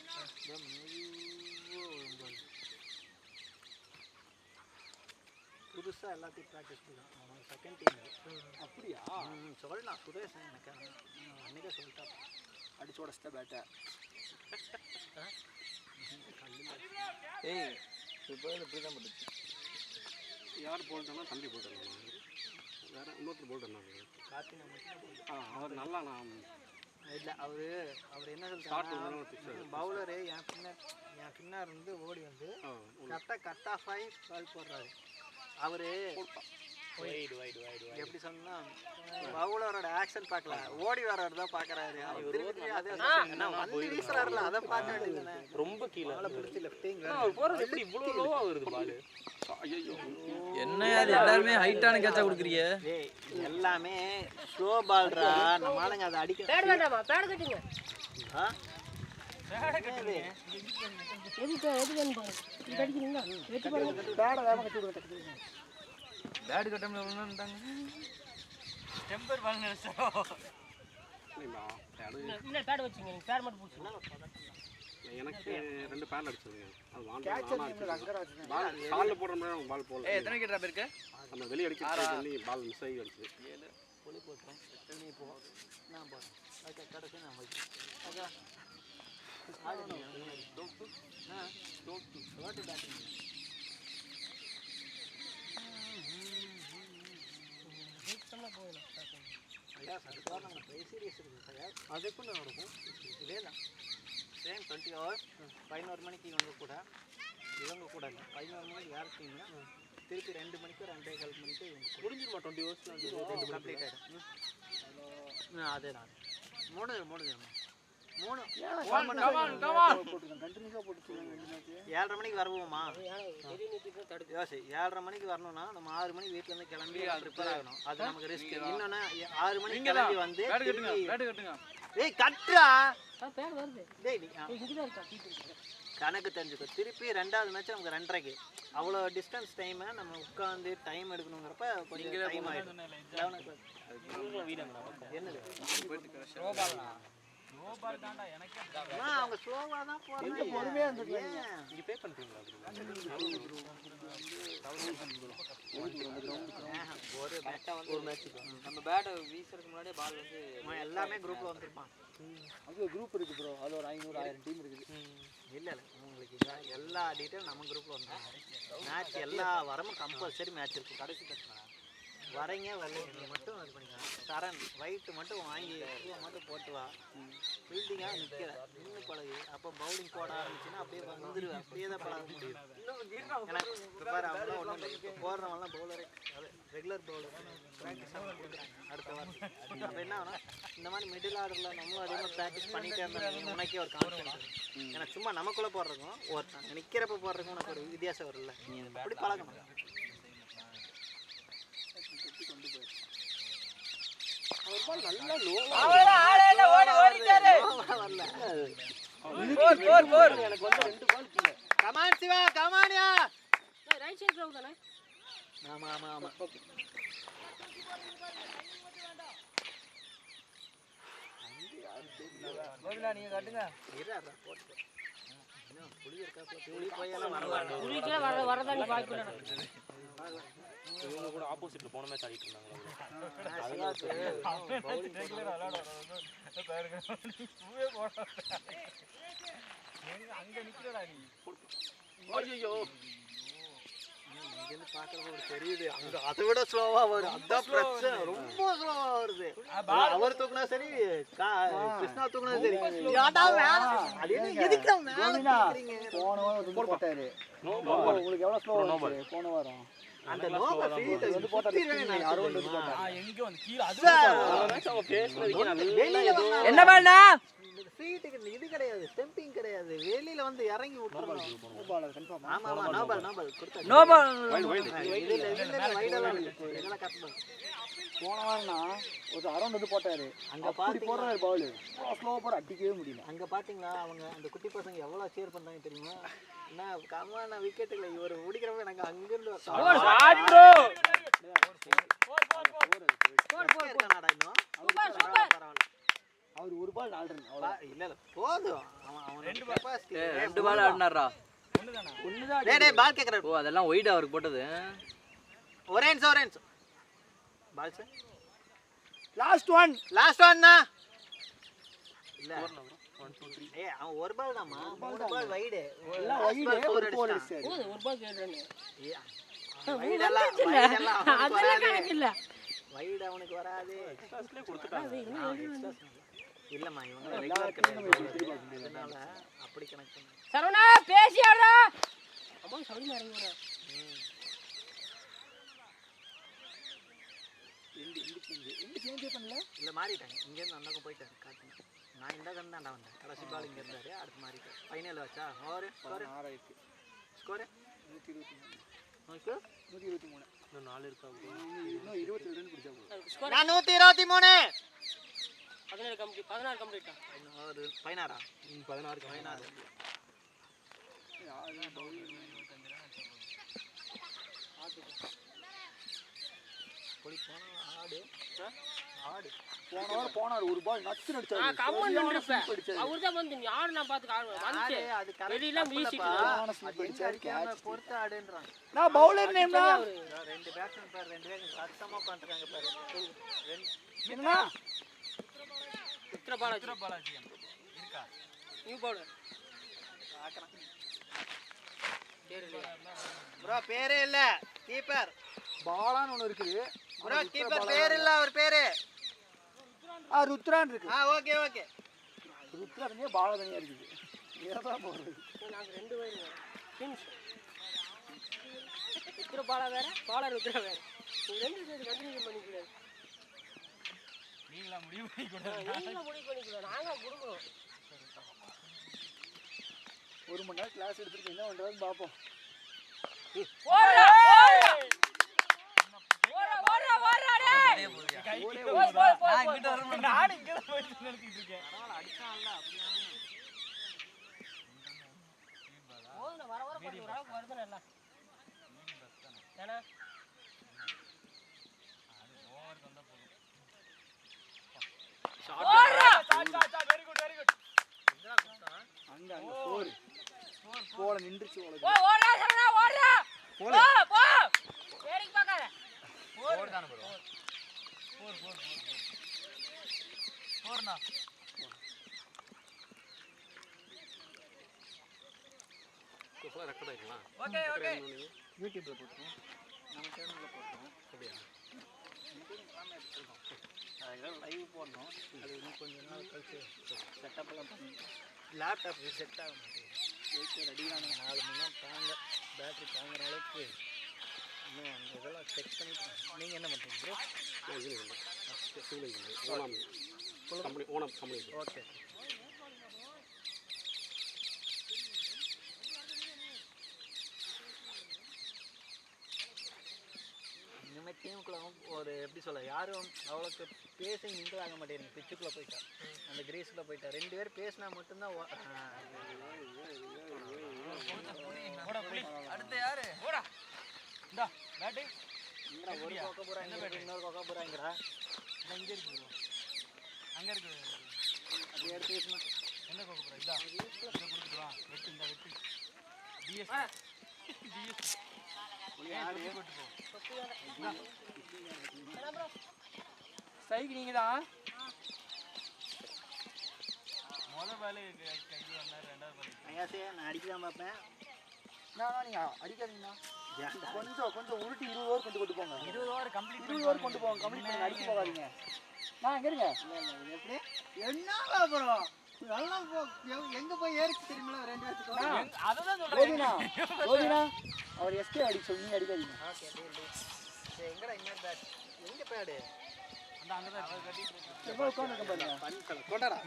[SPEAKER 5] புதுசாக எல்லாத்தையும் ப்ராக்டிஸ் பண்ணலாம். அவன் செகண்ட் டீம்.
[SPEAKER 3] அப்படியா?
[SPEAKER 5] சொல்லலாம் சுரேஷ் எனக்கு அன்றைக்கே சொல்லிட்டா
[SPEAKER 3] அடிச்சு உடச்சிட்டா பேட்டை.
[SPEAKER 2] ஏய் இப்போ இப்படி தான் பண்ணுச்சு.
[SPEAKER 1] யார் போல்ட்டானா தம்பி போட்டாங்க. வேற இன்னொருத்தர் போல்ட்டாங்க.
[SPEAKER 5] கார்த்தினா மட்டும்
[SPEAKER 1] அவர் நல்லா நான்
[SPEAKER 5] இல்லை அவர் என்ன சொல்லிட்டாங்க, பவுலரு என் பின்னார் இருந்து ஓடி வந்து கரெக்டாக கட் ஆஃப் ஆகி கால் போடுறாரு. அவர் எப்படி சொன்னா பவுலரோட ஆக்ஷன் பார்க்கல, ஓடி வர்றாரு தான் பார்க்கறாரு. அவர் திருப்பி அதே வந்து வீசுறாருல அதை பார்க்க வேண்டியதுதானே.
[SPEAKER 4] ரொம்ப கீழே
[SPEAKER 5] பிடிச்சி லெஃப்டிங்
[SPEAKER 4] அவர் போகிறது எப்படி இவ்வளோ லோவா வருது பால்?
[SPEAKER 2] என்ன அது எல்லாருமே ஹைட்டான கேட்சா கொடுக்குறீங்க?
[SPEAKER 5] ஏய் எல்லாமே ஸ்லோ பால்ரா, நம்ம ஆளுங்க அதை அடிக்க
[SPEAKER 6] பேட் வேண்டாமா? பேட் கட்டுங்க.
[SPEAKER 5] ஆ
[SPEAKER 6] எதுக்கு வேணும் பாருங்க. இது அடிக்கிறீங்களா? வெட்டி பாருங்க.
[SPEAKER 3] பேடை வேகமாக கட்டி விடுங்க.
[SPEAKER 2] பேட் கட்டாமல் எவ்வளோன்ட்டாங்க.
[SPEAKER 4] டெம்பர் பால் நினைச்சோம்.
[SPEAKER 6] இல்ல பேட் வச்சுங்க. நீங்க பேட் மட்டும் போடுங்க.
[SPEAKER 1] எனக்கு 2 பேல் அடிச்சதுங்க. அது
[SPEAKER 3] கேட்சர்
[SPEAKER 1] வாங்க
[SPEAKER 3] அங்கராஜ்
[SPEAKER 1] பால் கால்ல போடுற மாதிரி பால் போடல.
[SPEAKER 2] எத்தனை விக்கெட் ட்ராப் இருக்கு?
[SPEAKER 1] நம்ம வெளிய அடிக்க ட்ரை பண்ணி பால் மிஸ் ஆகி அடிச்சு.
[SPEAKER 5] பொலி போட்டோம் நீ போ நான் போகிறேன். ஓகே கடைசி நான் போய்ட்டு ஓகே ஆடுங்க. ஓட்டு பேட்டிங் ஐயா சார் நம்ம சீரியஸ் இருக்குது சார். அதுக்கும் நான் இருக்கும் இதே தான் சேம் 20 ஹவர்ஸ் 11 மணிக்கு இவங்க கூட இல்லை 11 மணிக்கு வேறு டீம் திருப்பி 2 மணிக்கு 2:15 மணிக்கு இவங்க
[SPEAKER 4] முடிஞ்சிருமா 20 ஹவர்ஸ்
[SPEAKER 5] கம்ப்ளீட் ஆகிடும். அதே தான் 3
[SPEAKER 3] கண்டினியூஸாக போட்டு
[SPEAKER 5] 7:30 மணிக்கு வருவோமா? யோசி 7:30 மணிக்கு வரணும்னா நம்ம 6 மணிக்கு வீட்டிலேருந்து கிளம்பி ப்ரிப்பேர் ஆகணும். அது நமக்கு ரிஸ்க். இன்னொன்று 6 மணிக்கு கிளம்பி வந்து
[SPEAKER 2] பேட் கட்டுங்க.
[SPEAKER 5] ஏய் கட்டுறா
[SPEAKER 6] பேட் வருது.
[SPEAKER 5] டேய் நீ
[SPEAKER 6] இங்க தான் இருக்கா கீழ.
[SPEAKER 5] கணக்கு தெரிஞ்சுக்கோ. திருப்பி 2வது மேட்ச் நமக்கு 2:30க்கு. அவ்வளோ டிஸ்டன்ஸ் டைமை நம்ம உட்காந்து டைம் எடுக்கணுங்கிறப்ப கொஞ்சம் டைம் ஆகிடும். 11 o'clock என்னது அவங்க ஸ்லோவாக தான் போகிறாங்க.
[SPEAKER 3] பொறுமையாக இருந்துருக்கீங்க.
[SPEAKER 4] இங்கே பே பண்ணுறீங்களா?
[SPEAKER 5] ஒரு மேட்ச்சுக்கு
[SPEAKER 2] நம்ம பேட்டை வீசுறதுக்கு முன்னாடியே பால் வந்து
[SPEAKER 5] எல்லாமே குரூப்பில் வந்துருப்பான்.
[SPEAKER 3] அது ஒரு குரூப் இருக்குது ப்ரோ. அது ஒரு 500-1000 டீம் இருக்குது.
[SPEAKER 5] இல்லை உங்களுக்கு எல்லா டீட்டெயிலும் நம்ம குரூப்பில் வந்துடும். மேட்ச் எல்லா வாரமும் கம்பல்சரி மேட்ச் இருக்கும். கடைசி வரீங்க வரலைங்க மட்டும் இது பண்ணிக்கலாம். சரண் ஒயிட்டு மட்டும் வாங்கி மட்டும் போட்டு வா. ஃபீல்டிங்காக நிற்கிற நின்று பழகு. அப்போ பவுலிங் போட ஆரம்பிச்சுன்னா அப்படியே வந்துடுவேன். அப்படியே தான் பழக முடியும். ஏன்னா இப்போ பாரு அவங்களாம் ஒன்றும் இல்லை. இப்போ போடுறவங்களாம் பவுலரே அது ரெகுலர் பவுலர் ப்ராக்டிஸ் கொடுக்குறாங்க அடுத்த வாரம். அப்போ என்ன ஆகுனா இந்த மாதிரி மிடில் ஆர்டரில் நம்மளும் அதே மாதிரி ப்ராக்டிஸ் பண்ணிகிட்டே இருந்தாலும் உனக்கே ஒரு கான்ஃபிடன்ஸ். ஏன்னா சும்மா நமக்குள்ளே போடுறதுக்கும் ஒருத்தன் நிற்கிறப்ப போடுறதுக்கும் உனக்கு ஒரு வித்தியாசம் வரும்ல. நீ அப்படி பழகணும். நல்லா எனக்கு வந்து 2 பால் கீழே. கமான் சிவா கமானியா.
[SPEAKER 6] ரைட் சைடு க்ரவுண்ட் தானே?
[SPEAKER 5] ஆமா
[SPEAKER 2] நீங்க கட்டுங்க.
[SPEAKER 5] இருடா போட்டு இன்னும் புளி இருக்கா? புளி போயெல்லாம் வரல.
[SPEAKER 6] புரிஞ்சா வரதானே பாக்கல.
[SPEAKER 4] இவங்க கூட ஆப்போசிட்டில் போன மேட்ச் ஆடிட்டு இருந்தாங்க.
[SPEAKER 3] அங்கே நிற்கிறடா நீ.
[SPEAKER 4] ஐயோ
[SPEAKER 5] இங்கேருந்து பார்க்குறப்ப ஒரு தெரியுது அங்கே அதை விட ஸ்லோவாக வரும். அதான் பிரச்சனை, ரொம்ப ஸ்லோவாக வருது. அவர் தூக்குனா சரி, கிருஷ்ணா தூக்குனா சரி. ஏன்டா மேல அது எதுக்கு மேல தூக்குறீங்க?
[SPEAKER 3] போன வாரம் வந்து போட்டாரு. உங்களுக்கு எவ்வளவு ஸ்லோ ஆச்சு போன வாரம்?
[SPEAKER 5] அந்த நோபல் ஃபீல்ட்
[SPEAKER 3] வந்து போட்டாரு. அரௌண்ட் வந்து போட்டாரு.
[SPEAKER 4] எங்க வந்து கீழ அது அவங்க பேசுறதுக்கு நான்
[SPEAKER 5] வெளியில
[SPEAKER 2] என்ன பண்ணா
[SPEAKER 5] ஃபீட்டுக்கு இது கிடையாது, ஸ்டெம்பிங் கிடையாது. வெளியில வந்து இறங்கி விட்டுறணும்.
[SPEAKER 3] No ball confirm.
[SPEAKER 5] ஆமா ஆமா, நோபல் கொடுத்தாரு.
[SPEAKER 2] நோபால்
[SPEAKER 5] இல்ல வைடெல்லாம் இதெல்லாம் கட்டணும்.
[SPEAKER 3] போன வாரம்னா ஒரு அரௌண்ட் வந்து போட்டாரு.
[SPEAKER 5] அங்க
[SPEAKER 3] அப்படி போடுறாரு பால். ஸ்லோவா போற அடிக்கவே முடியல.
[SPEAKER 5] அங்க பாத்தீங்களா அவங்க அந்த குட்டி பசங்க எவ்வளவு சேர் பண்றாங்க தெரியுமா? என்ன கம்மான விக்கெட்டுல இவர் முடிக்கிறப்ப எனக்கு அங்க இருந்து
[SPEAKER 4] சாரி ப்ரோ
[SPEAKER 5] இருக்கானாடா இன்னும். பரவாயில்ல,
[SPEAKER 3] அவர் ஒரு பால் 4 ரன்.
[SPEAKER 5] இல்ல இல்ல போதும். அவன்
[SPEAKER 2] ரெண்டு பால் ஆடினாரா?
[SPEAKER 3] ஒண்ணுதான்.
[SPEAKER 5] டேய் பால் கேக்குறாரு.
[SPEAKER 2] ஓ அதெல்லாம் ஒயிட் அவருக்கு போட்டது.
[SPEAKER 5] ஒரேன்ஸ் பால் சார்
[SPEAKER 3] லாஸ்ட் ஒன்
[SPEAKER 5] னா இல்ல 1 2 3. ஏய் அவன் ஒரு பால் தான்மா, 3 பால் வைட்.
[SPEAKER 3] எல்லாம் வைட் ஒரு பால் அடிச்சாரு.
[SPEAKER 6] ஒரு பால் கேட்றேன்.
[SPEAKER 5] வைட் எல்லாம்
[SPEAKER 6] அதெல்லாம் கணக்கு இல்ல.
[SPEAKER 5] வைட் அவனுக்கு வராது.
[SPEAKER 4] எக்ஸ்ட்ராஸ்லயே கொடுத்துட்டாங்க.
[SPEAKER 5] இல்லம்மா இவங்க ரெகுலர் கிடையாது, அதனால அப்படி கனெக்ட் பண்ணு.
[SPEAKER 6] சரவணா பேசியாடா. அம்மா சவுண்ட் இறங்குறா.
[SPEAKER 3] எந்த சேஞ்சே பண்ணல.
[SPEAKER 5] இல்ல மாறிட்டாங்க. இங்க இருந்து அண்ணாக்கு போயிட்டாரு காட்டுங்க. நான் இந்த கண்ணு தான்டா வந்தேன். கடைசி பால் இங்க இருந்தாரு, அடுத்து மாறிட்டாரு. ஃபைனல் வச்சா ஓவர் ஸ்கோர்
[SPEAKER 3] 6 ஆயிருக்கு.
[SPEAKER 5] ஸ்கோர்
[SPEAKER 3] 123.
[SPEAKER 5] ஓகே
[SPEAKER 3] 123.
[SPEAKER 7] இன்னும் 4 இருக்கா?
[SPEAKER 3] இன்னும் 27 ரன் பிடிச்சா போதும்.
[SPEAKER 5] நான் 123.
[SPEAKER 6] 16 கம்ப்ளீட்டா.
[SPEAKER 5] 16 போய் போனா ஆடு
[SPEAKER 3] போன வாரம் போனார் ஒரு பால் நச்சு அடிச்சாரு.
[SPEAKER 6] நான் கம்மன் நின்னுப்பேன். அவர்தான் வந்து யாரு நான் பாத்து வந்து
[SPEAKER 5] அது
[SPEAKER 6] வெளியில வீசிட்டு
[SPEAKER 5] அடிக்காம பொறுத்து ஆடுன்றாங்க.
[SPEAKER 3] நான் பவுலர் நேம்னா
[SPEAKER 5] ரெண்டு பேட்ஸ்மேன் பாரு, ரெண்டு பேரும் சத்தமா உட்கார்ந்துருக்காங்க பாரு.
[SPEAKER 3] என்னன்னா
[SPEAKER 6] உத்திர பாலாஜி இருக்கா? நியூ பவுலர்
[SPEAKER 5] பார்க்கறேன். ப்ரோ பேரே இல்ல, கீப்பர்
[SPEAKER 3] பாலான்னு ஒன்னு இருக்குது.
[SPEAKER 5] ப்ரோ கீப்பர் பேர் இல்ல, அவர் பேரு
[SPEAKER 3] ருத்ரான் இருக்கு.
[SPEAKER 5] Okay okay.
[SPEAKER 3] ருத்ரா தனியா பாலா தனியா இருக்குது. ஏதான் போறது.
[SPEAKER 6] நாங்க ரெண்டு பேரும் கிங்ஸ். உத்திர பாலா வேற, பாலர் உத்திர வேற. ரெண்டு பேரும் கண்டினியூ பண்ணிக்கலாம்.
[SPEAKER 4] நீங்களா முடிவு பண்ணிக்கலாம்.
[SPEAKER 6] நாங்க கொடுக்கணும்.
[SPEAKER 3] 1 மணி நேரம் கிளாஸ் எடுத்துட்டு என்ன பண்றதுன்னு பாப்போம்.
[SPEAKER 6] ஓடுடா ஓடுடா டேய்.
[SPEAKER 4] நான் இங்க வரணும். நான் இங்க தான் போய் நினைச்சிட்டு இருக்கேன்.
[SPEAKER 5] பரவாயில்லை அடிச்சான்ல அப்படியே.
[SPEAKER 6] ஓடுடா வர போய் வரக்கு வருதுல எல்லாம். ஏனா
[SPEAKER 4] அது ஓவர் வந்தா போதும்.
[SPEAKER 6] ஓடுடா.
[SPEAKER 4] Very good very good.
[SPEAKER 3] அங்க 4 போல நின்றுச்சு உங்களுக்கு.
[SPEAKER 6] ஓடுடா சரவணா ஓடுடா. போ வேடிக்கை பார்க்காத.
[SPEAKER 4] ஓவர் தான ப்ரோ. 4
[SPEAKER 7] ஃபுல்லா ரெக்கார்ட் ஆயிக்கலாம்.
[SPEAKER 4] Okay okay.
[SPEAKER 3] யூடியூப்ல போட்டுறோம். நம்ம சேனல்ல போட்டுறோம்.
[SPEAKER 7] அப்படியே
[SPEAKER 3] அதெல்லாம் லைவ் போடணும். அது இன்னும் கொஞ்ச நாள் கழிச்சு செட்டப் எல்லாம் பண்ணி
[SPEAKER 5] லேப்டாப் செட் ஆக மாட்டேங்குது.
[SPEAKER 3] ரெடியான
[SPEAKER 5] 4 மணி நேரம் தாங்க, பேட்டரி தாங்குற அளவுக்கு இன்னும் அந்த இதெல்லாம் செக் பண்ணிட்டு. நீங்கள் என்ன பண்ணுறீங்க ப்ரோ?
[SPEAKER 7] ஓனம் கம்பெனி.
[SPEAKER 5] ஓகே. இனிமேல் டீமுக்குள்ள ஒரு எப்படி சொல்ல, யாரும் அவ்வளோக்கு பேசி மிங்கிள் ஆக மாட்டேங்குது. பிச்சுக்குள்ளே போயிட்டா, அந்த கிரீஸில் போயிட்டா. 2 பேர் பேசினா மட்டும்தான்
[SPEAKER 4] அடுத்து யாரு? ஓடா. இந்தா பேட்டிங்.
[SPEAKER 5] ஒரு கொக்க போகிறாங்க, இன்னொரு கொக்க போகிறாங்கடா.
[SPEAKER 4] இங்க இருக்கு ப்ரோ. அங்க இருக்கு.
[SPEAKER 5] அப்படியே எடுத்து பேசணும்.
[SPEAKER 4] என்ன கொக்க போறா? இதா. இத கொடுத்துட்டு வா. வெட்டு இந்த வெட்டு. டிஎஸ். யாரு போட்டு போ.
[SPEAKER 3] சைக்கு நீங்க தான்
[SPEAKER 4] முதல் பால் கைக்கு வந்தார், ரெண்டாவது பால்
[SPEAKER 5] ஐயாசே நான் அடிக்கலாம் பார்ப்பேன்.
[SPEAKER 3] நான் நீங்க அடிக்காதீங்கண்ணா. கொஞ்சம் உருட்டி 20 ஓவர் கொண்டு போங்க.
[SPEAKER 4] 20 ஓவர் கம்ப்ளீட்
[SPEAKER 3] 20 ஓவர் கொண்டு போங்க. கம்ப்ளீட் பண்ணி அடிச்சு போகாதீங்க. நான் எங்க இருங்க?
[SPEAKER 5] எப்படி என்னவா அப்புறம் நல்லா எங்க போய் ஏறிச்சு தெரியுமா 2 வருஷத்துக்கு
[SPEAKER 4] அததான் சொல்றேன்.
[SPEAKER 3] கோபினா அவர் எஸ்கே அடி சொல்லி அடிக்காதீங்க.
[SPEAKER 5] ஓகே டீல் எங்கடா இன்னொரு பேட் எங்க பேடு
[SPEAKER 4] அந்த அங்கதான் கட்டிட்டு
[SPEAKER 3] எவ்வளவு உட்கார்ந்து பாருங்க.
[SPEAKER 5] கொண்டாடா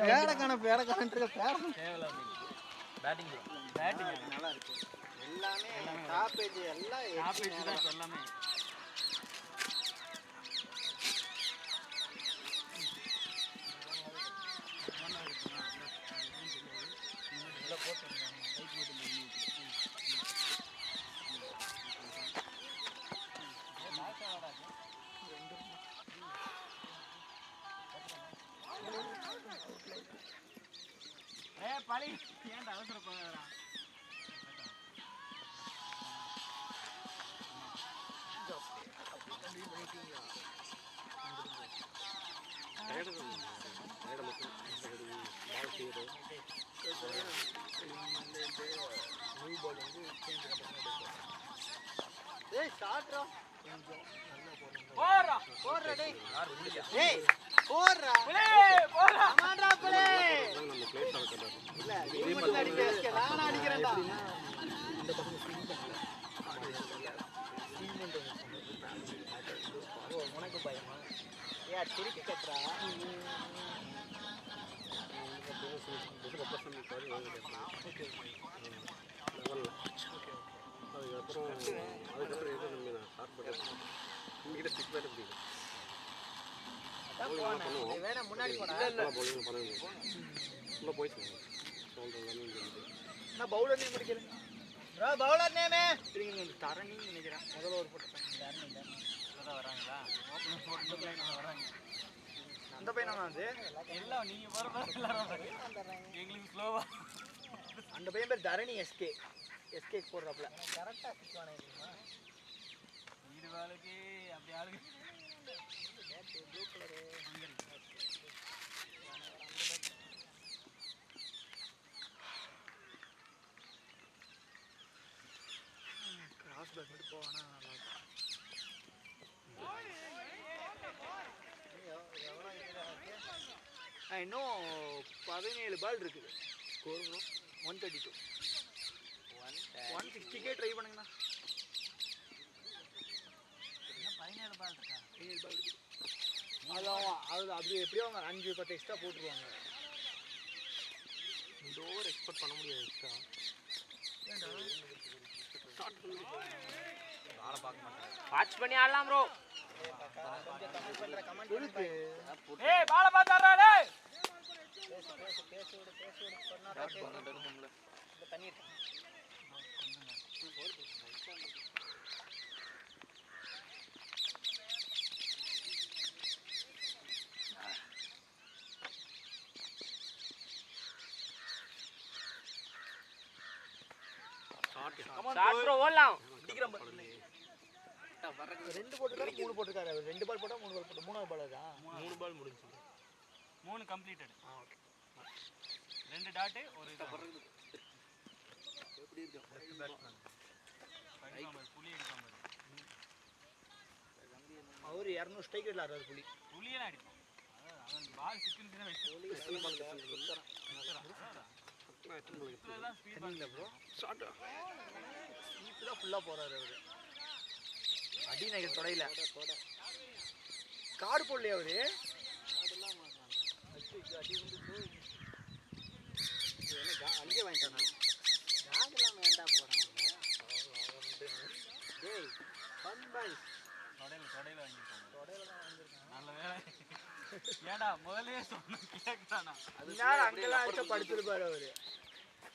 [SPEAKER 5] பேடக்கான பேடக்கானன்ற பேட
[SPEAKER 4] தேவலாம் பேட்டிங்
[SPEAKER 5] நல்லா இருக்கு எல்லாமே டாப் ஏஜ் எல்லாம்
[SPEAKER 4] டாப் ஏஜ் தான் எல்லாமே. பழி ஏன்டா அவசரப்படுறா?
[SPEAKER 5] ஏய் ஸ்டார்ட்ரா
[SPEAKER 4] போறா
[SPEAKER 5] போறா டேய் ஏய் போறா
[SPEAKER 4] புலே போறா
[SPEAKER 5] ஆமாடா புலே இல்ல நீ மட்டும் அடிக்க எஸ்கே நான் அடிக்கிறேன்டா இந்த பக்கம் ஸ்விங் பண்ணல ஓ உனக்கு பயமா ஏ திருப்பி கட்டறா வேணா முன்னாடி போடா நான் பவுலர் நேம் முடிக்கிறேன் ப்ரோ பவுலர் நேமே தரணின்னு நினைக்கிறேன் முதல்ல ஒரு போட்டுட்டாங்க
[SPEAKER 4] அதான் வராங்களா ஓபன் போட்டு வராங்க.
[SPEAKER 5] அந்த பையனா அது
[SPEAKER 4] எல்லாம் நீங்க போற எல்லாரும் எங்களுக்கு ஸ்லோவா.
[SPEAKER 5] அந்த பையன் பேர் தரணி எஸ்கே எஸ்கே போடுறாப்ல கரெக்டா சிக்வானே தெரியுமா
[SPEAKER 4] வீடு வேலைக்கு அப்படி ஆளுங்க
[SPEAKER 5] ப்ளூ கலர் கிராஸ் பேக் மட்டும் போவானா நல்லா இருக்கும். இன்னும் 17 பால் இருக்குது ஸ்கோர் 132 160 ட்ரை பண்ணுங்கண்ணா
[SPEAKER 4] 17 பால் இருக்கா?
[SPEAKER 5] 17 பால் இருக்குது அது அப்படி எப்படியோ அவங்க 5-10 எக்ஸ்ட்ரா போட்டுருவாங்க இந்த ஓவர் எக்ஸ்பெக்ட் பண்ண முடியாது எக்ஸ்ட்ரா
[SPEAKER 7] வாட்ச் பண்ணி ஆடலாம் ப்ரோ.
[SPEAKER 5] கொஞ்சம் கமெண்ட் பண்ற கமெண்ட் இருக்கு
[SPEAKER 4] ஏய் பால பாத்தாரா டேய்.
[SPEAKER 5] பேசு சொன்னா இந்த தண்ணி இருக்கு
[SPEAKER 7] ஷாட் ப்ரோ ஓடலாம்.
[SPEAKER 5] ரெண்டு போட்டுருக்காரு 3 போட்டுருக்காரு அவர் 2 பால் போட்டா 3 பால் போட்டா 3வது பால் தான்
[SPEAKER 7] 3 பால் முடிஞ்சு
[SPEAKER 4] 3 கம்ப்ளீட்டட்.
[SPEAKER 5] ஓகே
[SPEAKER 4] 2 டாட் ஒரு இது.
[SPEAKER 5] எப்படி இருக்கு
[SPEAKER 4] புலி எடுக்காம
[SPEAKER 5] அவர் 200 ஸ்ட்ரைக் ரேட்ல ஆறாரு புலி
[SPEAKER 4] புலியெல்லாம் அடிப்பான். அவன் பால் சிக்கின்னு வச்சு
[SPEAKER 5] இல்ல ப்ரோ ஷாட் ஸ்லீப் தான் ஃபுல்லா போறாரு அவரு அடி நகர் தொடையில கார்டு போடலையா அவரு அடி வந்து அங்கே வாங்கிட்டானா யாரெல்லாம் வேண்டா போறாங்க டேய் ஃபன் பாய்ஸ்
[SPEAKER 4] தொடையில வாங்கிருக்காங்க. தொடையில தான் வாங்கிருக்காங்க. நல்ல வேளை. ஏடா முதல்லயே சொன்ன கேக்குறானா?
[SPEAKER 5] அதனால அங்கெல்லாம் அடிச்சா படுத்துருப்பாரு அவரு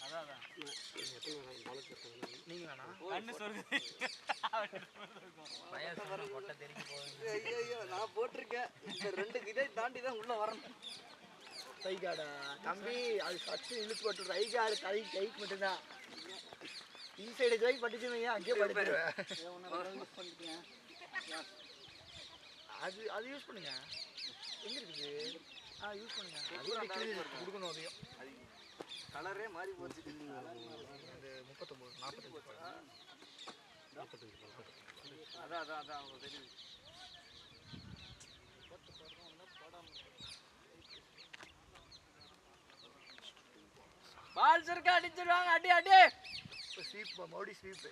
[SPEAKER 4] அதான்
[SPEAKER 5] நீங்க வேணா
[SPEAKER 4] கண்ணு சொருகுது.
[SPEAKER 7] கொட்டை தெரிஞ்சு போகுது.
[SPEAKER 3] ஐயோ நான் போட்டிருக்கேன். இந்த 2 இதை தாண்டி தான் உள்ள வரணும்.
[SPEAKER 5] கைகாடா தம்பி அது சத்து இழுத்து போட்டு ரைகாடு கைக்கு மட்டும்தான் இன்சைடு ஜாய் பட்டுச்சுன்னு அங்கேயே படுத்துருவேன் அது யூஸ் பண்ணுங்க எங்க இருக்குது யூஸ் பண்ணுங்க அது கொடுக்கணும் அதையும்
[SPEAKER 2] கலரே மாறி போச்சு. 39 அதான் அவங்க தெரியுது. பால் சர்க்கா அடிச்சிடுவாங்க. அடி
[SPEAKER 3] ஸ்வீப் மறுபடி ஸ்வீப்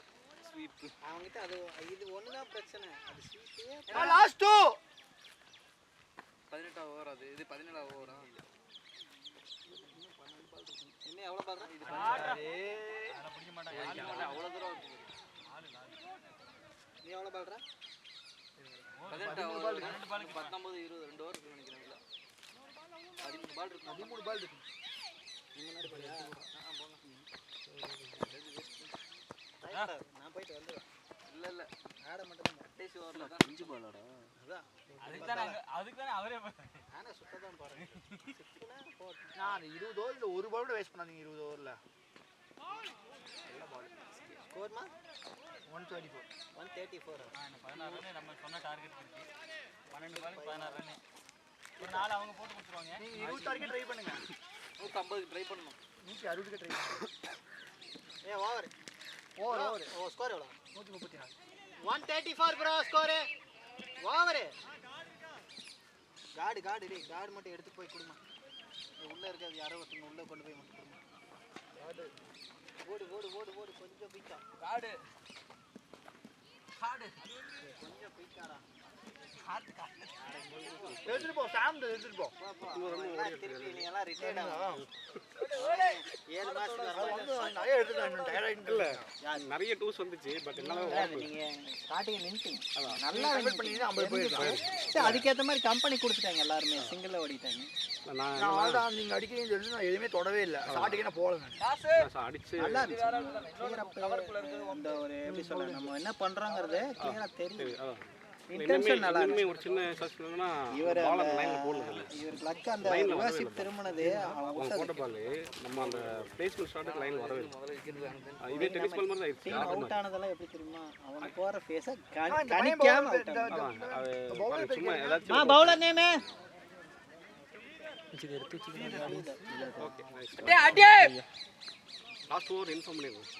[SPEAKER 5] அவங்ககிட்ட அது இது ஒண்ணுதான் பிரச்சனை. அது ஸ்வீப்பே
[SPEAKER 3] லாஸ்ட்
[SPEAKER 2] 18 ஓவர். அது இது 17 ஓவரா?
[SPEAKER 5] இன்னும் எவ்வளவு பாக்குறேன் இது
[SPEAKER 2] பிடிக்க மாட்டாங்க. அவ்வளவு தூரம் இருக்கு.
[SPEAKER 5] நீ எவ்வளவு பாக்குற?
[SPEAKER 2] 18 ஓவர். 19 20 2 ஓவர் இருக்கு நினைக்கிறேன். 13 பால் இருக்கு.
[SPEAKER 3] 13 பால் இருக்கு.
[SPEAKER 5] நீ முன்னாடி போறியா? நான் போயிட்டு வந்துடுறேன்.
[SPEAKER 2] இல்ல
[SPEAKER 5] ஆட மட்டும்
[SPEAKER 2] கடைசி ஓவர்ல தான் 5 பாலடா.
[SPEAKER 5] அதான்
[SPEAKER 4] அதுக்கு தானே அவரே
[SPEAKER 5] ஆனா சுத்ததான் பாருங்க.
[SPEAKER 3] நான் 20 ஓவர்ல ஒரு பால் கூட வேஸ்ட் பண்ணாதீங்க. 20 ஓவர்ல
[SPEAKER 5] ஸ்கோர்மா
[SPEAKER 3] 134
[SPEAKER 5] 134.
[SPEAKER 4] 16 ரன் நம்ம சொன்ன டார்கெட் இருக்கு. 12 பாலுக்கு 16 ரன். ஒரு நாள் அவங்க போட்டு கொடுத்துருவாங்க.
[SPEAKER 3] நீங்க 20 டார்கெட் ட்ரை பண்ணுங்க.
[SPEAKER 2] 150 ட்ரை பண்ணனும்.
[SPEAKER 3] 160 க்கு ட்ரை பண்ணுங்க.
[SPEAKER 5] ஓவர் ஓ ஸ்கோர் எவ்வளவு?
[SPEAKER 3] 134
[SPEAKER 5] 134 ப்ரோ ஸ்கோர். ஓவர். கார்டு டேய் கார்டு மட்டும் எடுத்து போய் கொடுமா. உள்ள இருக்காது யாரோ ஒருத்தங்க உள்ள கொண்டு போய் மட்டும் கொடுமா. கார்டு ஓடு கொஞ்சம் பீக்கா.
[SPEAKER 2] காடு
[SPEAKER 5] கொஞ்சம் பீக்காடா.
[SPEAKER 3] எடுத்துட்டு போ சாம் எடுத்துட்டு போ.
[SPEAKER 5] திருப்பி நீ எல்லாம் ரிட்டையர்ட் ஆகும். 7 மாசம்
[SPEAKER 3] நிறைய எடுத்துட்டு டயர்ட் ஆயிட்டல.
[SPEAKER 1] நிறைய டூஸ் வந்துச்சு. பட் என்னால
[SPEAKER 5] நீங்க ஸ்டார்டிங் நின்னுட்டீங்க.
[SPEAKER 3] நல்லா கன்வெர்ட் பண்ணீங்க 50 போயிருக்கு.
[SPEAKER 5] சரி அதுக்கு ஏத்த மாதிரி கம்பெனி கொடுத்துட்டாங்க. எல்லாரும் சிங்கிள்ல ஓடிட்டாங்க.
[SPEAKER 3] நான் ஆல்தான் நீங்க அடிக்கிறீங்கன்னு சொல்லி நான் எதுவுமே தொடவே இல்ல. ஸ்டார்டிங்கே நான் போல நான்
[SPEAKER 1] அடிச்சு
[SPEAKER 5] நல்லா இருந்துச்சு. அந்த ஒரு எப்படி சொல்ல நம்ம என்ன பண்றோங்கிறது கிளியரா தெரியும். இன்டென்ஷன் நல்லா
[SPEAKER 1] இனிமே ஒரு சின்ன சஸ்பென்ஸ்னா
[SPEAKER 5] இவர்
[SPEAKER 1] பால் அந்த லைன்ல போடல இல்ல.
[SPEAKER 5] இவருக்கு லக் அந்த ரிவர்ஷிப் திரும்பினது
[SPEAKER 1] அவங்க போட்ட பால் நம்ம அந்த பிளேஸ்மென்ட் ஷாட்டுக்கு லைன் வரவே இல்லை. இதே டென்னிஸ் பால் மாதிரி ஆயிடுச்சு.
[SPEAKER 5] அவுட் ஆனதெல்லாம் எப்படி தெரியுமா? அவன் போற ஃபேஸ கணிக்காம அவுட் ஆனான்.
[SPEAKER 1] அது சும்மா ஏதாச்சும்
[SPEAKER 5] பவுலர் நேமே
[SPEAKER 2] அடே அடே
[SPEAKER 1] லாஸ்ட் ஓவர் இன்ஃபார்ம் பண்ணிருக்கோம்.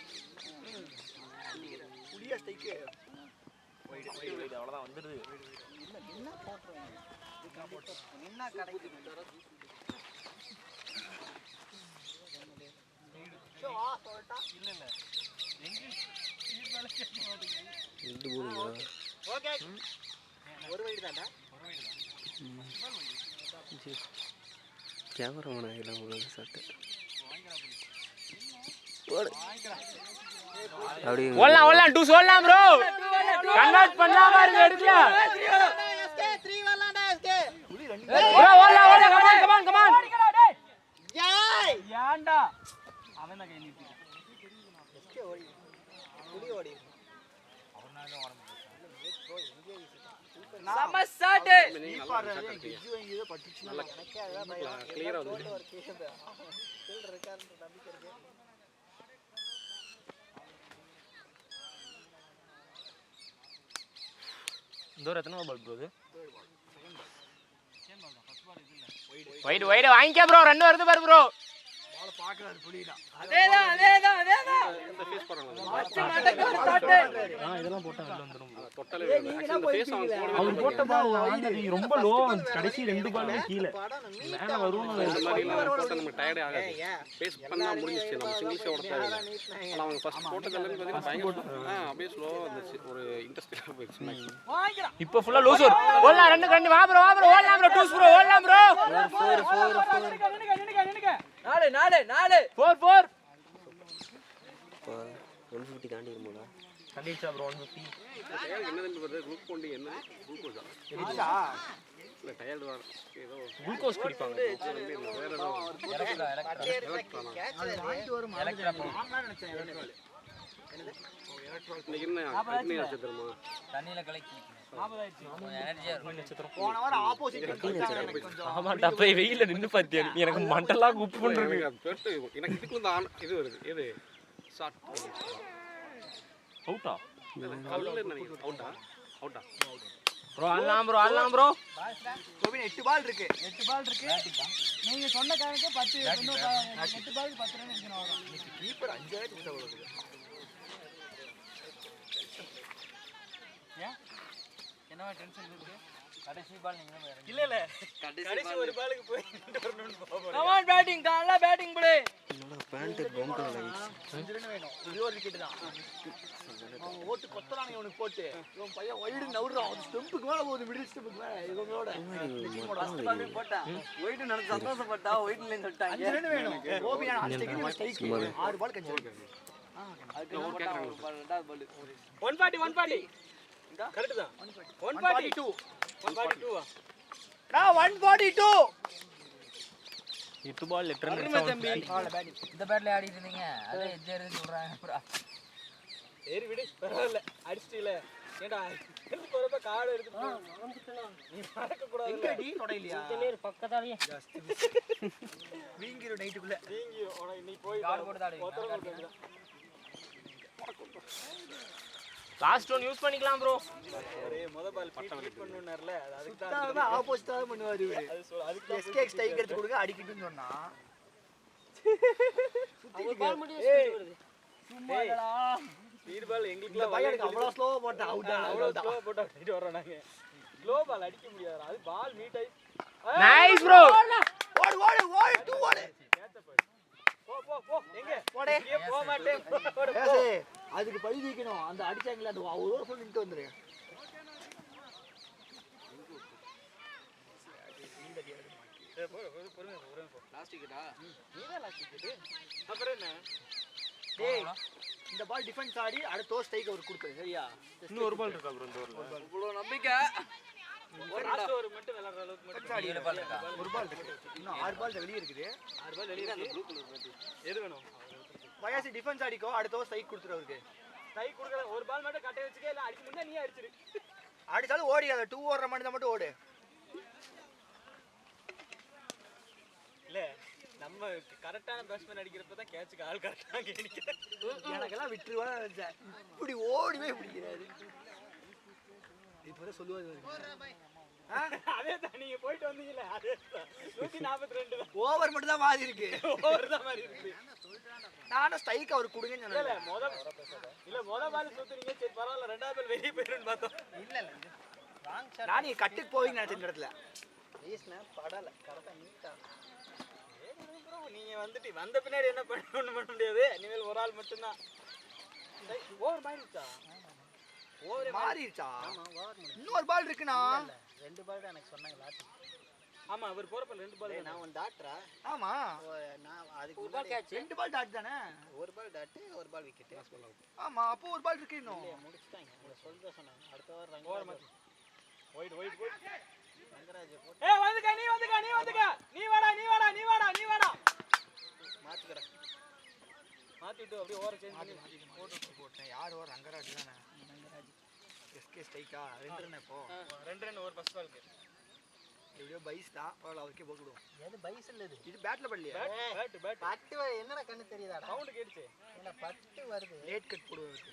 [SPEAKER 3] புளியா ஸ்டைக்
[SPEAKER 1] அவ்வளவுதான் வந்துருது.
[SPEAKER 5] இல்ல நின்னா போட்றோம். நின்னா கடைக்கு ஷோ ஆ சொல்டா இல்ல
[SPEAKER 1] இது போடுங்க.
[SPEAKER 5] ஓகே ஒரு வைட் தான்டா.
[SPEAKER 1] கேமரா மேன் எல்லாம் ஒரு சட்டை
[SPEAKER 4] ஓடலாம் டூஸ் ஓடலாம் ப்ரோ. கன்வர்ட் பண்ணாம இருக்கு எடுக்கலாம்.
[SPEAKER 5] எஸ்கே 3 வரலாம்டா எஸ்கே.
[SPEAKER 4] ப்ரோ ஓடலாம் கமான்.
[SPEAKER 5] ஜாய்
[SPEAKER 4] ஏன்டா அவன் தான் கை நீட்டிட்டான்.
[SPEAKER 5] எஸ்கே ஓடி புடி ஓடி
[SPEAKER 2] சமசாட்
[SPEAKER 1] நீங்க நல்லா கரெக்ட்டா
[SPEAKER 3] இது வாங்கியது பட்டுச்சுனா
[SPEAKER 5] எனக்கே அதான் பயம்.
[SPEAKER 1] கிளியரா வந்து
[SPEAKER 5] ஒரு கேஸ் ஃபீல்ட் இருக்கான்னு நம்பிக்கை இருக்கு.
[SPEAKER 4] தூரம் எத்தனை பால் ப்ரோ? இது வைட் வாங்கிக்க ப்ரோ. ரன் வருது பாரு ப்ரோ.
[SPEAKER 3] பால் பார்க்கறாரு புளிடா.
[SPEAKER 2] அதேதான்
[SPEAKER 1] இந்த ஃபேஸ் போறாங்க.
[SPEAKER 2] மச்ச மாட்டக்கு ஒரு ஷாட்.
[SPEAKER 4] இதெல்லாம் போட்டா வெளில வந்துரும் ப்ரோ.
[SPEAKER 1] தொட்டலே அந்த ஃபேஸ் அவங்க போடவே
[SPEAKER 4] அவர் போட்ட பால் அந்த ரொம்ப லோ கடைசி 2 பால் கீழ மேல வரும்னு
[SPEAKER 1] இந்த மாதிரி எல்லாம் போட்டா நம்ம டயர்ட் ஆகாது. ஃபேஸ் பண்ணா முடிஞ்சிச்சு. நம்ம சிங்கிள் ஷாட் தேவை. ஆனா அவங்க ஃபர்ஸ்ட் போட்டதெல்லாம் பாத்தீங்கன்னா பயங்கர அப்படியே ஸ்லோவா வந்துச்சு. ஒரு இன்ட்ரஸ்டிங்கா போயிடுச்சு மேட்ச்.
[SPEAKER 4] இப்போ ஃபுல்லா லூஸ் ஓடலாம். ரெண்டு கண்டு வா ப்ரோ ஓடலாம் ப்ரோ. டூஸ் ப்ரோ ஓடலாம் ப்ரோ. 4 4
[SPEAKER 7] 150 தாண்டி இருக்கும்ல.
[SPEAKER 4] கண்டிச்சா ப்ரோ 150.
[SPEAKER 1] டயர்ட் என்னது வருது குரூப் கொண்டு என்ன குளுக்கோஸா
[SPEAKER 3] என்னடா
[SPEAKER 1] இல்ல டயர்ட் வர ஏதோ
[SPEAKER 4] குளுக்கோஸ் குடிப்பாங்க.
[SPEAKER 1] வேற ஏதோ
[SPEAKER 3] வாங்கிட்டு வரும் வாங்கலாம் நினைச்சேன் எலக்ட்ரால்.
[SPEAKER 1] இன்னைக்கு என்ன அக்னி நட்சத்திரமா
[SPEAKER 4] தண்ணில கலக்கி எனர்ஜியா இருக்கும்.
[SPEAKER 3] போன வாரம் ஆப்போசிட் கொஞ்சம்
[SPEAKER 4] ஆமாடா போய் வெயில்ல நின்னு பாத்தியா எனக்கு மண்டலாம் குப்பு பண்றது.
[SPEAKER 1] எனக்கு இதுக்கு வந்து இது வருது எது ஷார்ட்
[SPEAKER 4] அவுட்டா
[SPEAKER 1] அவுட்ல நினைக்கிறேன் அவுட்டா ப்ரோ ஆடலாம் ப்ரோ
[SPEAKER 3] கோபின் 8 பால் இருக்கு நீங்க சொன்ன காரணத்துக்கு 10 8 பாலுக்கு 10 ரன் அடிக்கணும் அவ்வளவுதான். இன்னைக்கு கீப்பர் 5 ரன் கொடுத்தா போகுது.
[SPEAKER 4] என்னவா டென்ஷன் இருக்கு?
[SPEAKER 1] கடைசி பால் நீங்க
[SPEAKER 4] இல்ல இல்ல
[SPEAKER 2] கடைசி
[SPEAKER 4] ஒரு பாலுக்கு போய் வரணும்னு போறோம்.
[SPEAKER 2] கம் ஆன் பேட்டிங் கால்ல பேட்டிங் ப்ளே.
[SPEAKER 3] என்னோட பேண்ட் கவுண்டர் ஆயிடுச்சு. 5 ரன் வேணும். ஒரே ஒரு விக்கெட் தான். அவன் ஓட்டு கொத்தறானே இவனுக்கு போட்டு. இவன் பையன் வைடு நவுறான். அந்த ஸ்டெம்புக்கு மேல போகுது, மிடில் ஸ்டெம்புக்கு மேல. இவங்களோட
[SPEAKER 2] ஃபர்ஸ்ட் பாலே போட்டா ஒயிட் நினைச்சு சந்தோஷப்பட்டா ஒயிட் லைன் சொல்லிட்டாங்க.
[SPEAKER 3] 5 ரன் வேணும். கோபி நான் ஸ்ட்ரைக் ஸ்ட்ரைக் 6 பால் கஞ்சி.
[SPEAKER 2] அதுக்கு ரெண்டாவது பால்
[SPEAKER 4] 140 கரெக்ட் தான் 142 142
[SPEAKER 3] நான் 142
[SPEAKER 1] 8 பால் 8 ரன்
[SPEAKER 2] அருமை தம்பி.
[SPEAKER 7] இந்த பேட்ல ஆடிட்டு இருந்தீங்க அதே எஜ்ஜர் சொல்றாங்க அப்புறம்
[SPEAKER 4] ஏறி விடு பரவாயில்ல அடிச்சிட்டீல ஏண்டா எடுத்து போறப்ப கார்டு எடுத்து நீ மறக்க கூடாது
[SPEAKER 3] எங்க டி தொடையிலையா
[SPEAKER 6] நீர் பக்கத்தாலயே
[SPEAKER 3] வீங்கிரு நைட்டுக்குள்ள
[SPEAKER 4] நீங்க உனக்கு நீ போய்
[SPEAKER 7] கார்டு போட்டு ஆடுவீங்க
[SPEAKER 1] லாஸ்ட் ஒன் யூஸ் பண்ணிக்கலாம் ப்ரோ
[SPEAKER 4] அரே முத பால் ஃபீட் பண்ணுனார்ல அதுக்கு தான்
[SPEAKER 3] சுத்தாம ஆப்போசிட்டா பண்ணுவாரு இவரு
[SPEAKER 4] அதுக்கு
[SPEAKER 3] எஸ்கே ஸ்ட்ரைக் எடுத்து கொடுங்க அடிக்கிட்டுன்னு சொன்னா
[SPEAKER 6] ஒரு பால் முடிய ஸ்பீட் வருது
[SPEAKER 3] சும்மாடா
[SPEAKER 4] ஃபீட் பால்
[SPEAKER 3] இந்த
[SPEAKER 4] எங்களுக்குலாம்
[SPEAKER 3] பையனுக்கு அவ்வளவு ஸ்லோவா போட்டா அவுட்
[SPEAKER 4] அவ்வளவு ஸ்லோ போட்டு அடிச்சிட்டு வரோம் நாங்க ஸ்லோ பால் அடிக்க முடியாது அது பால் மீட் ஆயி
[SPEAKER 1] நைஸ் ப்ரோ
[SPEAKER 3] ஓடு ஓடு ஓடு டூ ஓடு
[SPEAKER 4] போ எங்க
[SPEAKER 3] போடே
[SPEAKER 4] இங்கே போக மாட்டேன் போடு
[SPEAKER 3] ஏசே அதுக்கு பழி தீக்கணும் அந்த அடிச்சாங்கல அந்த ஒரு ஓவர் நின்னு வந்துரு
[SPEAKER 4] பொறுமையா போ
[SPEAKER 2] லாஸ்ட் விக்கெட்டா?
[SPEAKER 4] நீதான் லாஸ்ட் விக்கெட் அப்புறம் என்ன
[SPEAKER 3] டேய் இந்த பால் டிஃபென்ஸ் ஆடி அடுத்த ஸ்ட்ரைக் அவர் கொடுத்தாரு சரியா
[SPEAKER 1] இன்னும் ஒரு பால் இருக்கா ப்ரோ இந்த ஓவர்ல
[SPEAKER 2] இவ்வளவு நம்பிக்கை.
[SPEAKER 4] லாஸ்ட் ஓவர் மட்டும் விளையாடுற அளவுக்கு மட்டும்
[SPEAKER 3] ஆடி ஒரு பால் இருக்கு இன்னும் 6 பால் வெளிய இருக்குது
[SPEAKER 4] 6 பால் வெளிய
[SPEAKER 2] அந்த
[SPEAKER 4] இருக்கு
[SPEAKER 2] ப்ளூ கலர் பேட்டி.
[SPEAKER 4] எது வேணும்
[SPEAKER 3] வயாசி டிஃபென்ஸ் ஆடிக்கோ அடுத்த ஸ்ட்ரைக் கொடுத்துரு அவருக்கு
[SPEAKER 4] கை குடுக்கற ஒரு பால் மட்டும் கட்டை வச்சுக்க இல்ல அடிச்சு முன்ன நீ அடிச்சிரு
[SPEAKER 3] அடிச்சாலும் ஓடியாத 2 ஓடுற மாதிரி தான் மட்டும் ஓடு
[SPEAKER 4] இல்ல நம்ம கரெக்டான பேட்ஸ்மேன் அடிக்கிறப்ப தான் கேட்சுக்கு ஆள் கரெக்டா கேடிக்கிறேன்
[SPEAKER 3] எனக்கெல்லாம் விட்டுருவான்னு நினைச்சேன் இப்படி ஓடிவே பிடிக்கிறாரு இப்போதான் சொல்லுவாரு
[SPEAKER 4] அதே தான் நீங்க போயிட்டு வந்தீங்கல அதே தான் 142 தான்
[SPEAKER 3] ஓவர் மட்டும் தான் மாறி இருக்கு
[SPEAKER 4] ஓவர் தான் மாதிரி இருக்கு
[SPEAKER 3] நானும் ஸ்ட்ரைக் அவர் கொடுங்கன்னு
[SPEAKER 4] இல்ல
[SPEAKER 3] சொன்னேன்
[SPEAKER 4] முத பால் சுத்துறீங்க சரி பரவாயில்ல ரெண்டாவது பால் வெளிய போயிடுன்னு பார்த்தோம்
[SPEAKER 5] இல்ல ராங் ஷாட்
[SPEAKER 3] நான் நீ கட்டுக்கு போவீங்க நினைச்ச இந்த இடத்துல
[SPEAKER 5] வீஸ்னா படல கரெக்டா நீட்டா
[SPEAKER 4] நீங்க வந்துட்டு வந்த பின்னாடி என்ன பண்ண முடியாது இனிமேல் ஒரு ஆள் மட்டும் தான் ஓவர் மாறிடுச்சா
[SPEAKER 3] ஓவர் மாறிடுச்சா
[SPEAKER 5] ஆமா ஓவர் முடியும்
[SPEAKER 3] இன்னொரு பால் இருக்குண்ணா
[SPEAKER 5] 2 பால் தான் எனக்கு சொன்னாங்க லாஸ்ட்
[SPEAKER 4] ஆமா அவர் போறப்ப 2 பால்
[SPEAKER 5] நான் ஒரு டாக்டரா
[SPEAKER 3] ஆமா
[SPEAKER 5] நான் அதுக்கு
[SPEAKER 6] ஒரு பால் கேட்ச்
[SPEAKER 3] 2 பால் டாட் தானே
[SPEAKER 5] ஒரு பால் டாட் ஒரு பால் விக்கெட்
[SPEAKER 3] ஆமா அப்போ ஒரு பால் இருக்கு இன்னும்
[SPEAKER 5] முடிச்சிட்டாங்க உங்களை சொல்ல சொன்னாங்க அடுத்த வாரம்
[SPEAKER 4] ஓவர்
[SPEAKER 5] ரங்கராஜ்
[SPEAKER 4] மாத்தி ஒயிட்
[SPEAKER 5] ரங்கராஜ் போட்டு
[SPEAKER 4] ஏய் வந்துக்க நீ வாடா
[SPEAKER 5] மாத்திக்கிறேன்
[SPEAKER 4] மாத்திட்டு அப்படியே ஓவர் சேஞ்ச் பண்ணி
[SPEAKER 3] போட்டேன் யார் ஓவர் ரங்கராஜ் தானே
[SPEAKER 5] ரங்கராஜ்
[SPEAKER 3] எஸ்கே ஸ்ட்ரைக்கா 2 ரன் இப்போ
[SPEAKER 4] 2 ரன் ஓவர் ஃபர்ஸ்ட் பால்க்கு
[SPEAKER 3] எப்படியோ பைஸ் தான் பரவாயில்ல அவருக்கே போட்டுடுவோம்
[SPEAKER 5] எது பைஸ் இல்ல
[SPEAKER 3] இது பேட்ல படலையா
[SPEAKER 4] பேட்
[SPEAKER 5] பட்டு என்னடா கண்ணு தெரியுதாடா
[SPEAKER 4] சவுண்ட் கேட்டுச்சு
[SPEAKER 5] என்ன பட்டு வருது
[SPEAKER 3] லேட் கட் போடுவோம் இருக்கு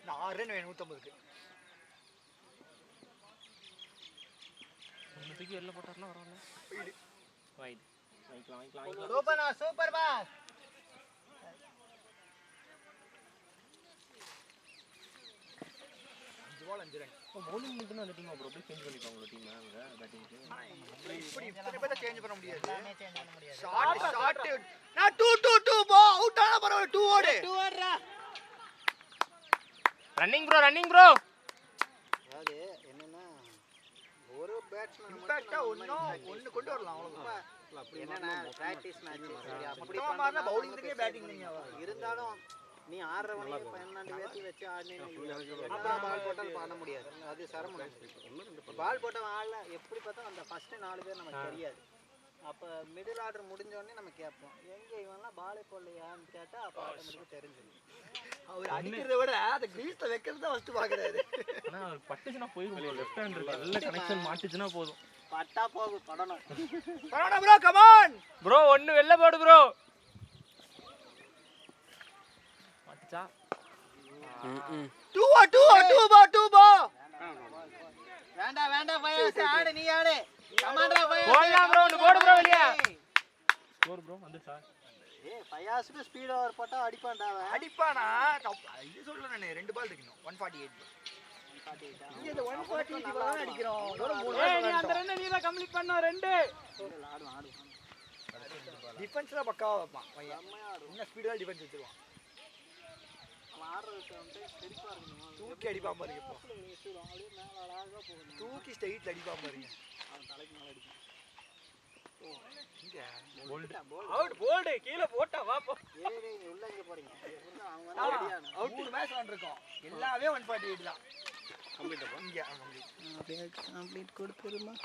[SPEAKER 3] நான் 6 ரன் வேணும் 150க்கு
[SPEAKER 1] தூக்கி வெளில போட்டாருன்னா வரல வாங்கிக்கலாம்
[SPEAKER 5] சூப்பர் பாஸ்
[SPEAKER 3] 5 பால் 5 ரன்
[SPEAKER 1] பவுலிங் மட்டும் அந்த டீம் அப்புறம் சேஞ்ச் பண்ணிப்பாங்க உங்க டீம் அங்க பேட்டிங்க்கு
[SPEAKER 3] இப்படி இத்தனை பேரை சேஞ்ச் பண்ண முடியாது
[SPEAKER 5] எல்லாமே சேஞ்ச் பண்ண முடியாது
[SPEAKER 3] ஷாட் நான் 2 போ அவுட் ஆனா பரவாயில்ல 2 ஓடு
[SPEAKER 5] 2 வர்றா
[SPEAKER 1] ரன்னிங் ப்ரோ
[SPEAKER 5] அதாவது என்னன்னா ஒரு பேட்ஸ்மேன்
[SPEAKER 3] இம்பாக்ட்டா ஒன்னு கொண்டு வரலாம் அவ்வளவுதான்
[SPEAKER 5] என்னன்னா பிராக்டிஸ் மேட்ச் அப்படி
[SPEAKER 3] சுத்தமா மாறினா பவுலிங்லயே பேட்டிங் நீங்க
[SPEAKER 5] இருந்தாலும் நீ ஆடுறவனே 12 பேத்தி வச்சு ஆடினீங்க பால் போட்டாலும் பண்ண முடியாது அது சிரமம் பால் போட்டவன் ஆடல எப்படி பார்த்தா அந்த ஃபர்ஸ்ட் 4 பேர் நமக்கு தெரியாது அப்போ மிடில் ஆர்டர் முடிஞ்ச உடனே நம்ம கேட்போம் எங்க இவன்லாம் பாலே போடலையான்னு கேட்டா அப்போ ஆட்டோமேட்டிக்காக தெரிஞ்சிடும்
[SPEAKER 3] அவர் அடிக்கிறத விட அந்த கிரீஸ்ல வைக்கிறது தான் ஃபர்ஸ்ட் பாக்குறாரு
[SPEAKER 1] ஆனா பட்டுச்சுனா போயிடும் லெஃப்ட் ஹேண்ட் இருக்கு நல்ல கனெக்ஷன் மாட்டுச்சுனா போதும்
[SPEAKER 5] பட்டா போகும் படணும்
[SPEAKER 3] பரவாடா ப்ரோ கம் ஆன்
[SPEAKER 1] ப்ரோ ஒன்னு வெல்ல போடு ப்ரோ மாட்டுச்சா
[SPEAKER 3] 2 பா
[SPEAKER 5] வேண்டாம் வேண்டாம் பயாஸ் ஆடு நீ ஆடு கமாண்டா பயாஸ்
[SPEAKER 4] போடலாம் ப்ரோ ஒன்னு போடு ப்ரோ வெளிய ஸ்கோர் ப்ரோ வந்துச்சா
[SPEAKER 5] ஏய் பயாஸ்க்கு ஸ்பீட் ஓவர் போட்டா அடிப்பான்டா அவன்
[SPEAKER 3] அடிப்பானா இது சொல்ல நான் 2 பால் இருக்கணும் 148 இங்க இந்த 148 பால் தான் அடிக்கிறோம் ஒரு 3
[SPEAKER 4] ஏய் நீ அந்த ரன் நீ தான் கம்ப்ளீட் பண்ணா 2
[SPEAKER 3] டிஃபென்ஸ்ல பக்காவா வைப்பான் பையன் என்ன ஸ்பீடா டிஃபென்ஸ் வச்சிருவான்
[SPEAKER 5] அவன் ஆடுறது வந்து பெருசா இருக்கணும்
[SPEAKER 3] தூக்கி அடிப்பான் பாருங்க இப்போ தூக்கி ஸ்ட்ரைட்ல அடிப்பான் பாருங்க
[SPEAKER 5] அவன் தலைக்கு மேல அடிப்பான்
[SPEAKER 3] இங்க
[SPEAKER 4] அவுட் போல்ட் கீழ போட்டா வா போ
[SPEAKER 5] ஏய் உள்ள இங்க போறீங்க அவங்க வந்து ரெடியான
[SPEAKER 3] அவுட் 3 மேட்ச் விளையாண்டுருக்கோம் எல்லாமே 148 தான் கம்ப்ளீட் இங்க
[SPEAKER 5] கம்ப்ளீட் கொடுத்துருமா